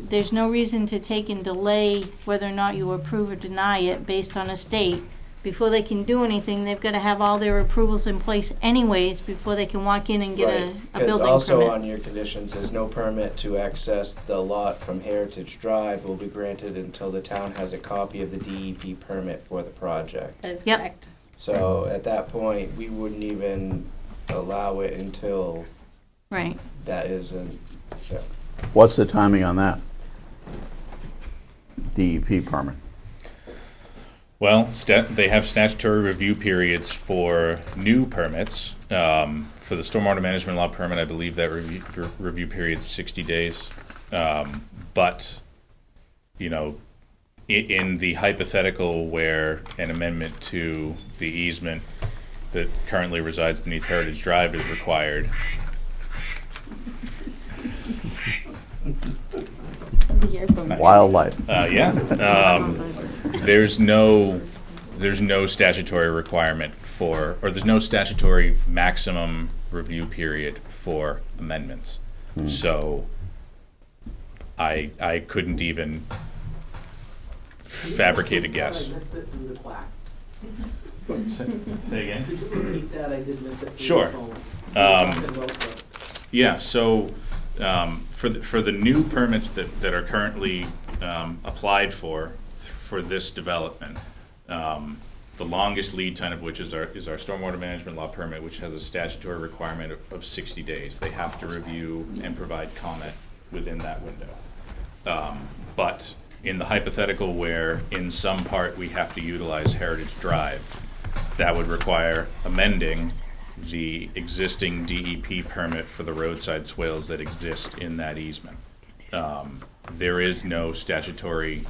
S2: there's no reason to take and delay whether or not you approve or deny it based on a state. Before they can do anything, they've got to have all their approvals in place anyways before they can walk in and get a
S3: Because
S2: building
S3: also
S2: permit.
S3: on your conditions, there's no permit to access the lot from Heritage Drive will be granted until the town has a copy of the DEP permit for the project.
S7: That is
S2: Yep.
S7: correct.
S3: So at that point, we wouldn't even allow it until
S2: Right.
S3: that isn't, yeah.
S20: What's the timing on that? DEP permit.
S1: Well, they have statutory review periods for new permits. For the stormwater management law permit, I believe that review period's 60 days. But, you know, in the hypothetical where an amendment to the easement that currently resides beneath Heritage Drive is required,
S20: Wildlife.
S1: there's no statutory requirement for, or there's no statutory maximum review period for amendments. So I couldn't even fabricate a guess.
S15: I missed it through the plaque.
S1: Say again?
S15: Could you repeat that? I did miss it through
S1: Sure.
S15: the phone.
S1: Yeah, so for the new permits that are currently applied for this development, the longest lead time of which is our stormwater management law permit, which has a statutory requirement of 60 days. They have to review and provide comment within that window. But in the hypothetical where in some part we have to utilize Heritage Drive, that would require amending the existing DEP permit for the roadside swales that exist in that easement. There is no statutory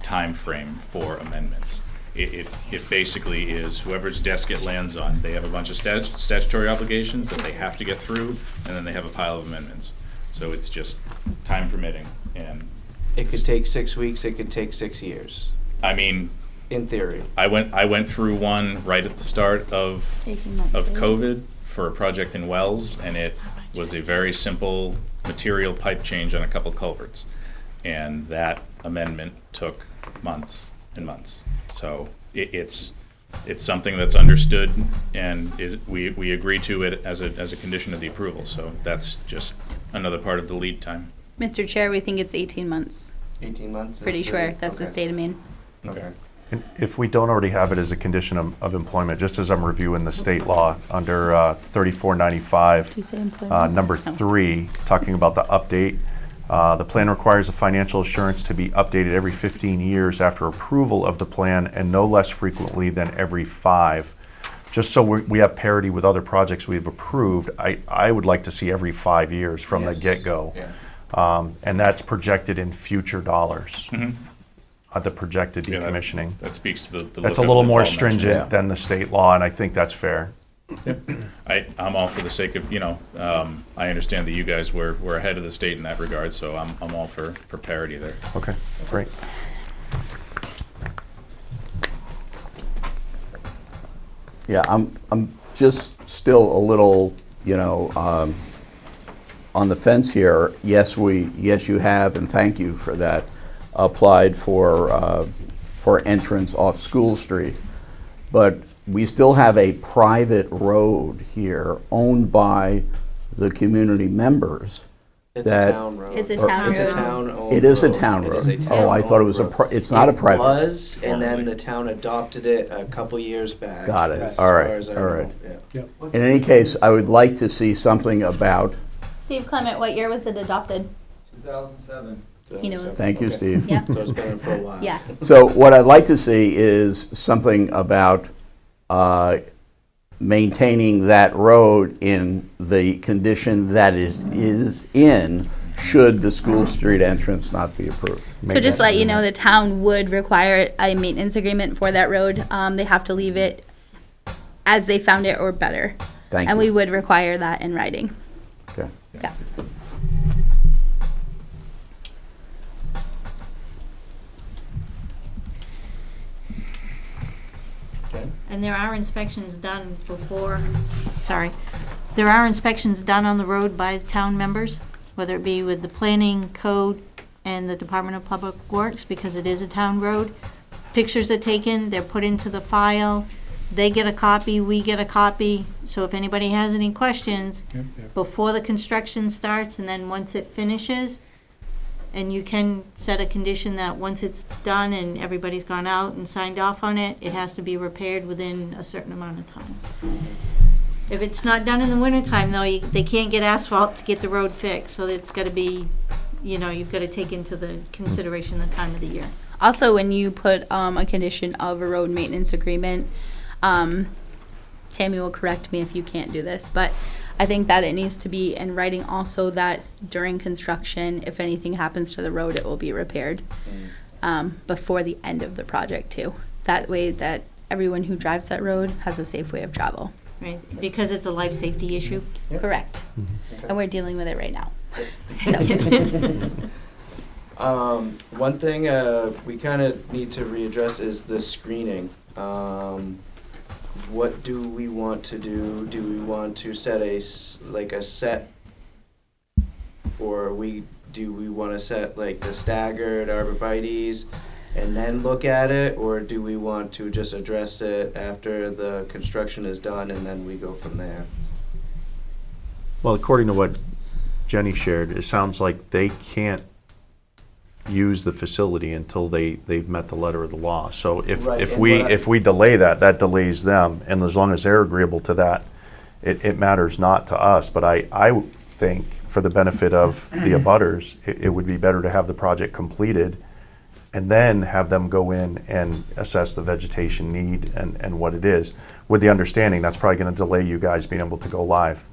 S1: time frame for amendments. It basically is whoever's desk it lands on, they have a bunch of statutory obligations that they have to get through, and then they have a pile of amendments. So it's just time permitting, and
S3: It could take 6 weeks, it could take 6 years,
S1: I mean,
S3: in theory.
S1: I went through one right at the start of COVID for a project in Wells, and it was a very simple material pipe change on a couple culverts. And that amendment took months and months. So it's something that's understood, and we agree to it as a condition of the approval. So that's just another part of the lead time.
S7: Mr. Chair, we think it's 18 months.
S3: 18 months? is
S7: Pretty
S3: the-
S7: sure that's the
S3: okay.
S7: state of Maine.
S3: Okay.
S8: And if we don't already have it as a condition of employment, just as I'm reviewing the state law under 3495,
S7: Do you say employment?
S8: number
S7: No.
S8: 3, talking about the update. The plan requires a financial assurance to be updated every 15 years after approval of the plan and no less frequently than every 5. Just so we have parity with other projects we've approved, I would like to see every 5 years from the
S3: Yes.
S8: get-go.
S3: Yeah.
S8: And that's projected in future dollars. The projected
S1: Yeah,
S8: decommissioning.
S1: that speaks to the
S8: That's a
S1: look
S8: little
S1: of the
S8: more
S1: ball mentioned.
S8: stringent than the state law, and I think that's fair.
S1: I'm all for the sake of, I understand that you guys were ahead of the state in that regard, so I'm all for parity there.
S8: Okay, great.
S20: Yeah, I'm just still a little, on the fence here. Yes, you have, and thank you for that, applied for entrance off School Street. But we still have a private road here owned by the community members
S3: It's a
S20: that-
S3: town road.
S7: It's a
S20: or-
S7: town
S3: It's a
S7: road.
S3: town-owned
S20: It is a
S3: road.
S20: town
S3: It
S20: road.
S3: is a
S20: Oh, I thought it was
S3: town-owned road.
S20: it's not a private.
S3: It was, and
S1: Formerly.
S3: then the town adopted it a couple years back.
S20: Got it.
S3: as
S20: All right,
S3: far as I
S20: all
S3: know,
S20: right.
S3: yeah.
S20: In any case, I would like to see something about,
S7: Steve Clement, what year was it adopted?
S9: 2007.
S7: He knows.
S20: thank you,
S3: Okay.
S20: Steve.
S7: Yeah.
S3: So it's been for a while.
S7: Yeah.
S20: So what I'd like to see is something about maintaining that road in the condition that it is in should the school street entrance not be approved.
S7: So just to let you know, the town would require a maintenance agreement for that road. They have to leave it as they found it or better.
S20: Thank
S7: And
S20: you.
S7: we would require that in writing.
S20: Okay.
S7: Yeah.
S2: And there are inspections done before, there are inspections done on the road by town members, whether it be with the planning code and the Department of Public Works, because it is a town road. Pictures are taken, they're put into the file, they get a copy, we get a copy. So if anybody has any questions, before the construction starts and then once it finishes, and you can set a condition that once it's done and everybody's gone out and signed off on it, it has to be repaired within a certain amount of time. If it's not done in the wintertime, though, they can't get asphalt to get the road fixed, so it's gotta be, you've gotta take into the consideration the time of the year.
S7: Also, when you put a condition of a road maintenance agreement, Tammy will correct me if you can't do this, but I think that it needs to be in writing also that during construction, if anything happens to the road, it will be repaired before the end of the project too. That way that everyone who drives that road has a safe way of travel.
S2: Right, because it's a life safety issue.
S7: Correct. And we're dealing with it right now.
S3: One thing we kind of need to readdress is the screening. What do we want to do? Do we want to set a set, or do we want to set like the staggered arborvitaes and then look at it, or do we want to just address it after the construction is done and then we go from there?
S8: Well, according to what Jenny shared, it sounds like they can't use the facility until they've met the letter of the law. So if we delay that, that delays them, and as long as they're agreeable to that, it matters not to us. But I think for the benefit of the abutters, it would be better to have the project completed and then have them go in and assess the vegetation need and what it is, with the understanding that's probably going to delay you guys being able to go live,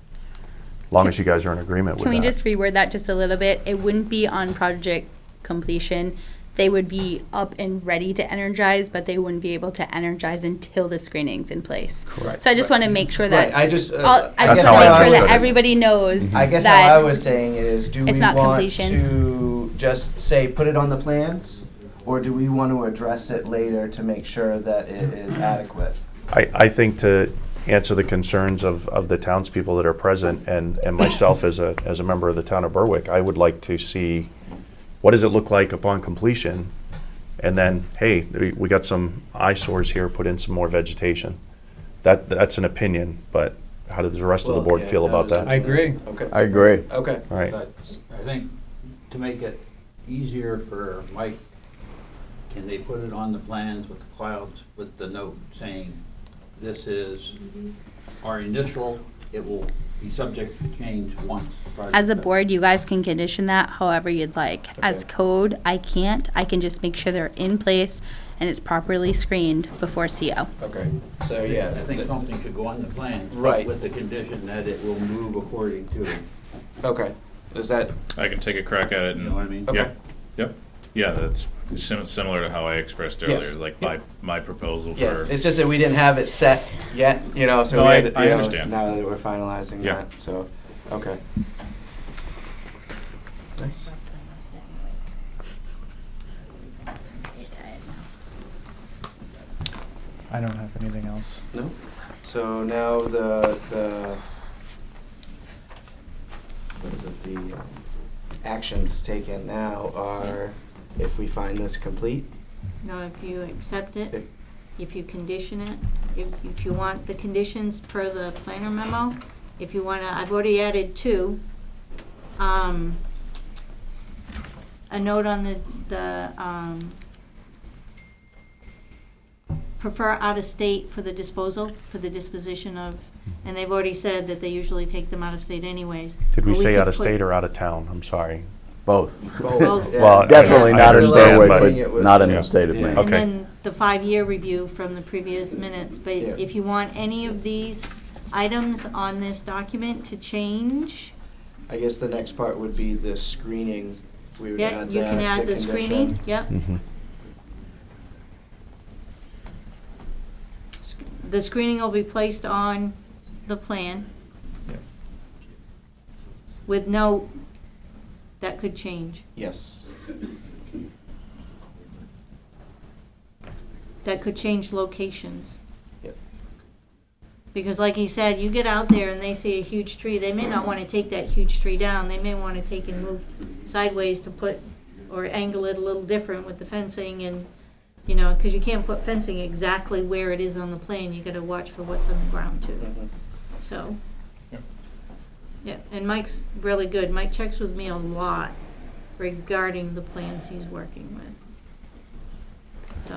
S8: as long as you guys are in agreement with that.
S7: Can we just reword that just a little bit? It wouldn't be on project completion. They would be up and ready to energize, but they wouldn't be able to energize until the screening's in place.
S3: Correct.
S7: So I just want to make sure that
S3: Right, I just
S7: I
S3: I
S7: just
S3: guess
S7: want to
S3: how
S7: make
S3: I
S7: sure that
S3: was-
S7: everybody knows
S3: I guess
S7: that
S3: how I was saying it is, do we
S7: it's not
S3: want
S7: completion.
S3: to just say, put it on the plans? Or do we want to address it later to make sure that it is adequate?
S8: I think to answer the concerns of the townspeople that are present and myself as a member of the town of Berwick, I would like to see what does it look like upon completion, and then, hey, we got some eyesores here, put in some more vegetation. That's an opinion, but how does the rest of the board feel about that?
S16: I agree.
S3: Okay.
S20: I agree.
S3: Okay.
S8: All right.
S12: But I think to make it easier for Mike, can they put it on the plans with the clouds, with the note saying, this is our initial, it will be subject to change once.
S7: as a board, you guys can condition that however you'd like. As code, I can't. I can just make sure they're in place and it's properly screened before CO.
S3: Okay, so yeah.
S12: I think something should go on the plans, but
S3: Right.
S12: with the condition that it will move according to,
S3: Okay, is that?
S1: I can take a crack at it and.
S12: you know what I mean?
S3: Okay.
S1: Yep. Yeah, that's similar to how I expressed earlier,
S3: Yes.
S1: like my proposal
S3: Yeah,
S1: for.
S3: it's just that we didn't have it set yet, so
S1: No,
S3: we
S1: I-
S3: had,
S1: I understand.
S3: now that we're finalizing
S1: Yeah.
S3: that, so, okay. Nice.
S16: I don't have anything else.
S3: No? So now the what is it, the actions taken now are, if we find this complete,
S2: No, if you accept it, if you condition it, if you want the conditions per the planner memo, if you wanna, I've already added 2. a note on the prefer out of state for the disposal, for the disposition of, and they've already said that they usually take them out of state anyways.
S8: Did we
S2: But
S8: say
S2: could
S8: out of
S2: put-
S8: state or out of town? I'm sorry.
S20: Both.
S2: Both.
S3: Yeah.
S8: Well,
S20: Definitely
S8: I
S20: not in
S8: understand,
S20: Berwick, but not in the state of
S3: Yeah.
S20: Maine.
S2: And
S8: Okay.
S2: then the 5-year review from the previous minutes, but
S3: Yeah.
S2: if you want any of these items on this document to change,
S3: I guess the next part would be the screening. We would
S2: yeah,
S3: add
S2: you can
S3: that,
S2: add the
S3: condition.
S2: screening, yep.
S8: Mhm.
S2: The screening will be placed on the plan.
S3: Yep.
S2: With note, that could change.
S3: Yes.
S2: That could change locations.
S3: Yep.
S2: Because like he said, you get out there and they see a huge tree, they may not want to take that huge tree down. They may want to take and move sideways to put, or angle it a little different with the fencing and, you know, because you can't put fencing exactly where it is on the plan. You got to watch for what's on the ground too.
S3: Mhm.
S2: So, yeah, and Mike's really good. Mike checks with me a lot regarding the plans he's working with. So.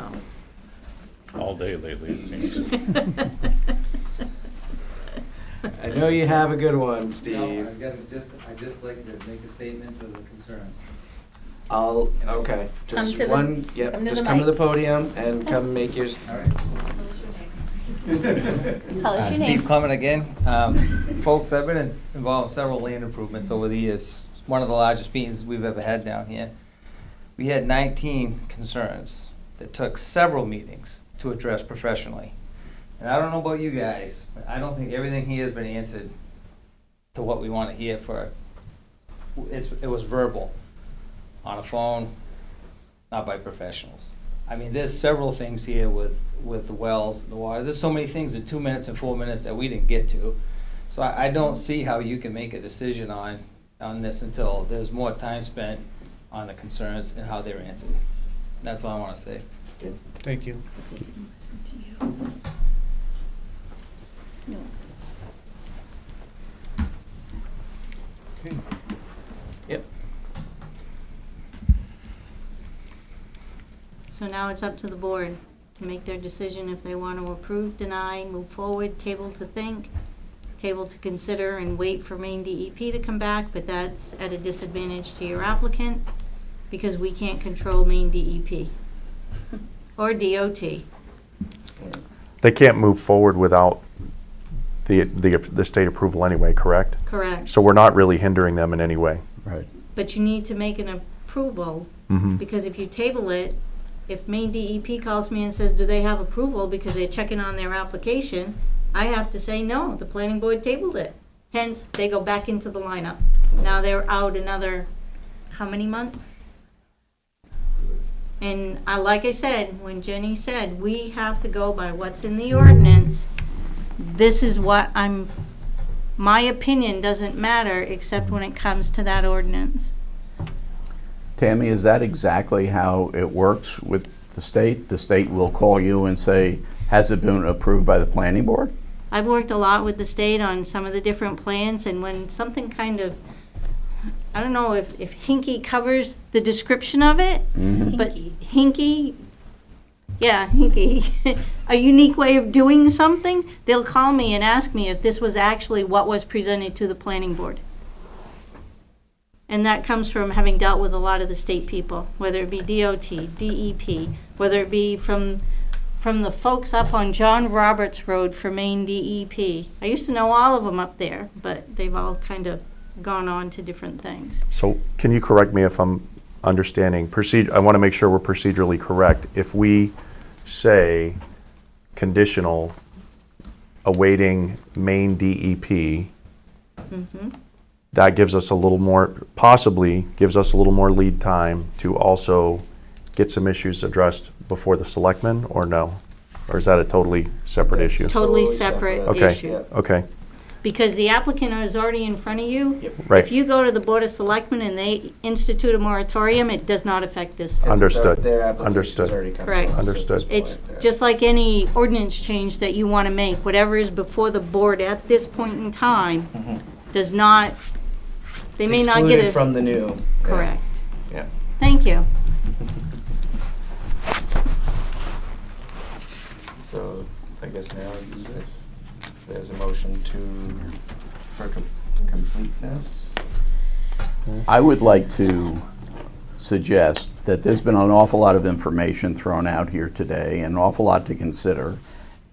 S1: All day lately, it seems.
S3: I know you have a good one, Steve.
S9: I'd just like to make a statement of the concerns.
S3: Okay,
S7: Come
S3: just
S7: to the-
S3: one, yep,
S7: come to
S3: just
S7: the
S3: come to the
S7: mic.
S3: podium and come make yours.
S9: All right.
S7: Tell us your
S9: Steve
S7: name.
S9: Clement again. Folks, I've been involved in several land improvements over the years. It's one of the largest meetings we've ever had down here. We had 19 concerns that took several meetings to address professionally. And I don't know about you guys, but I don't think everything here has been answered to what we want to hear for, it was verbal, on a phone, not by professionals. I mean, there's several things here with the wells and the water. There's so many things in 2 minutes and 4 minutes that we didn't get to. So I don't see how you can make a decision on this until there's more time spent on the concerns and how they're answered. That's all I want to say.
S16: Thank you.
S2: No.
S16: Okay.
S3: Yep.
S2: So now it's up to the board to make their decision if they want to approve, deny, move forward, table to think, table to consider, and wait for Maine DEP to come back, but that's at a disadvantage to your applicant because we can't control Maine DEP or DOT.
S8: They can't move forward without the state approval anyway, correct?
S2: Correct.
S8: So we're not really hindering them in any way.
S20: Right.
S2: But you need to make an approval
S8: Mhm.
S2: because if you table it, if Maine DEP calls me and says, do they have approval because they're checking on their application, I have to say, no, the planning board tabled it. Hence, they go back into the lineup. Now they're out another, how many months? And like I said, when Jenny said, we have to go by what's in the ordinance, this is what my opinion doesn't matter except when it comes to that ordinance.
S20: Tammy, is that exactly how it works with the state? The state will call you and say, has it been approved by the planning board?
S2: I've worked a lot with the state on some of the different plans, and when something kind of, I don't know if hinky covers the description of it, but hinky, yeah, hinky, a unique way of doing something, they'll call me and ask me if this was actually what was presented to the planning board. And that comes from having dealt with a lot of the state people, whether it be DOT, DEP, whether it be from the folks up on John Roberts Road for Maine DEP. I used to know all of them up there, but they've all kind of gone on to different things.
S8: So can you correct me if I'm understanding procedure? I want to make sure we're procedurally correct. If we say conditional awaiting Maine DEP, that gives us a little more, possibly gives us a little more lead time to also get some issues addressed before the selectmen, or no? Or is that a totally separate issue?
S2: Totally separate
S8: Okay,
S2: issue.
S8: okay.
S2: Because the applicant is already in front of you.
S8: Right.
S2: If you go to the Board of Selectmen and they institute a moratorium, it does not affect this.
S8: Understood,
S3: Their application's
S8: understood.
S3: already come
S2: Correct.
S3: to us at this
S8: Understood.
S3: point
S2: It's
S3: there.
S2: just like any ordinance change that you want to make, whatever is before the board at this point in time does not, they may not get
S3: Excluded
S2: it.
S3: from the new.
S2: Correct.
S3: Yeah.
S2: Thank you.
S3: So I guess now there's a motion for completeness.
S20: I would like to suggest that there's been an awful lot of information thrown out here today, an awful lot to consider.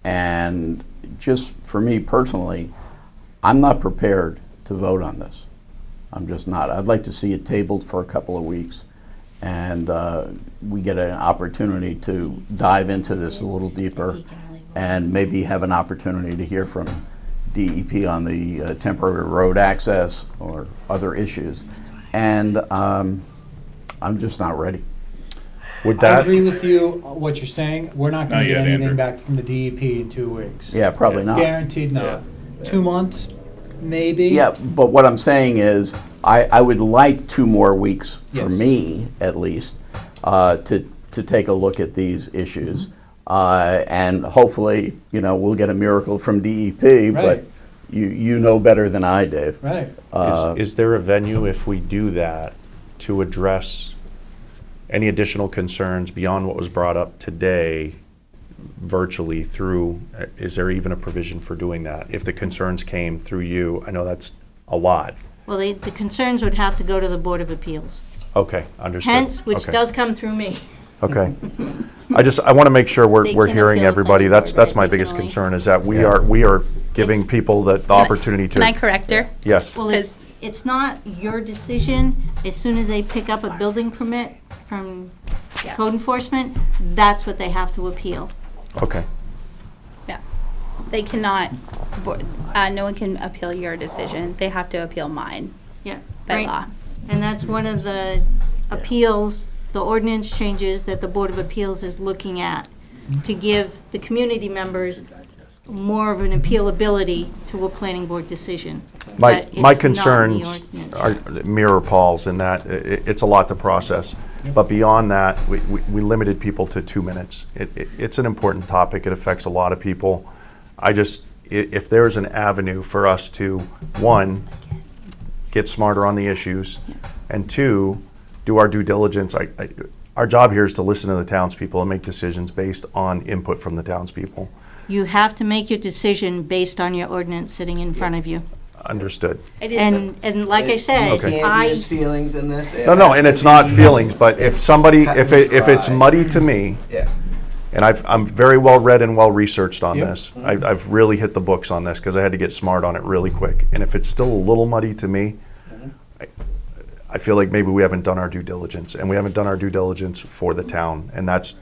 S20: And just for me personally, I'm not prepared to vote on this. I'm just not. I'd like to see it tabled for a couple of weeks, and we get an opportunity to dive into this a little deeper, and maybe have an opportunity to hear from DEP on the temporary road access or other issues. And I'm just not ready.
S8: Would
S16: I
S8: that,
S16: agree with you, what you're saying. We're not
S1: Not
S16: gonna get
S1: yet,
S16: anything
S1: Andrew.
S16: back from the DEP in 2 weeks.
S20: Yeah, probably not.
S16: Guaranteed not. 2 months, maybe?
S20: Yeah, but what I'm saying is, I would like 2 more weeks, for
S16: Yes.
S20: me at least, to take a look at these issues. And hopefully, we'll get a miracle from DEP, but
S16: Right.
S20: you know better than I, Dave.
S16: Right.
S8: is there a venue if we do that to address any additional concerns beyond what was brought up today virtually through, is there even a provision for doing that? If the concerns came through you, I know that's a lot.
S2: Well, the concerns would have to go to the Board of Appeals.
S8: Okay, understood.
S2: Hence, which
S8: Okay.
S2: does come through me.
S8: Okay. I want to make sure
S2: They
S8: we're
S2: can
S8: hearing
S2: appeal
S8: everybody.
S2: planning
S8: That's
S2: board, right?
S8: my
S2: They can
S8: biggest
S2: only-
S8: concern, is that we are giving people the opportunity to.
S7: Can I correct her?
S8: Yes.
S2: Well, it's not your decision. As soon as they pick up a building permit from
S7: Yeah.
S2: code enforcement, that's what they have to appeal.
S8: Okay.
S7: Yeah. They cannot, no one can appeal your decision. They have to appeal mine
S2: Yeah.
S7: by
S2: right.
S7: law.
S2: And that's one of the appeals, the ordinance changes that the Board of Appeals is looking at, to give the community members more of an appealability to a planning board decision.
S8: My
S2: But it's not in the
S8: concerns
S2: ordinance.
S8: are mirror Paul's in that it's a lot to process. But beyond that, we limited people to 2 minutes. It's an important topic. It affects a lot of people. If there's an avenue for us to, 1, get smarter on the issues, and 2, do our due diligence. Our job here is to listen to the townspeople and make decisions based on input from the townspeople.
S2: You have to make your decision based on your ordinance sitting in front of you.
S8: Understood.
S2: And like I said,
S8: Okay.
S3: Can't use feelings in this. It
S8: No,
S3: has
S8: and
S3: to
S8: it's not
S3: be
S8: feelings, but if somebody, if it's
S3: dry.
S8: muddy to me,
S3: Yeah.
S8: and I'm very well read and well researched on
S16: Yep.
S8: this. I've really hit the books on this because I had to get smart on it really quick. And if it's still a little muddy to me, I feel like maybe we haven't done our due diligence, and we haven't done our due diligence for the town, and that's.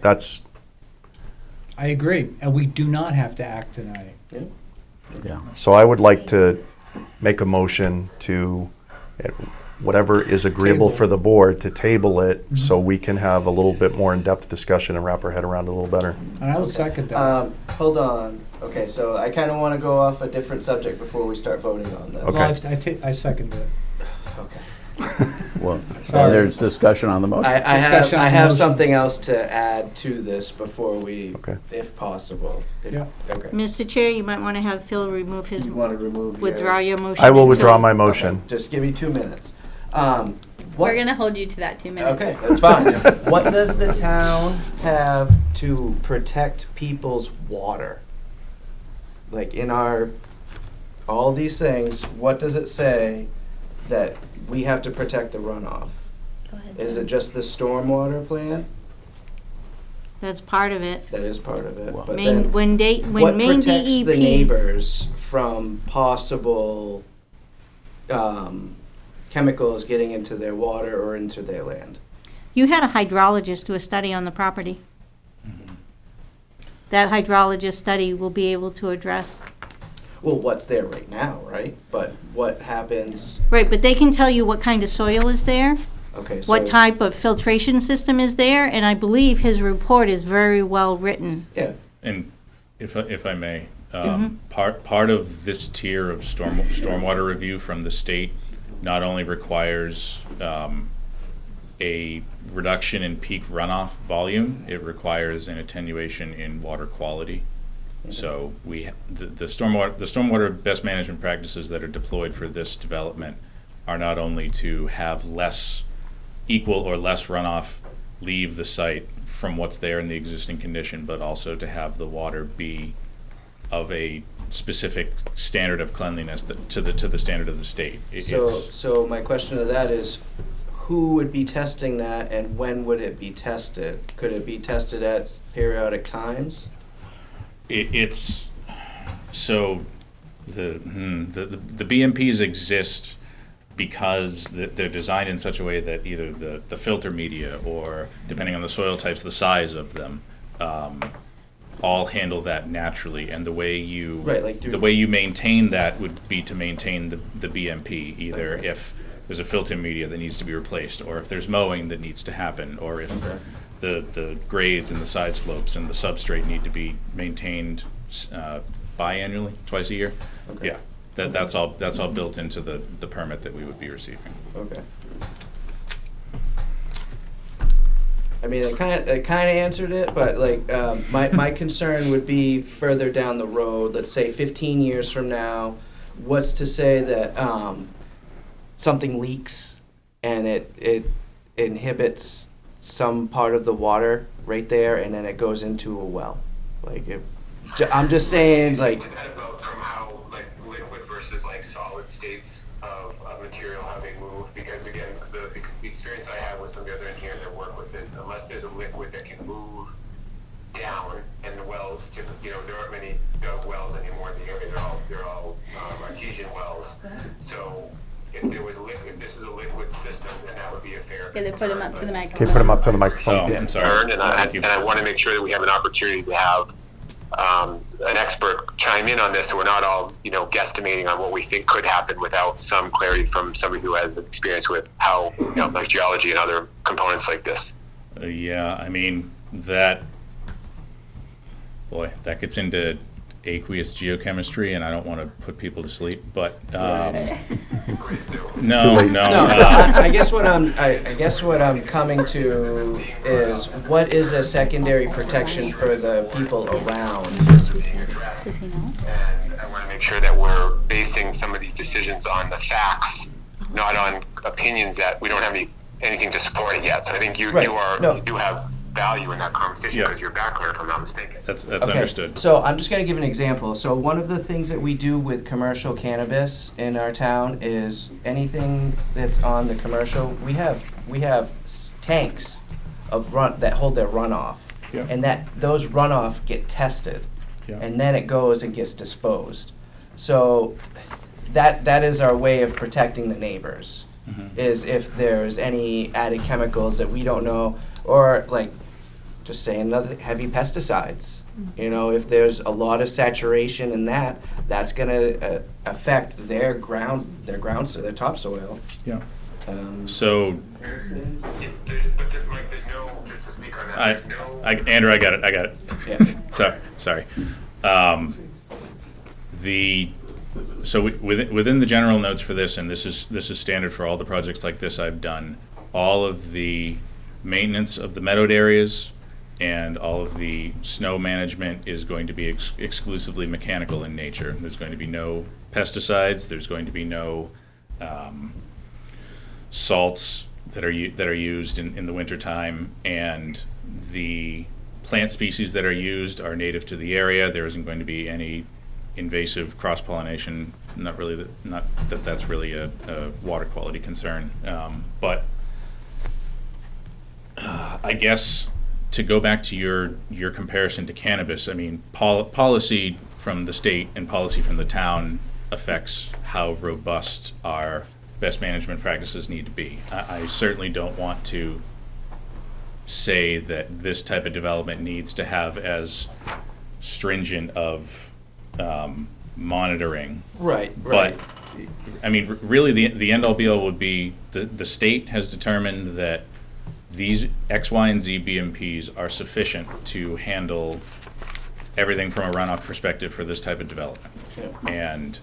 S16: I agree, and we do not have to act tonight.
S20: Yeah.
S8: So I would like to make a motion to, whatever is agreeable
S16: Table.
S8: for the board, to table it so we can have a little bit more in-depth discussion and wrap our head around it a little better.
S16: And I will second that.
S3: Hold on. Okay, so I kind of want to go off a different subject before we start voting on this.
S8: Okay.
S16: Well, I second it.
S3: Okay.
S20: Well,
S16: Sorry.
S20: there's discussion on the motion.
S3: I
S16: Discussion on
S3: have
S16: the motion.
S3: something else to add to this before we,
S8: Okay.
S3: if possible.
S16: Yeah.
S3: Okay.
S2: Mr. Chair, you might want to have Phil remove his,
S3: You want to remove
S2: withdraw your motion.
S8: I will
S2: until-
S8: withdraw my
S3: Okay,
S8: motion.
S3: just give me 2 minutes.
S7: We're
S3: What,
S7: gonna hold you to that 2 minutes.
S3: okay, that's fine. What does the town have to protect people's water? Like in all these things, what does it say that we have to protect the runoff?
S7: Go ahead,
S3: Is
S7: Jen.
S3: it just the stormwater plan?
S2: That's part of it.
S3: That is part of it.
S20: Well,
S3: But
S2: Maine,
S3: then
S2: when
S3: what
S2: Maine
S3: protects the
S2: DEP.
S3: neighbors from possible chemicals getting into their water or into their land?
S2: You had a hydrologist do a study on the property. That hydrologist study will be able to address.
S3: Well, what's there right now, right? But what happens?
S2: Right, but they can tell you what kind of soil is there,
S3: Okay, so
S2: what type of filtration system is there, and I believe his report is very well written.
S3: Yeah.
S1: And if I may, part of this tier of stormwater review from the state not only requires a reduction in peak runoff volume, it requires an attenuation in water quality. So the stormwater best management practices that are deployed for this development are not only to have less equal or less runoff leave the site from what's there in the existing condition, but also to have the water be of a specific standard of cleanliness to the standard of the state.
S3: So my question to that is, who would be testing that, and when would it be tested? Could it be tested at periodic times?
S1: It's so the BMPs exist because they're designed in such a way that either the filter media, or depending on the soil types, the size of them, all handle that naturally. And the way you maintain that would be to maintain the BMP, either if there's a filter media that needs to be replaced, or if there's mowing that needs to happen, or if the grades and the side slopes and the substrate need to be maintained biannually, twice a year.
S3: Okay.
S1: Yeah, that's all built into the permit that we would be receiving.
S3: Okay. I mean, it kind of answered it, but like my concern would be further down the road. Let's say 15 years from now, what's to say that something leaks and it inhibits some part of the water right there, and then it goes into a well. Like, I'm just saying, like.
S19: About from how like liquid versus like solid states of material having moved, because again, the experience I have with some of the other engineers I work with is, unless there's a liquid that can move down, and the wells, there aren't many dug wells anymore in the area. They're all artesian wells. So if there was liquid, this is a liquid system, then that would be a fair
S7: Yeah, they put him up to the
S8: Okay,
S7: microphone.
S8: put him up to the microphone.
S1: Oh, I'm sorry.
S19: And I want to make sure that we have an opportunity to have an expert chime in on this, so we're not all guesstimating on what we think could happen without some clarity from somebody who has experience with how like geology and other components like this.
S1: Yeah, I mean, that gets into aqueous geochemistry, and I don't want to put people to sleep, but no.
S3: I guess what I'm coming to is, what is a secondary protection for the people around?
S7: Does he know?
S19: And I want to make sure that we're basing some of these decisions on the facts, not on opinions that we don't have anything to support it yet. So I think you do have value in that conversation because your background, if I'm not mistaken.
S1: That's
S3: Okay.
S1: understood.
S3: So I'm just going to give an example. So one of the things that we do with commercial cannabis in our town is anything that's on the commercial, we have tanks of that hold their runoff, and those runoff get tested, and then it goes and gets disposed. So that is our way of protecting the neighbors. Is if there's any added chemicals that we don't know, or like, just say another heavy pesticides. If there's a lot of saturation in that's going to affect their topsoil.
S1: Yeah.
S3: So.
S1: Andrew, I got it.
S3: Yeah.
S1: Sorry. So within the general notes for this, and this is standard for all the projects like this I've done, all of the maintenance of the meadowed areas and all of the snow management is going to be exclusively mechanical in nature. There's going to be no pesticides. There's going to be no salts that are used in the wintertime, and the plant species that are used are native to the area. There isn't going to be any invasive cross-pollination. Not that that's really a water quality concern, but I guess to go back to your comparison to cannabis, I mean, policy from the state and policy from the town affects how robust our best management practices need to be. I certainly don't want to say that this type of development needs to have as stringent of monitoring.
S3: Right.
S1: But I mean, really, the end all be all would be the state has determined that these X, Y, and Z BMPs are sufficient to handle everything from a runoff perspective for this type of development.
S3: Yeah.
S1: And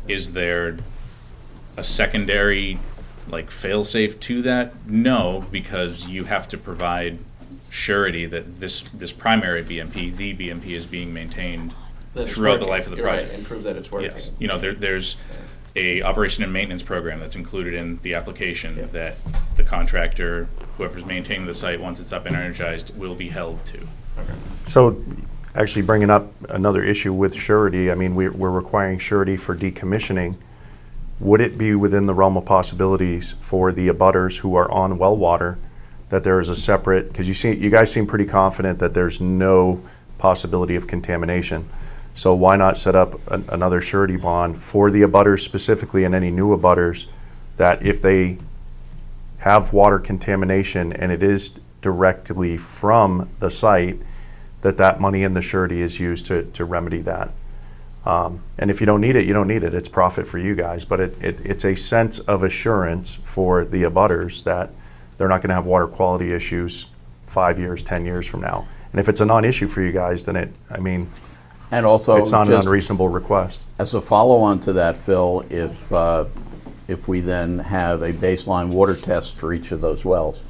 S1: is there a secondary fail-safe to that? No, because you have to provide surety that this primary BMP, the BMP, is being maintained throughout the life of the project.
S3: Right, and prove that it's working.
S1: Yes. There's a operation and maintenance program that's included in the application that the contractor, whoever's maintaining the site, once it's up and energized, will be held to.
S8: So, actually bringing up another issue with surety, I mean, we're requiring surety for decommissioning. Would it be within the realm of possibilities for the abutters who are on well water that there is a separate, because you guys seem pretty confident that there's no possibility of contamination. So why not set up another surety bond for the abutters specifically and any new abutters, that if they have water contamination and it is directly from the site, that money in the surety is used to remedy that. And if you don't need it, you don't need it. It's profit for you guys, but it's a sense of assurance for the abutters that they're not going to have water quality issues 5 years, 10 years from now. And if it's a non-issue for you guys, then
S20: and also
S8: it's not an
S20: just
S8: unreasonable request.
S20: As a follow-on to that, Phil, if we then have a baseline water test for each of those wells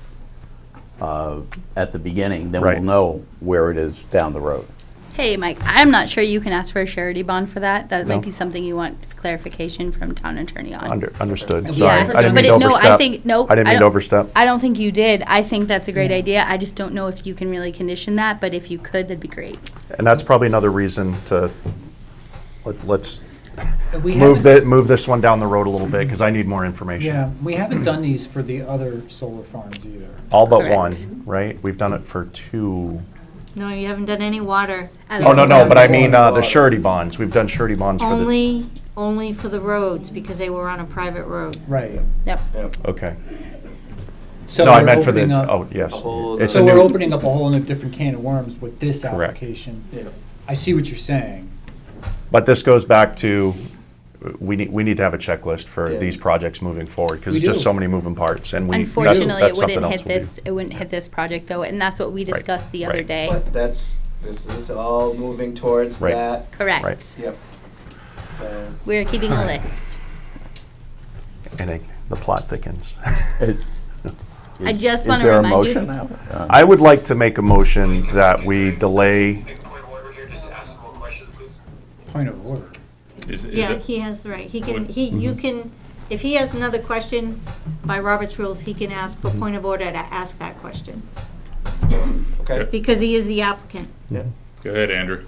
S20: at the beginning, then
S8: Right.
S20: we'll know where it is down the road.
S7: Hey, Mike, I'm not sure you can ask for a surety bond for that. That
S8: No.
S7: might be something you want clarification from town attorney on.
S8: Understood.
S16: Have we
S8: Sorry,
S16: ever
S8: I didn't
S16: done
S8: mean to
S7: no,
S8: overstep.
S7: I think, nope.
S8: I didn't mean to overstep.
S7: I don't think you did. I think that's a great idea. I just don't know if you can really condition that, but if you could, that'd be great.
S8: And that's probably another reason to, let's
S16: We
S8: move
S16: haven't-
S8: this one down the road a little bit, because I need more information.
S16: Yeah, we haven't done these for the other solar farms either.
S8: All but
S7: Correct.
S8: one, right? We've done it for two.
S2: No, you haven't done any water.
S8: Oh, no, but I mean the surety bonds. We've done surety bonds for the.
S2: Only for the roads, because they were on a private road.
S16: Right.
S7: Yep.
S8: Okay.
S16: So
S8: No, I
S16: we're
S8: meant for the,
S16: opening up-
S8: oh, yes. It's
S16: So
S8: a
S16: we're
S8: new,
S16: opening up a whole new different can of worms with this
S8: Correct.
S16: application. I see what you're saying.
S8: but this goes back to, we need to have a checklist for these projects moving forward, because
S16: We
S8: it's just
S16: do.
S8: so many moving parts, and
S7: Unfortunately, it
S8: that's something
S7: wouldn't
S8: else
S7: hit
S8: we'll do.
S7: this, it wouldn't hit this project though, and that's what we discussed the other
S8: right.
S7: day.
S3: But this is all moving towards
S8: Right.
S3: that.
S7: Correct.
S8: Right.
S3: Yep. So,
S7: We're keeping a list.
S8: And the plot thickens.
S7: I just
S20: Is
S7: wanna
S20: there a
S7: remind you-
S20: motion now?
S8: I would like to make a motion that we delay.
S16: Point of order.
S1: Is
S2: Yeah,
S1: it?
S2: he has the right. He can,
S1: What-
S2: you can, if he has another question, by Robert's rules, he can ask for point of order to ask that question.
S3: okay.
S2: Because he is the applicant.
S1: Go ahead, Andrew.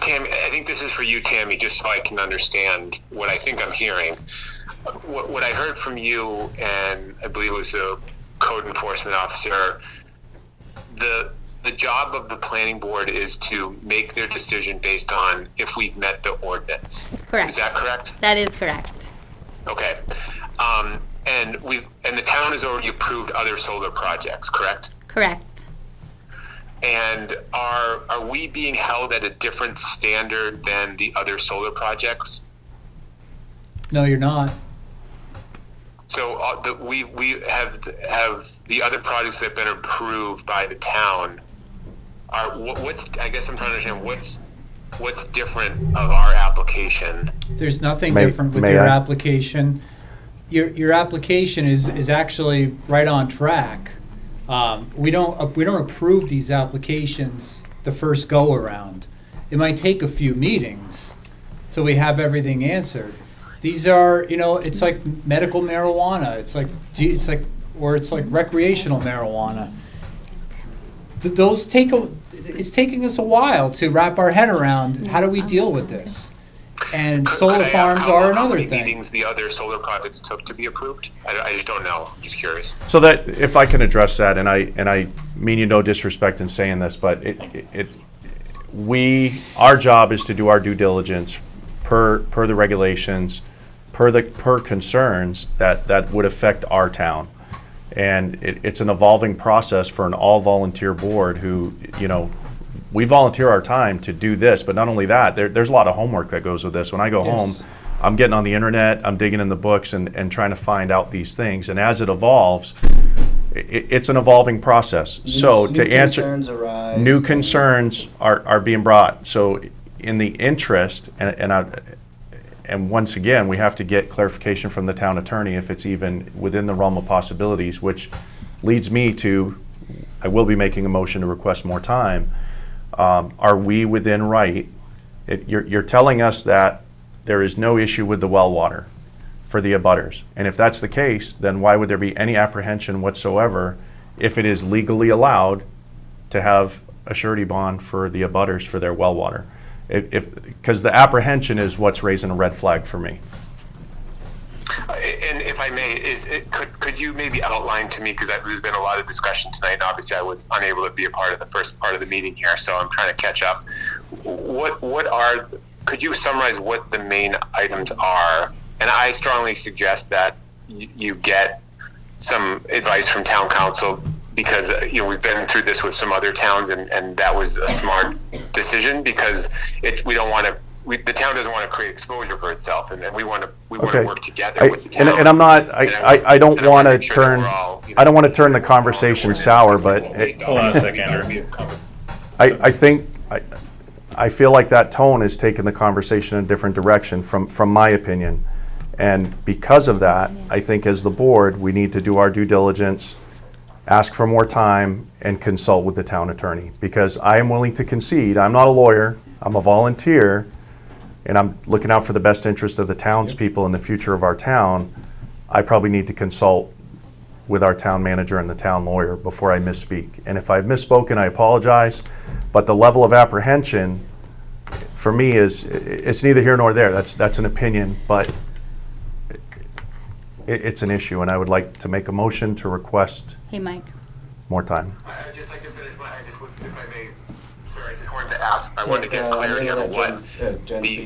S19: Tammy, I think this is for you, Tammy, just so I can understand what I think I'm hearing. What I heard from you, and I believe it was a code enforcement officer, the job of the planning board is to make their decision based on if we've met the ordinance.
S7: Correct.
S19: Is that correct?
S7: That is correct.
S19: Okay. And the town has already approved other solar projects, correct?
S7: Correct.
S19: And are we being held at a different standard than the other solar projects?
S16: No, you're not.
S19: So we have the other projects that have been approved by the town. What's I guess I'm trying to understand what's different of our application.
S16: There's nothing
S8: May-
S16: different with
S8: may
S16: your
S8: I?
S16: application. Your application is actually right on track. We don't approve these applications the first go around. It might take a few meetings till we have everything answered. These are, it's like medical marijuana. It's like recreational marijuana. It's taking us a while to wrap our head around how do we deal with this. And solar
S19: Could I ask
S16: farms
S19: how
S16: are another
S19: many
S16: thing.
S19: meetings the other solar projects took to be approved? I just don't know. I'm just curious.
S8: So that, if I can address that, and I mean you no disrespect in saying this, but our job is to do our due diligence per the regulations, per concerns that would affect our town. And it's an evolving process for an all-volunteer board who, we volunteer our time to do this, but not only that, there's a lot of homework that goes with this. When I go home, I'm getting on the internet, I'm digging in the books and trying to find out these things. And as it evolves, it's an evolving process. So to answer,
S3: concerns arise.
S8: new concerns are being brought. So in the interest, and once again, we have to get clarification from the town attorney if it's even within the realm of possibilities, which leads me to, I will be making a motion to request more time. Are we within right? You're telling us that there is no issue with the well water for the abutters. And if that's the case, then why would there be any apprehension whatsoever if it is legally allowed to have a surety bond for the abutters for their well water? Because the apprehension is what's raising a red flag for me.
S19: And if I may, could you maybe outline to me, because there's been a lot of discussion tonight, and obviously I was unable to be a part of the first part of the meeting here, so I'm trying to catch up. Could you summarize what the main items are? And I strongly suggest that you get some advice from town council, because we've been through this with some other towns, and that was a smart decision, because we don't want to. The town doesn't want to create exposure for itself, and we want to work together with the town.
S8: And I'm not. I don't want to turn. I don't want to turn the conversation sour, but
S1: hold on a second, Andrew.
S8: I feel like that tone has taken the conversation in a different direction from my opinion, and because of that, I think as the board we need to do our due diligence, ask for more time, and consult with the town attorney, because I am willing to concede. I'm not a lawyer. I'm a volunteer. And I'm looking out for the best interest of the townspeople and the future of our town. I probably need to consult with our town manager and the town lawyer before I misspeak. And if I've misspoken, I apologize. But the level of apprehension for me it's neither here nor there. That's an opinion, but it's an issue, and I would like to make a motion to request
S7: Hey, Mike.
S8: more time.
S19: I'd just like to finish if I may, sir, I just wanted to ask, I wanted to get clarity on what,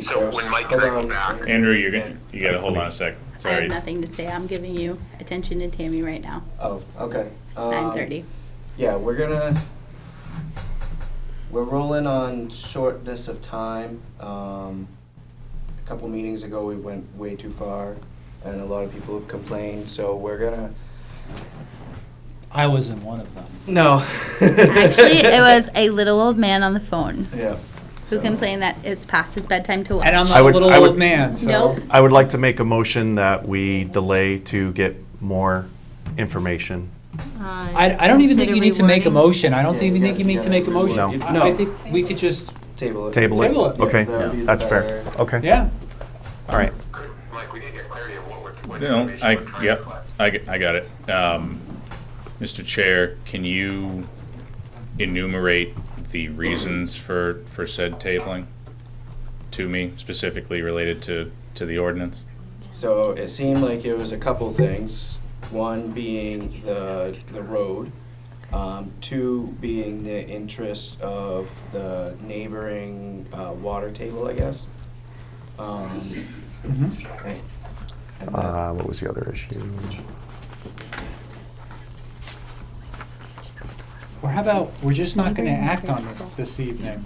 S19: so when Mike comes back.
S1: Andrew, you got to hold on a sec.
S7: I
S1: Sorry.
S7: have nothing to say. I'm giving you attention to Tammy right now.
S3: Oh, okay.
S7: It's 9:30.
S3: Yeah, we're rolling on shortness of time. A couple meetings ago, we went way too far, and a lot of people have complained, so we're gonna.
S16: I wasn't one of them.
S3: No.
S7: Actually, it was a little old man on the phone.
S3: Yeah.
S7: Who complained that it's past his bedtime to watch.
S16: And I'm not a little old man, so.
S7: Nope.
S8: I would like to make a motion that we delay to get more information.
S16: I don't even think you need to make a motion. I don't even think you need to make a motion.
S8: No.
S16: I think we could just
S3: Table it.
S8: Table it.
S16: Table it.
S8: Okay,
S3: That would be
S8: that's fair.
S3: better.
S8: Okay.
S16: Yeah.
S8: All right.
S19: Mike, we need to get clarity of what
S1: No,
S19: information we're trying to collect.
S1: I got it. Mr. Chair, can you enumerate the reasons for said tabling to me, specifically related to the ordinance?
S3: So it seemed like it was a couple things. One being the road, two being the interest of the neighboring water table, I guess. Okay. And then-
S8: What was the other issue?
S16: Or how about, we're just not gonna act on this evening.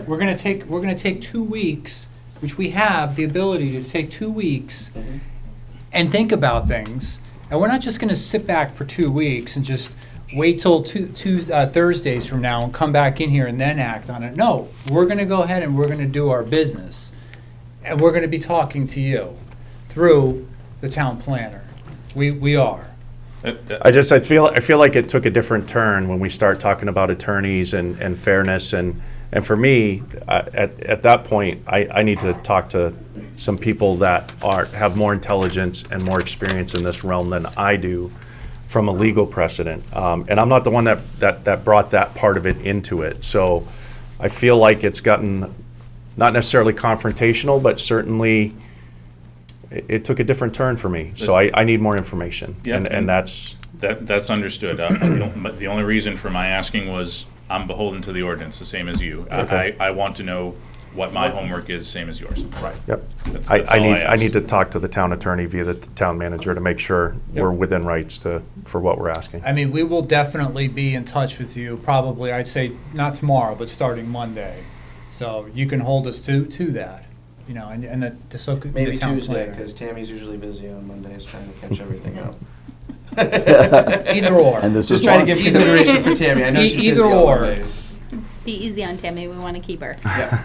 S16: We're gonna take 2 weeks, which we have the ability to take 2 weeks and think about things. And we're not just gonna sit back for 2 weeks and just wait till two Thursdays from now and come back in here and then act on it. No, we're gonna go ahead and we're gonna do our business. And we're gonna be talking to you through the town planner. We are.
S8: I feel like it took a different turn when we start talking about attorneys and fairness, and for me, at that point, I need to talk to some people that have more intelligence and more experience in this realm than I do from a legal precedent. And I'm not the one that brought that part of it into it. So I feel like it's gotten not necessarily confrontational, but certainly it took a different turn for me. So I need more information.
S1: Yeah,
S8: and that's
S1: understood. The only reason for my asking was I'm beholden to the ordinance, the same as you.
S8: Okay.
S1: I want to know what my homework is, same as yours.
S8: Right. Yep.
S1: That's
S8: I
S1: all
S8: need
S1: asked.
S8: to talk to the town attorney via the town manager to make sure we're within rights for what we're asking.
S16: I mean, we will definitely be in touch with you, probably, I'd say, not tomorrow, but starting Monday. So you can hold us to that, you know, and the
S3: Maybe
S16: town
S3: Tuesday,
S16: planner.
S3: because Tammy's usually busy on Mondays trying to catch everything up.
S16: Either or.
S20: And this
S3: Just
S20: is
S3: trying to
S20: one.
S3: give consideration for Tammy. I know she's
S16: Either
S3: busy
S16: or.
S3: on Mondays.
S7: Be easy on Tammy. We want to keep her.
S3: Yeah.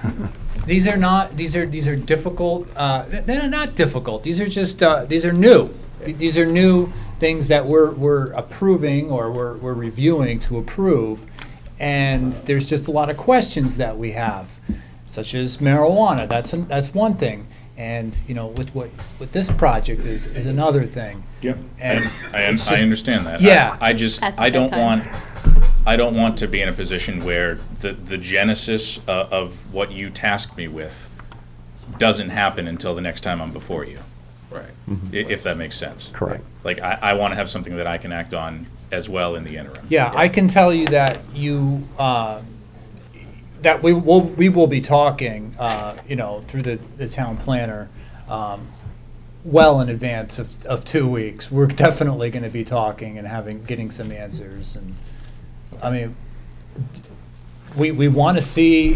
S16: These are difficult, they're not difficult, these are just, these are new. These are new things that we're approving or we're reviewing to approve. And there's just a lot of questions that we have, such as marijuana, that's one thing. And, you know, with this project is another thing.
S1: Yep,
S16: And
S1: I
S16: it's just-
S1: understand that.
S16: Yeah.
S1: I just,
S7: That's
S1: I
S7: a good
S1: don't
S7: time.
S1: I don't want to be in a position where the genesis of what you tasked me with doesn't happen until the next time I'm before you.
S13: Right.
S1: If that makes sense.
S8: Correct.
S1: Like, I want to have something that I can act on as well in the interim.
S16: Yeah, I can tell you that that we will be talking, you know, through the town planner, well in advance of 2 weeks. We're definitely going to be talking and getting some answers. And I mean, we want to see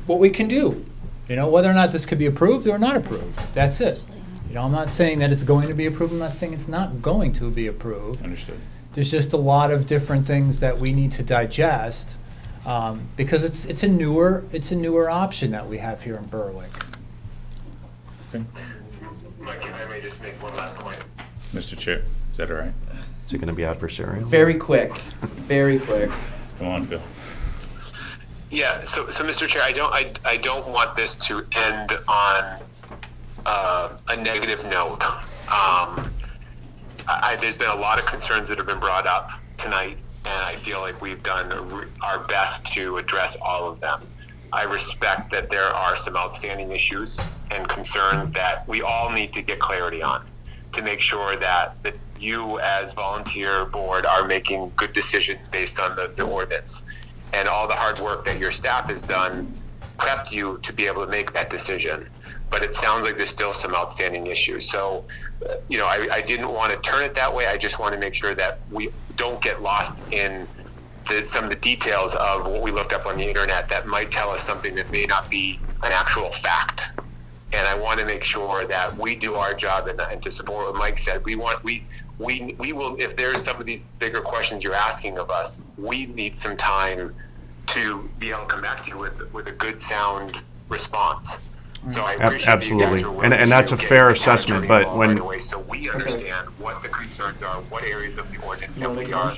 S16: what we can do. You know, whether or not this could be approved or not approved. That's it. You know, I'm not saying that it's going to be approved. I'm not saying it's not going to be approved.
S1: Understood.
S16: There's just a lot of different things that we need to digest, because it's a newer option that we have here in Berwick.
S1: Okay.
S19: Mike, if I may just make one last point.
S1: Mr. Chair, is that all right?
S8: Is it going to be adversarial?
S3: Very quick, very quick.
S1: Come on, Phil.
S19: Yeah, so Mr. Chair, I don't want this to end on a negative note. There's been a lot of concerns that have been brought up tonight, and I feel like we've done our best to address all of them. I respect that there are some outstanding issues and concerns that we all need to get clarity on to make sure that you as volunteer board are making good decisions based on the ordinance. And all the hard work that your staff has done prepped you to be able to make that decision. But it sounds like there's still some outstanding issues. So, you know, I didn't want to turn it that way. I just want to make sure that we don't get lost in some of the details of what we looked up on the internet that might tell us something that may not be an actual fact. And I want to make sure that we do our job and to support what Mike said. We will, if there's some of these bigger questions you're asking of us, we need some time to be able to come back to you with a good, sound response. So I appreciate
S8: Absolutely.
S19: that you guys are willing
S8: And that's
S19: to
S8: a
S19: get
S8: fair
S19: the
S8: assessment,
S19: attorney
S8: but
S19: involved
S8: when-
S19: right away, so we understand what the concerns are, what areas of the ordinance that we are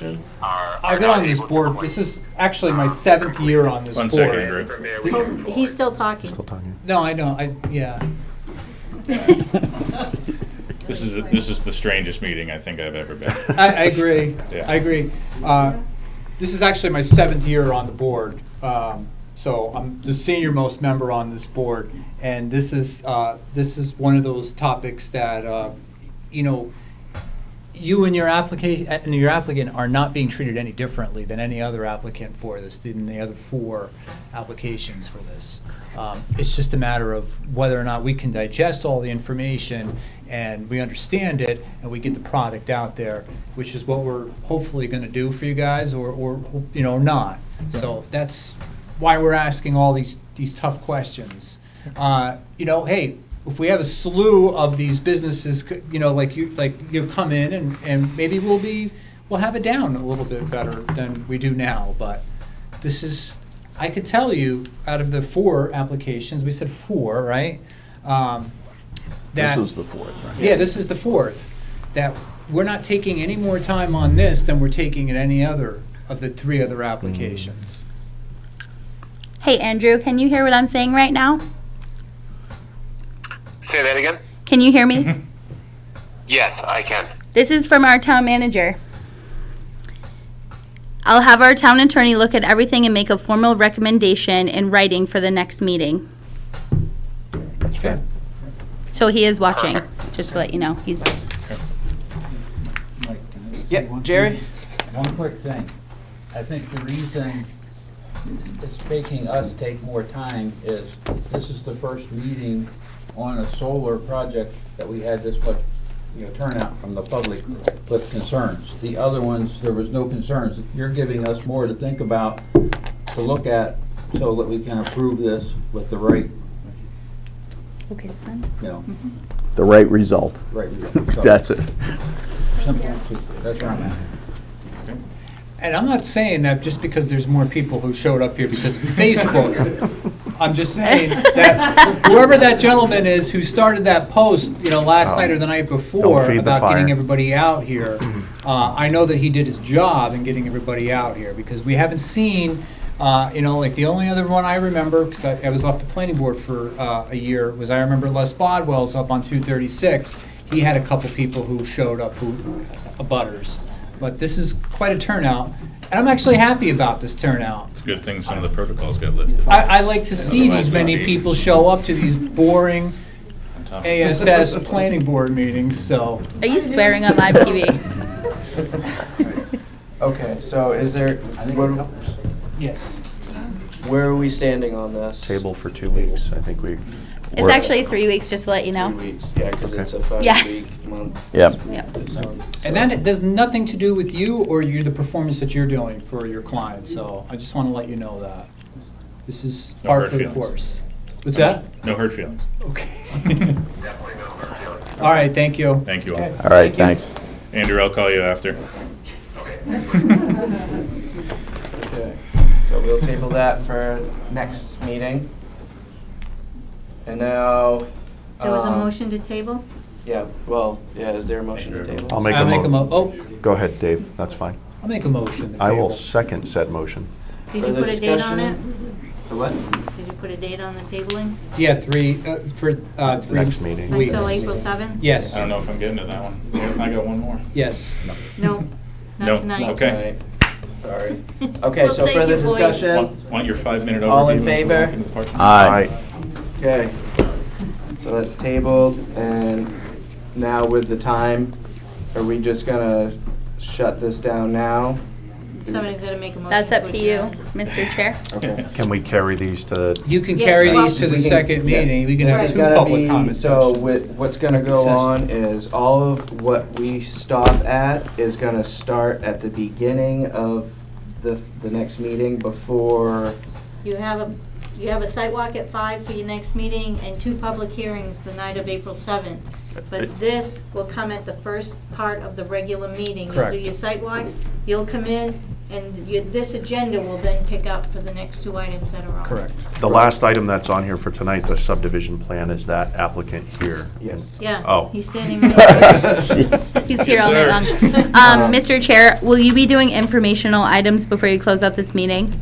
S16: I've been
S19: not
S16: on this
S19: able to
S16: board.
S19: quite-
S16: This is actually my 7th year on this
S1: One
S16: board.
S1: second, Drew.
S19: From there, we can move
S2: He's
S19: forward.
S2: still talking.
S8: Still talking.
S16: No, I know. Yeah.
S1: This is the strangest meeting I think I've ever been to.
S16: I agree.
S1: Yeah.
S16: I agree. This is actually my 7th year on the board. So I'm the senior most member on this board, and this is one of those topics that you know, you and your applicant are not being treated any differently than any other applicant for this, than the other 4 applications for this. It's just a matter of whether or not we can digest all the information and we understand it and we get the product out there, which is what we're hopefully going to do for you guys, or you know, not. So that's why we're asking all these tough questions. You know, hey, if we have a slew of these businesses, you know, like you come in and maybe we'll have it down a little bit better than we do now. But this is, I could tell you, out of the 4 applications, we said 4, right?
S20: This is the 4th, right?
S16: Yeah, this is the 4th. That we're not taking any more time on this than we're taking in any other of the 3 other applications.
S7: Hey, Andrew, can you hear what I'm saying right now?
S19: Say that again?
S7: Can you hear me?
S19: Yes, I can.
S7: This is from our town manager. I'll have our town attorney look at everything and make a formal recommendation in writing for the next meeting.
S16: That's fair.
S7: So he is watching, just to let you know. He's.
S12: Mike, can I say
S3: Yeah,
S12: one
S3: Jerry?
S12: thing? One quick thing. I think the reason it's making us take more time is this is the first meeting on a solar project that we had this much, you know, turnout from the public with concerns. The other ones, there was no concerns. You're giving us more to think about, to look at, so that we can approve this with the right,
S7: Okay, son.
S12: you know,
S20: The right result.
S12: right. result.
S20: That's it.
S12: Simple, that's where I'm at.
S16: And I'm not saying that just because there's more people who showed up here because of Facebook. I'm just saying that whoever that gentleman is who started that post, you know, last night or the night before
S8: Don't feed the
S16: about
S8: fire.
S16: getting everybody out here, I know that he did his job in getting everybody out here, because we haven't seen Like the only other one I remember, because I was off the planning board for a year, was I remember Les Bodwell's up on 236. He had a couple people who showed up, abutters. But this is quite a turnout, and I'm actually happy about this turnout.
S1: It's a good thing some of the protocols got lifted.
S16: I like to see
S1: Otherwise
S16: these many
S1: we'd be
S16: people show up to these boring
S1: tough.
S16: ASS planning board meetings, so.
S7: Are you swearing on live TV?
S3: Okay, so is there,
S16: Yes.
S3: where are we standing on this?
S8: Table for 2 weeks, I think we.
S7: It's
S8: we're-
S7: actually 3 weeks, just to let you know.
S3: 3 weeks, yeah, because it's a
S7: Yeah.
S3: 5-week month.
S20: Yep.
S7: Yep.
S3: This one, so-
S16: And that has nothing to do with you or the performance that you're doing for your client, so I just want to let you know that. This is
S1: No
S16: par
S1: hurt
S16: for the
S1: feelings.
S16: course. What's that?
S1: No hurt feelings.
S16: Okay. All right, thank you.
S1: Thank you all.
S16: Okay.
S20: All right, thanks.
S1: Andrew, I'll call you after.
S3: Okay, so we'll table that for next meeting. And now.
S2: There was a
S3: um,
S2: motion to table?
S3: Yeah, well, yeah, is there a motion to table?
S8: I'll make
S16: I'll
S8: a
S16: make a
S8: mo.
S16: oh,
S8: Go ahead, Dave, that's fine.
S16: I'll make a motion to
S8: I will
S16: table.
S8: second said motion.
S2: Did you
S3: Further
S2: put a date on it?
S3: discussion? The what?
S2: Did you put a date on the tabling?
S16: Yeah, three 3
S8: Next meeting.
S16: weeks.
S2: Until April 7th?
S16: Yes,
S1: I don't know if I'm getting to that one. I got one more.
S16: yes.
S2: No,
S1: No,
S2: not tonight.
S1: okay.
S3: Sorry. Okay,
S2: We'll
S3: so
S2: save
S3: further
S2: you, boys.
S3: discussion?
S1: Want your 5-minute overview?
S3: All in
S1: as we walk
S3: favor?
S1: into the parking lot?
S20: Aye.
S3: Okay, so that's tabled, and now with the time, are we just gonna shut this down now?
S2: Somebody's gotta make a motion.
S7: That's up to you,
S2: adjourn.
S7: Mr. Chair.
S3: Okay.
S8: Can we carry these to,
S16: You can
S2: Yes,
S16: carry
S2: well-
S16: these to the
S3: We can-
S16: second
S3: yeah.
S16: meeting. We can
S3: This
S16: have
S3: is
S16: 2
S3: gonna
S16: public
S3: be-
S16: comment
S3: So
S16: sections.
S3: what's gonna go
S16: Session.
S3: on is all of what we stop at is gonna start at the beginning of the next meeting before,
S2: You have a site walk at 5 for your next meeting and 2 public hearings the night of April 7th. But this will come at the first part of the regular meeting. You'll
S16: Correct.
S2: do your site walks, you'll come in, and this agenda will then pick up for the next 2 items that are on.
S16: Correct.
S8: the last item that's on here for tonight, the subdivision plan, is that applicant here?
S3: yes.
S2: Yeah,
S8: Oh.
S2: he's standing right there.
S7: He's here all night
S1: Yes,
S7: long. Mr. Chair, will you be doing informational items before you close out this meeting?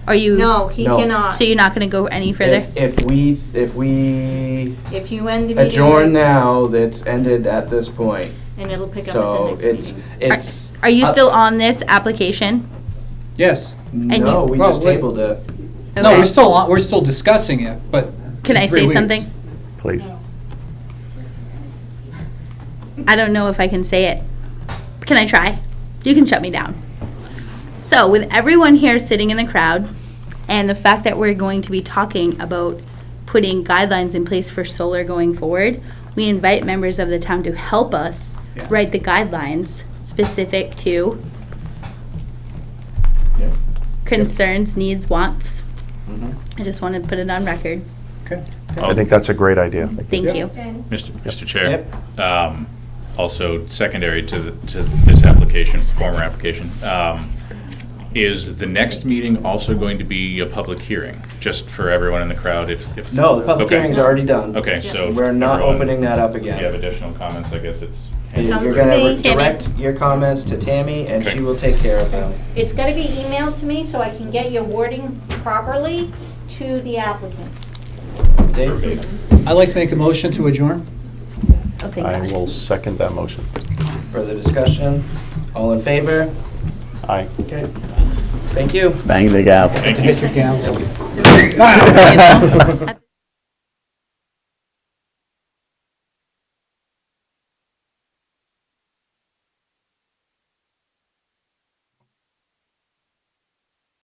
S7: Are you?
S2: No, he
S3: No.
S2: cannot.
S7: So you're not going to go any further?
S3: If we
S2: If you end the meeting.
S3: adjourn now, that's ended at this point.
S2: And it'll pick up at
S3: So
S2: the next
S3: it's,
S2: meeting.
S3: it's.
S7: Are you
S3: up-
S7: still on this application?
S16: Yes.
S3: No, we
S16: Well,
S3: just
S16: wait.
S3: tabled it.
S16: No,
S7: Okay.
S16: we're still discussing it, but.
S7: Can I
S16: 3
S7: say
S16: weeks.
S7: something?
S8: Please.
S7: I don't know if I can say it. Can I try? You can shut me down. So, with everyone here sitting in the crowd, and the fact that we're going to be talking about putting guidelines in place for solar going forward, we invite members of the town to help us
S16: Yeah.
S7: write the guidelines specific to
S3: Yeah.
S7: concerns, needs, wants.
S3: Mhm.
S7: I just wanted to put it on record.
S16: Okay.
S8: I think that's a great idea.
S7: Thank you.
S1: Mr. Chair, also secondary to this application, former application, is the next meeting also going to be a public hearing, just for everyone in the crowd if?
S3: No, the public
S1: Okay.
S3: hearing's already done.
S1: Okay, so.
S3: We're not
S1: everyone-
S3: opening that up
S1: If you have
S3: again.
S1: additional comments, I guess it's.
S3: You're
S2: Come to
S3: gonna
S2: me.
S3: direct your comments to Tammy, and
S1: Okay.
S3: she will take care of them.
S2: It's gotta be emailed to me so I can get your wording properly to the applicant.
S3: Dave?
S16: I'd like to make a motion to adjourn.
S7: Oh, thank
S8: I
S7: God.
S8: will second that motion.
S3: Further discussion? All in favor?
S8: Aye.
S3: Okay. Thank you.
S20: Bang the gavel.
S1: Thank you.
S16: Mr. Gamble.
S7: You know?